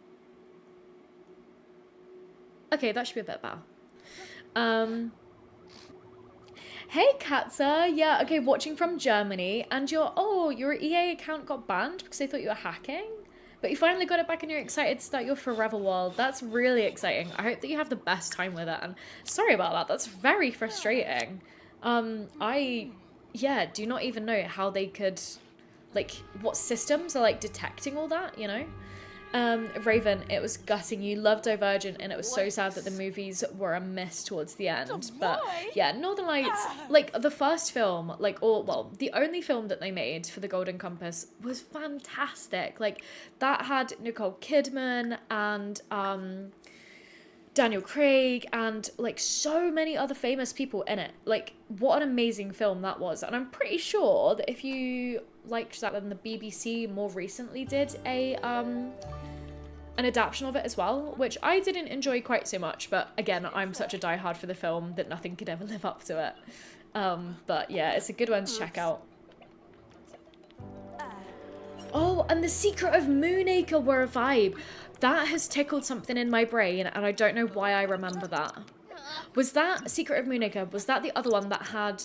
Okay, that should be a bit better. Hey Katza, yeah, okay, watching from Germany, and your EA account got banned because they thought you were hacking? But you finally got it back and you're excited to start your Forever World. That's really exciting. I hope that you have the best time with it. And sorry about that. That's very frustrating. I do not even know how they could, like, what systems are, like, detecting all that, you know? Raven, it was gutting. You loved Divergent, and it was so sad that the movies were a miss towards the end. But yeah, Northern Lights, like the first film, like the only film that they made for the Golden Compass was fantastic. Like that had Nicole Kidman and Daniel Craig and like so many other famous people in it. Like what an amazing film that was. And I'm pretty sure that if you liked that, then the BBC more recently did an adaptation of it as well, which I didn't enjoy quite so much, but again, I'm such a diehard for the film that nothing could ever live up to it. But yeah, it's a good one to check out. Oh, and The Secret of Moonacre were a vibe. That has tickled something in my brain, and I don't know why I remember that. Was that Secret of Moonacre? Was that the other one that had,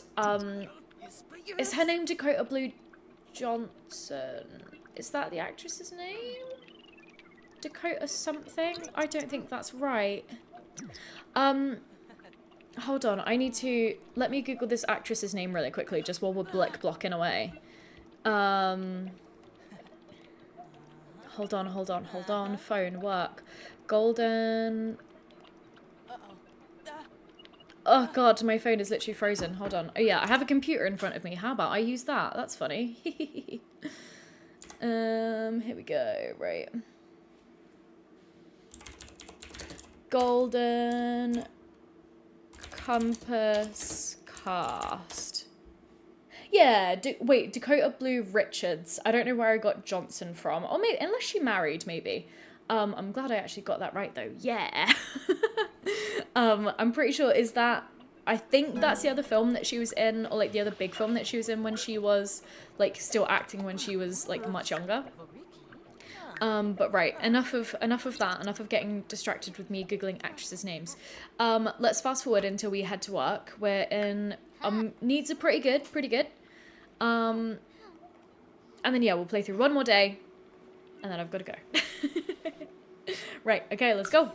is her name Dakota Blue Johnson? Is that the actress's name? Dakota something? I don't think that's right. Hold on, let me Google this actress's name really quickly, just while we're blocking away. Hold on, phone, work. Golden... Oh god, my phone is literally frozen, hold on. Oh yeah, I have a computer in front of me, how about I use that? That's funny. Here we go, right. Golden Compass cast. Yeah, wait, Dakota Blue Richards. I don't know where I got Johnson from. Or maybe, unless she married, maybe. I'm glad I actually got that right, though. Yeah. I'm pretty sure, I think that's the other film that she was in, or, like, the other big film that she was in when she was, like, still acting when she was, like, much younger. But right, enough of that, enough of getting distracted with me Googling actresses' names. Let's fast forward until we head to work. We're in, needs are pretty good. And then yeah, we'll play through one more day, and then I've got to go. Right, okay, let's go.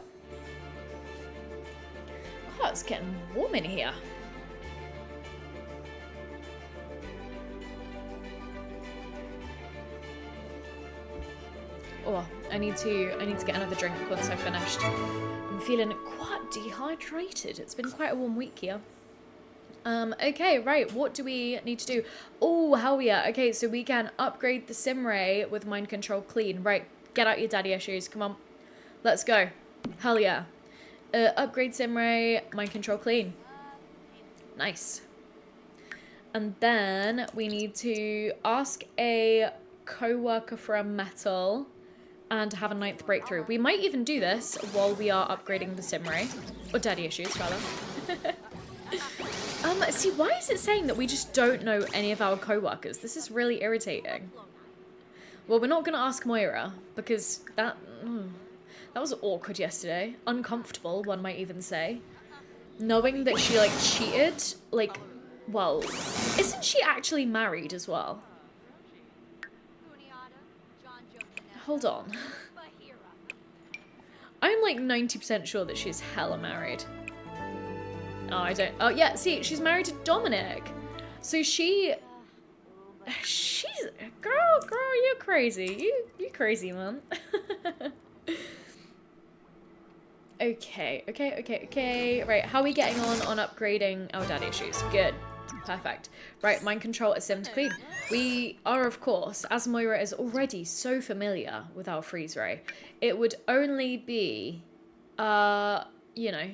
Oh, it's getting warm in here. Oh, I need to get another drink once I've finished. I'm feeling quite dehydrated. It's been quite a warm week here. Okay, right, what do we need to do? Oh, hell yeah. Okay, so we can upgrade the Simray with mind control clean. Right, get out your daddy issues. Come on. Let's go. Hell yeah. Upgrade Simray, mind control clean. Nice. And then we need to ask a co-worker for a metal and have a 9th breakthrough. We might even do this while we are upgrading the Simray. Or daddy issues, rather. See, why is it saying that we just don't know any of our co-workers? This is really irritating. Well, we're not going to ask Moira, because that was awkward yesterday. Uncomfortable, one might even say. Knowing that she, like, cheated, like, well, isn't she actually married as well? Hold on. I'm, like, 90% sure that she's hella married. Oh, I don't... Oh, yeah, see, she's married to Dominic. So she's... Girl, you're crazy. You crazy, man. Okay. Right, how are we getting on upgrading our daddy issues? Good. Perfect. Right, mind control is simmed clean. We are, of course, as Moira is already so familiar with our freeze ray, it would only be, you know,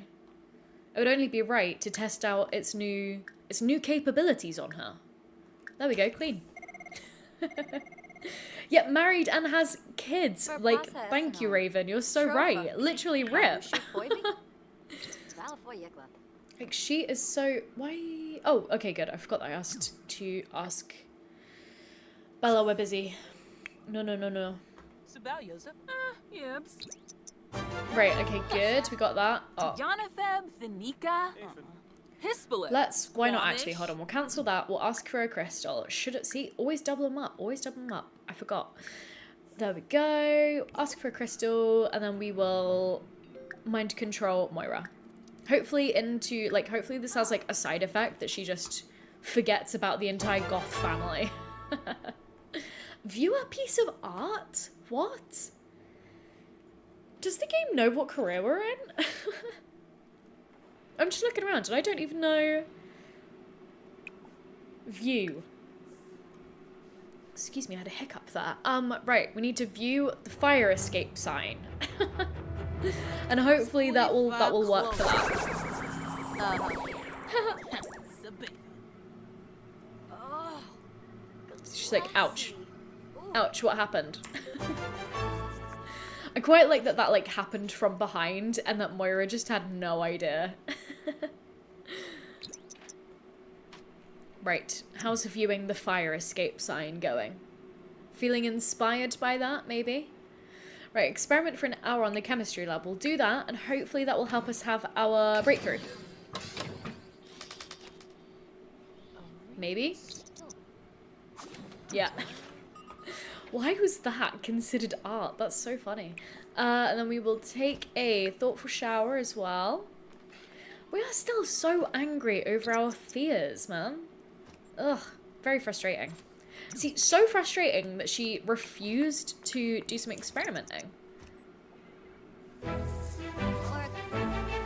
it would only be right to test out its new capabilities on her. There we go, clean. Yeah, married and has kids. Like, thank you, Raven. You're so right. Literally rip. Like, she is so... Why... Oh, okay, good. I forgot that I asked to ask... Bella, we're busy. No. Right, okay, good. We got that. Oh. Let's... Why not actually? Hold on. We'll cancel that. We'll ask for a crystal. Should it... See? Always double them up. Always double them up. I forgot. There we go. Ask for a crystal. And then we will mind control Moira. Hopefully hopefully this has, like, a side effect that she just forgets about the entire Goth family. View a piece of art? What? Does the game know what career we're in? I'm just looking around and I don't even know. View. Excuse me, I had a hiccup there. Right, we need to view the fire escape sign. And hopefully that will work for that. She's like, ouch. Ouch, what happened? I quite like that like happened from behind and that Moira just had no idea. Right, how's viewing the fire escape sign going? Feeling inspired by that, maybe? Right, experiment for an hour on the chemistry lab. We'll do that, and hopefully that will help us have our breakthrough. Maybe? Yeah. Why was that considered art? That's so funny. And then we will take a thoughtful shower as well. We are still so angry over our fears, man. Ugh, very frustrating. See, so frustrating that she refused to do some experimenting.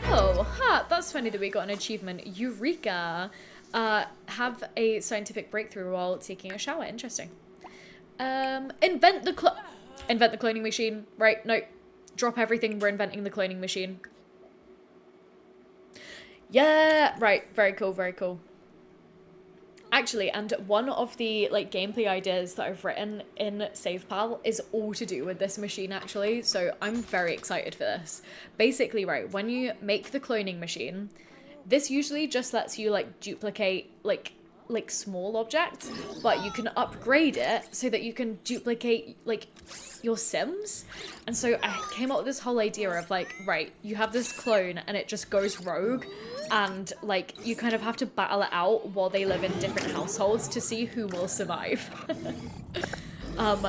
Oh, that's funny that we got an achievement. Eureka! Have a scientific breakthrough while taking a shower. Interesting. Invent the cloning machine. Right, no. Drop everything, we're inventing the cloning machine. Yeah! Right, very cool, very cool. Actually, and one of the like gameplay ideas that I've written in SavePal is all to do with this machine actually, so I'm very excited for this. Basically, right, when you make the cloning machine, this usually just lets you like duplicate like small objects, but you can upgrade it so that you can duplicate like your Sims. And so I came up with this whole idea of like, right, you have this clone and it just goes rogue and like you kind of have to battle it out while they live in different households to see who will survive.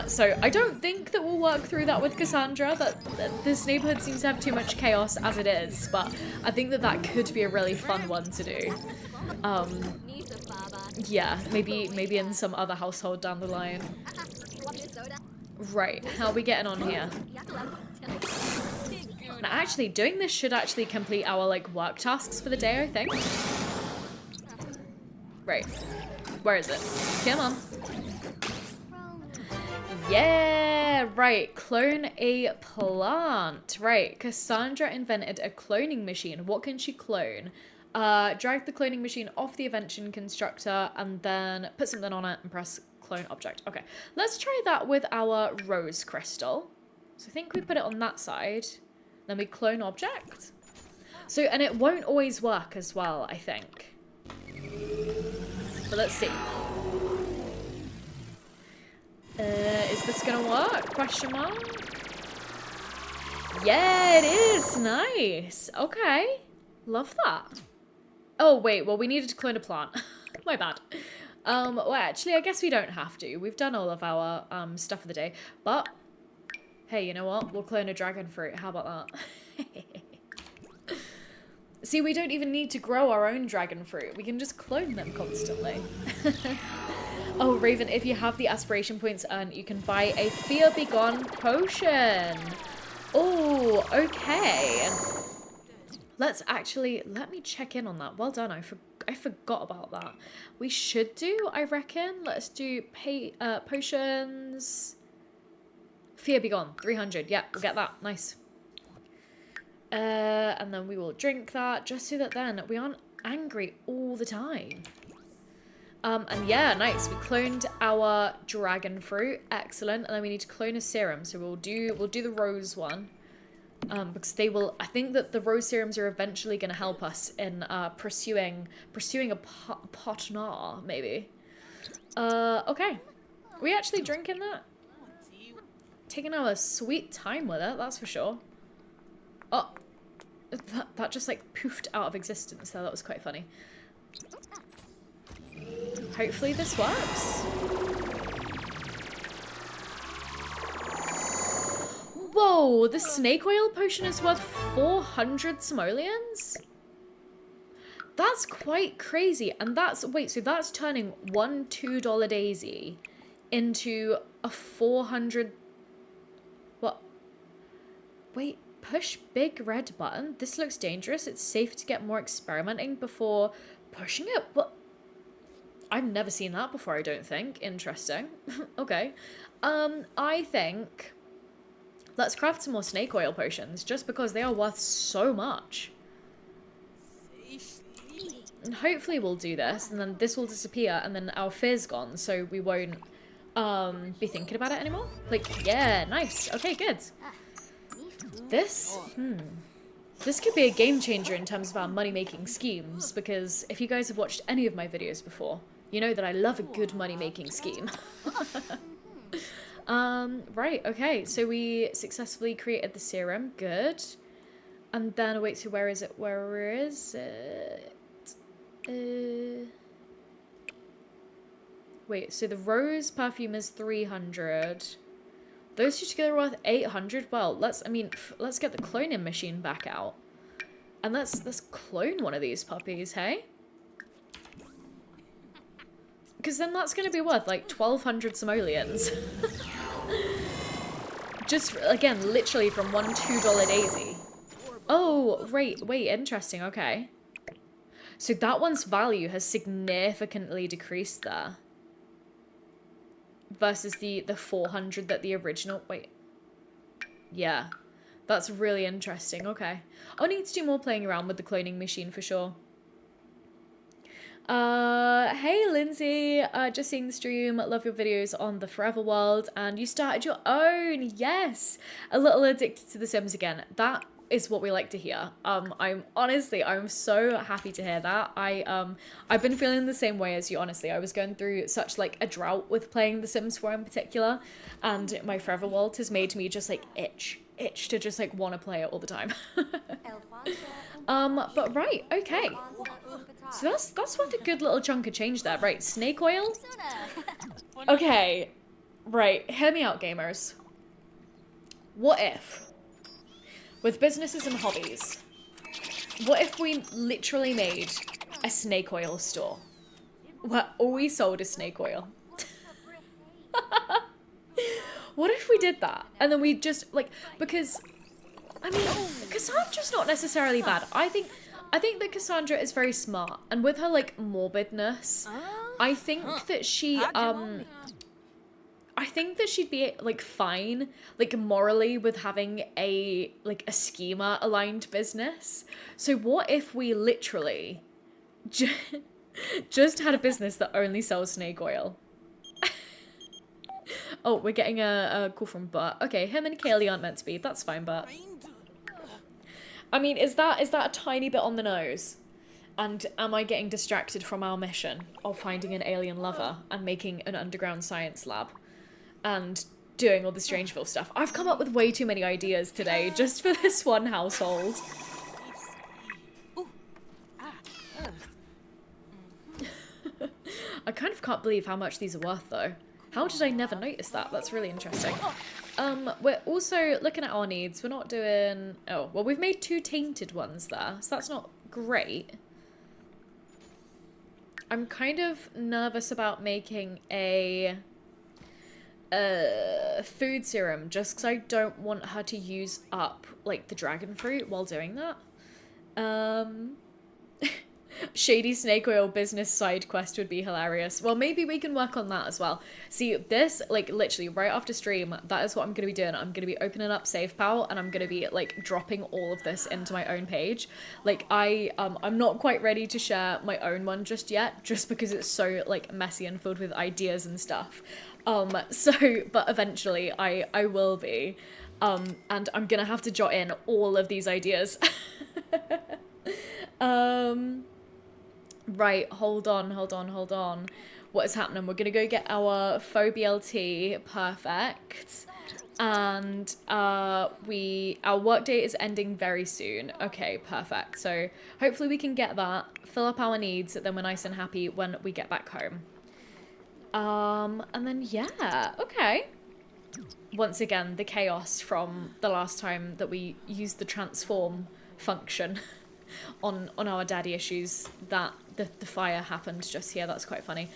So I don't think that we'll work through that with Cassandra. That this neighborhood seems to have too much chaos as it is, but I think that that could be a really fun one to do. Yeah, maybe in some other household down the line. Right, how are we getting on here? Now, actually, doing this should actually complete our, like, work tasks for the day, I think. Right. Where is it? Come on. Yeah, right. Clone a plant. Right, Cassandra invented a cloning machine. What can she clone? Drag the cloning machine off the invention constructor and then put something on it and press clone object. Okay, let's try that with our rose crystal. So I think we put it on that side. Then we clone object. So, and it won't always work as well, I think. But let's see. Is this gonna work? Question mark? Yeah, it is. Nice. Okay. Love that. Oh, wait. Well, we needed to clone a plant. My bad. Well, actually, I guess we don't have to. We've done all of our stuff for the day. But, hey, you know what? We'll clone a dragon fruit. How about that? See, we don't even need to grow our own dragon fruit. We can just clone them constantly. Oh, Raven, if you have the aspiration points earned, you can buy a Fear Be Gone potion. Oh, okay. Let me check in on that. Well done, I forgot about that. We should do, I reckon. Let's do potions. Fear Be Gone, 300. Yeah, we'll get that. Nice. And then we will drink that just so that then we aren't angry all the time. And yeah, nice. We cloned our dragon fruit. Excellent. And then we need to clone a serum. So we'll do the rose one. Because they will, I think that the rose serums are eventually going to help us in pursuing a partner, maybe. Okay. Are we actually drinking that? Taking our sweet time with it, that's for sure. Oh, that just like poofed out of existence there. That was quite funny. Hopefully this works. Whoa, the snake oil potion is worth 400 simoleons? That's quite crazy. And that's, wait, so that's turning one $2 daisy into a 400, what? Wait, push big red button. This looks dangerous. It's safe to get more experimenting before pushing it. What? I've never seen that before, I don't think. Interesting. Okay. I think let's craft some more snake oil potions just because they are worth so much. And hopefully we'll do this and then this will disappear and then our fear's gone so we won't be thinking about it anymore. Like, yeah, nice. Okay, good. This could be a game changer in terms of our money-making schemes because if you guys have watched any of my videos before, you know that I love a good money-making scheme. Right, okay, so we successfully created the serum, good. And then, wait, so where is it? Where is it? Wait, so the rose perfume is 300. Those two together are worth 800. Well, let's get the cloning machine back out. And let's clone one of these puppies, hey? Because then that's going to be worth like 1,200 simoleons. Just, again, literally from one $2 daisy. Oh, wait, interesting, okay. So that one's value has significantly decreased there. Versus the 400 that the original, wait. Yeah, that's really interesting, okay. I'll need to do more playing around with the cloning machine for sure. Hey Lindsay, just seeing the stream, love your videos on the Forever World, and you started your own, yes! A little addicted to The Sims again. That is what we like to hear. I'm so happy to hear that. I've been feeling the same way as you, honestly. I was going through such like a drought with playing The Sims 4 in particular, and my Forever World has made me just like itch to just like want to play it all the time. But right, okay. So that's worth a good little chunk of change there. Right, snake oil? Okay. Right, hear me out, gamers. What if, with businesses and hobbies, what if we literally made a snake oil store where all we sold is snake oil? What if we did that? And then we just, like, because, I mean, Cassandra's not necessarily bad. I think that Cassandra is very smart. And with her, like, morbidness, I think that I think that she'd be, like, fine, like, morally with having a schema-aligned business. So what if we literally just had a business that only sells snake oil? Oh, we're getting a call from Bert. Okay, him and Kaylee aren't meant to be. That's fine, Bert. I mean, is that a tiny bit on the nose? And am I getting distracted from our mission of finding an alien lover and making an underground science lab and doing all the Strangeville stuff? I've come up with way too many ideas today just for this one household. I kind of can't believe how much these are worth, though. How did I never notice that? That's really interesting. We're also looking at our needs. We're not doing... Oh, well, we've made 2 tainted ones there, so that's not great. I'm kind of nervous about making a food serum just because I don't want her to use up, like, the dragon fruit while doing that. Shady snake oil business side quest would be hilarious. Well, maybe we can work on that as well. See, this, like, literally right after stream, that is what I'm going to be doing. I'm going to be opening up SavePal and I'm going to be, like, dropping all of this into my own page. Like, I'm not quite ready to share my own one just yet, just because it's so, like, messy and filled with ideas and stuff. But eventually I will be. And I'm going to have to jot in all of these ideas. Right, hold on. What is happening? We're gonna go get our faux BLT, perfect. And our work day is ending very soon. Okay, perfect. So hopefully we can get that, fill up our needs, then we're nice and happy when we get back home. And then yeah, okay. Once again, the chaos from the last time that we used the transform function on our daddy issues, that the fire happened just here. That's quite funny.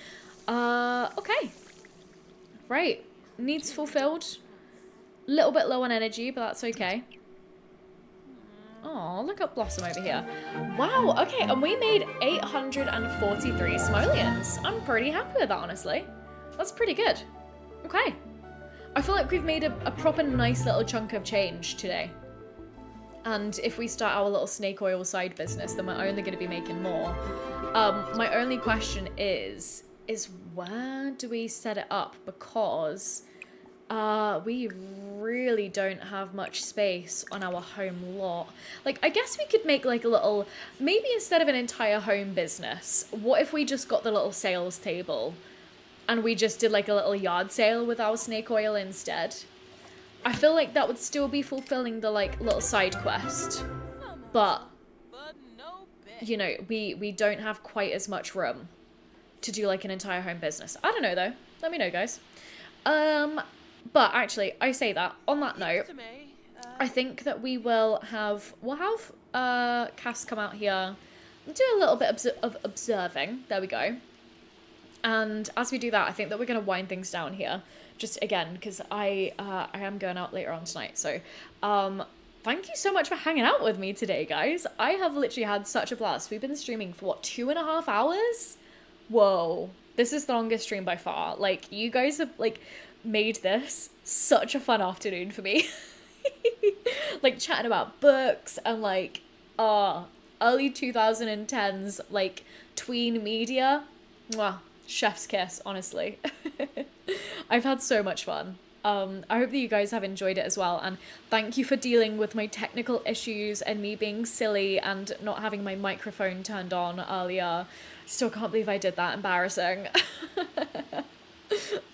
Okay. Right. Needs fulfilled. Little bit low on energy, but that's okay. Oh, look at Blossom over here. Wow, okay, and we made 843 simoleons. I'm pretty happy with that, honestly. That's pretty good. Okay. I feel like we've made a proper nice little chunk of change today. And if we start our little snake oil side business, then we're only going to be making more. My only question is where do we set it up? Because we really don't have much space on our home lot. Like, I guess we could make like a little, maybe instead of an entire home business, what if we just got the little sales table and we just did like a little yard sale with our snake oil instead? I feel like that would still be fulfilling the, like, little side quest. But, you know, we don't have quite as much room to do, like, an entire home business. I don't know, though. Let me know, guys. But, actually, I say that. On that note, I think that we'll have Cass come out here and do a little bit of observing. There we go. And as we do that, I think that we're going to wind things down here. Just again, because I am going out later on tonight. So thank you so much for hanging out with me today, guys. I have literally had such a blast. We've been streaming for, what, 2.5 hours? Whoa. This is the longest stream by far. Like, you guys have, like, made this such a fun afternoon for me. Like, chatting about books and, like, early 2010s, like, tween media. Mwah. Chef's kiss, honestly. I've had so much fun. I hope that you guys have enjoyed it as well, and thank you for dealing with my technical issues and me being silly and not having my microphone turned on earlier. Still can't believe I did that. Embarrassing.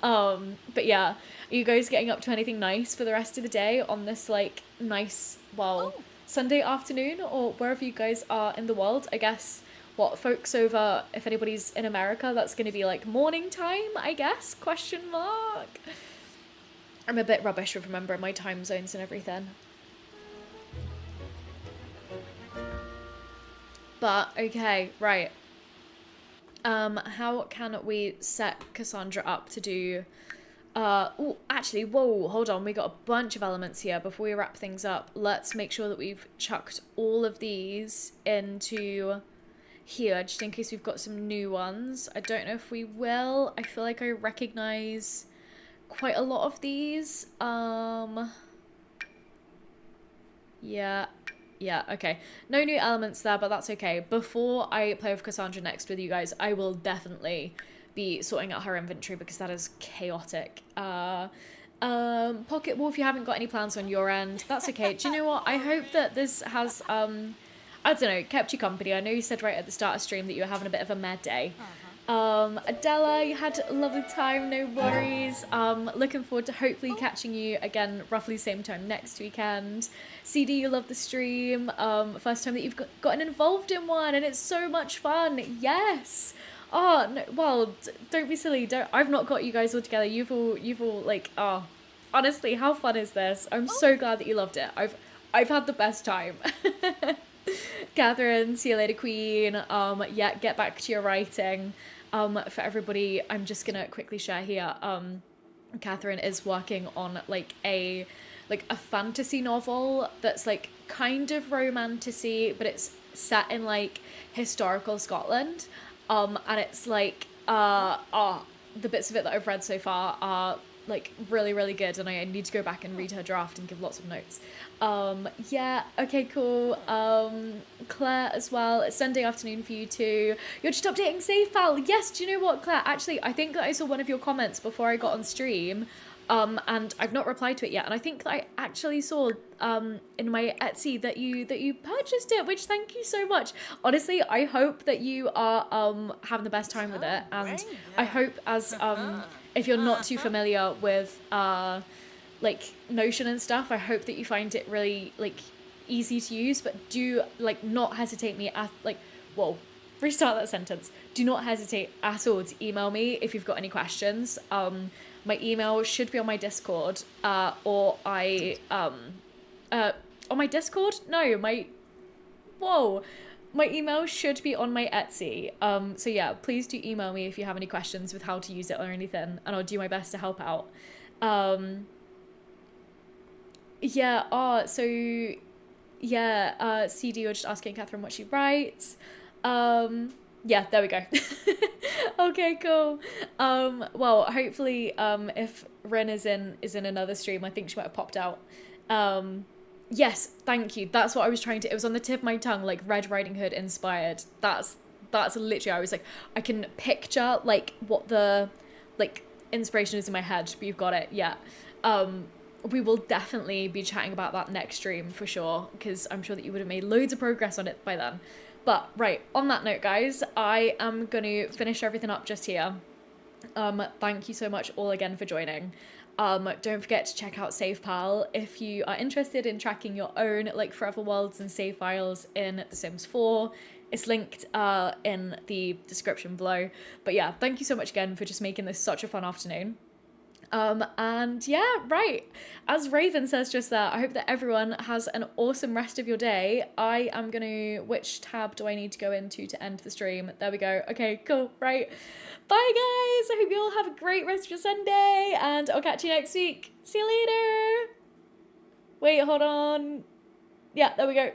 But yeah, are you guys getting up to anything nice for the rest of the day on this, like, nice, well, Sunday afternoon, or wherever you guys are in the world? I guess, what, folks over, if anybody's in America, that's going to be like morning time, I guess, question mark. I'm a bit rubbish with remembering my time zones and everything. But, okay, right. How can we set Cassandra up to do... oh, actually, whoa, hold on. We got a bunch of elements here. Before we wrap things up, let's make sure that we've chucked all of these into here, just in case we've got some new ones. I don't know if we will. I feel like I recognize quite a lot of these. Yeah, okay. No new elements there, but that's okay. Before I play with Cassandra next with you guys, I will definitely be sorting out her inventory because that is chaotic. Pocket Wolf, you haven't got any plans on your end. That's okay. Do you know what? I hope that this has, I don't know, kept you company. I know you said right at the start of stream that you were having a bit of a mad day. Adela, you had a lovely time, no worries. Looking forward to hopefully catching you again roughly same time next weekend. CD, you love the stream. First time that you've gotten involved in one, and it's so much fun. Yes. Oh, no, well, don't be silly. I've not got you guys all together. You've all like, oh, honestly, how fun is this? I'm so glad that you loved it. I've had the best time. Catherine, see you later, Queen. Yeah, get back to your writing. For everybody, I'm just gonna quickly share here. Catherine is working on like a fantasy novel that's like kind of romantic-y, but it's set in like historical Scotland. And it's like the bits of it that I've read so far are like really, really good, and I need to go back and read her draft and give lots of notes. Yeah, okay, cool. Claire as well. It's Sunday afternoon for you too. You're just updating Save File. Yes, do you know what, Claire? Actually, I think that I saw one of your comments before I got on stream. And I've not replied to it yet. And I think that I actually saw in my Etsy that you purchased it, which thank you so much. Honestly, I hope that you are having the best time with it. And I hope as if you're not too familiar with like Notion and stuff, I hope that you find it really like easy to use, but do like not hesitate me at like, whoa, restart that sentence. Do not hesitate at all to email me if you've got any questions. My email should be on my Discord, or on my Discord? No, my email should be on my Etsy. So yeah, please do email me if you have any questions with how to use it or anything, and I'll do my best to help out. Yeah, CD, you're just asking Catherine what she writes. Yeah, there we go. Okay, cool. Well, hopefully, if Ren is in another stream, I think she might have popped out. Yes, thank you. That's what I was trying to, it was on the tip of my tongue, like Red Riding Hood inspired. That's literally, I was like, I can picture like what the like inspiration is in my head, but you've got it. Yeah. We will definitely be chatting about that next stream for sure, because I'm sure that you would have made loads of progress on it by then. But right, on that note, guys, I am going to finish everything up just here. Thank you so much all again for joining. Don't forget to check out SavePal if you are interested in tracking your own like forever worlds and save files in The Sims 4. It's linked in the description below. But yeah, thank you so much again for just making this such a fun afternoon. And yeah, right, as Raven says just there, I hope that everyone has an awesome rest of your day. I am gonna, which tab do I need to go into to end the stream? There we go. Okay, cool, right. Bye guys, I hope you all have a great rest of your Sunday, and I'll catch you next week. See you later. Wait, hold on. Yeah, there we go.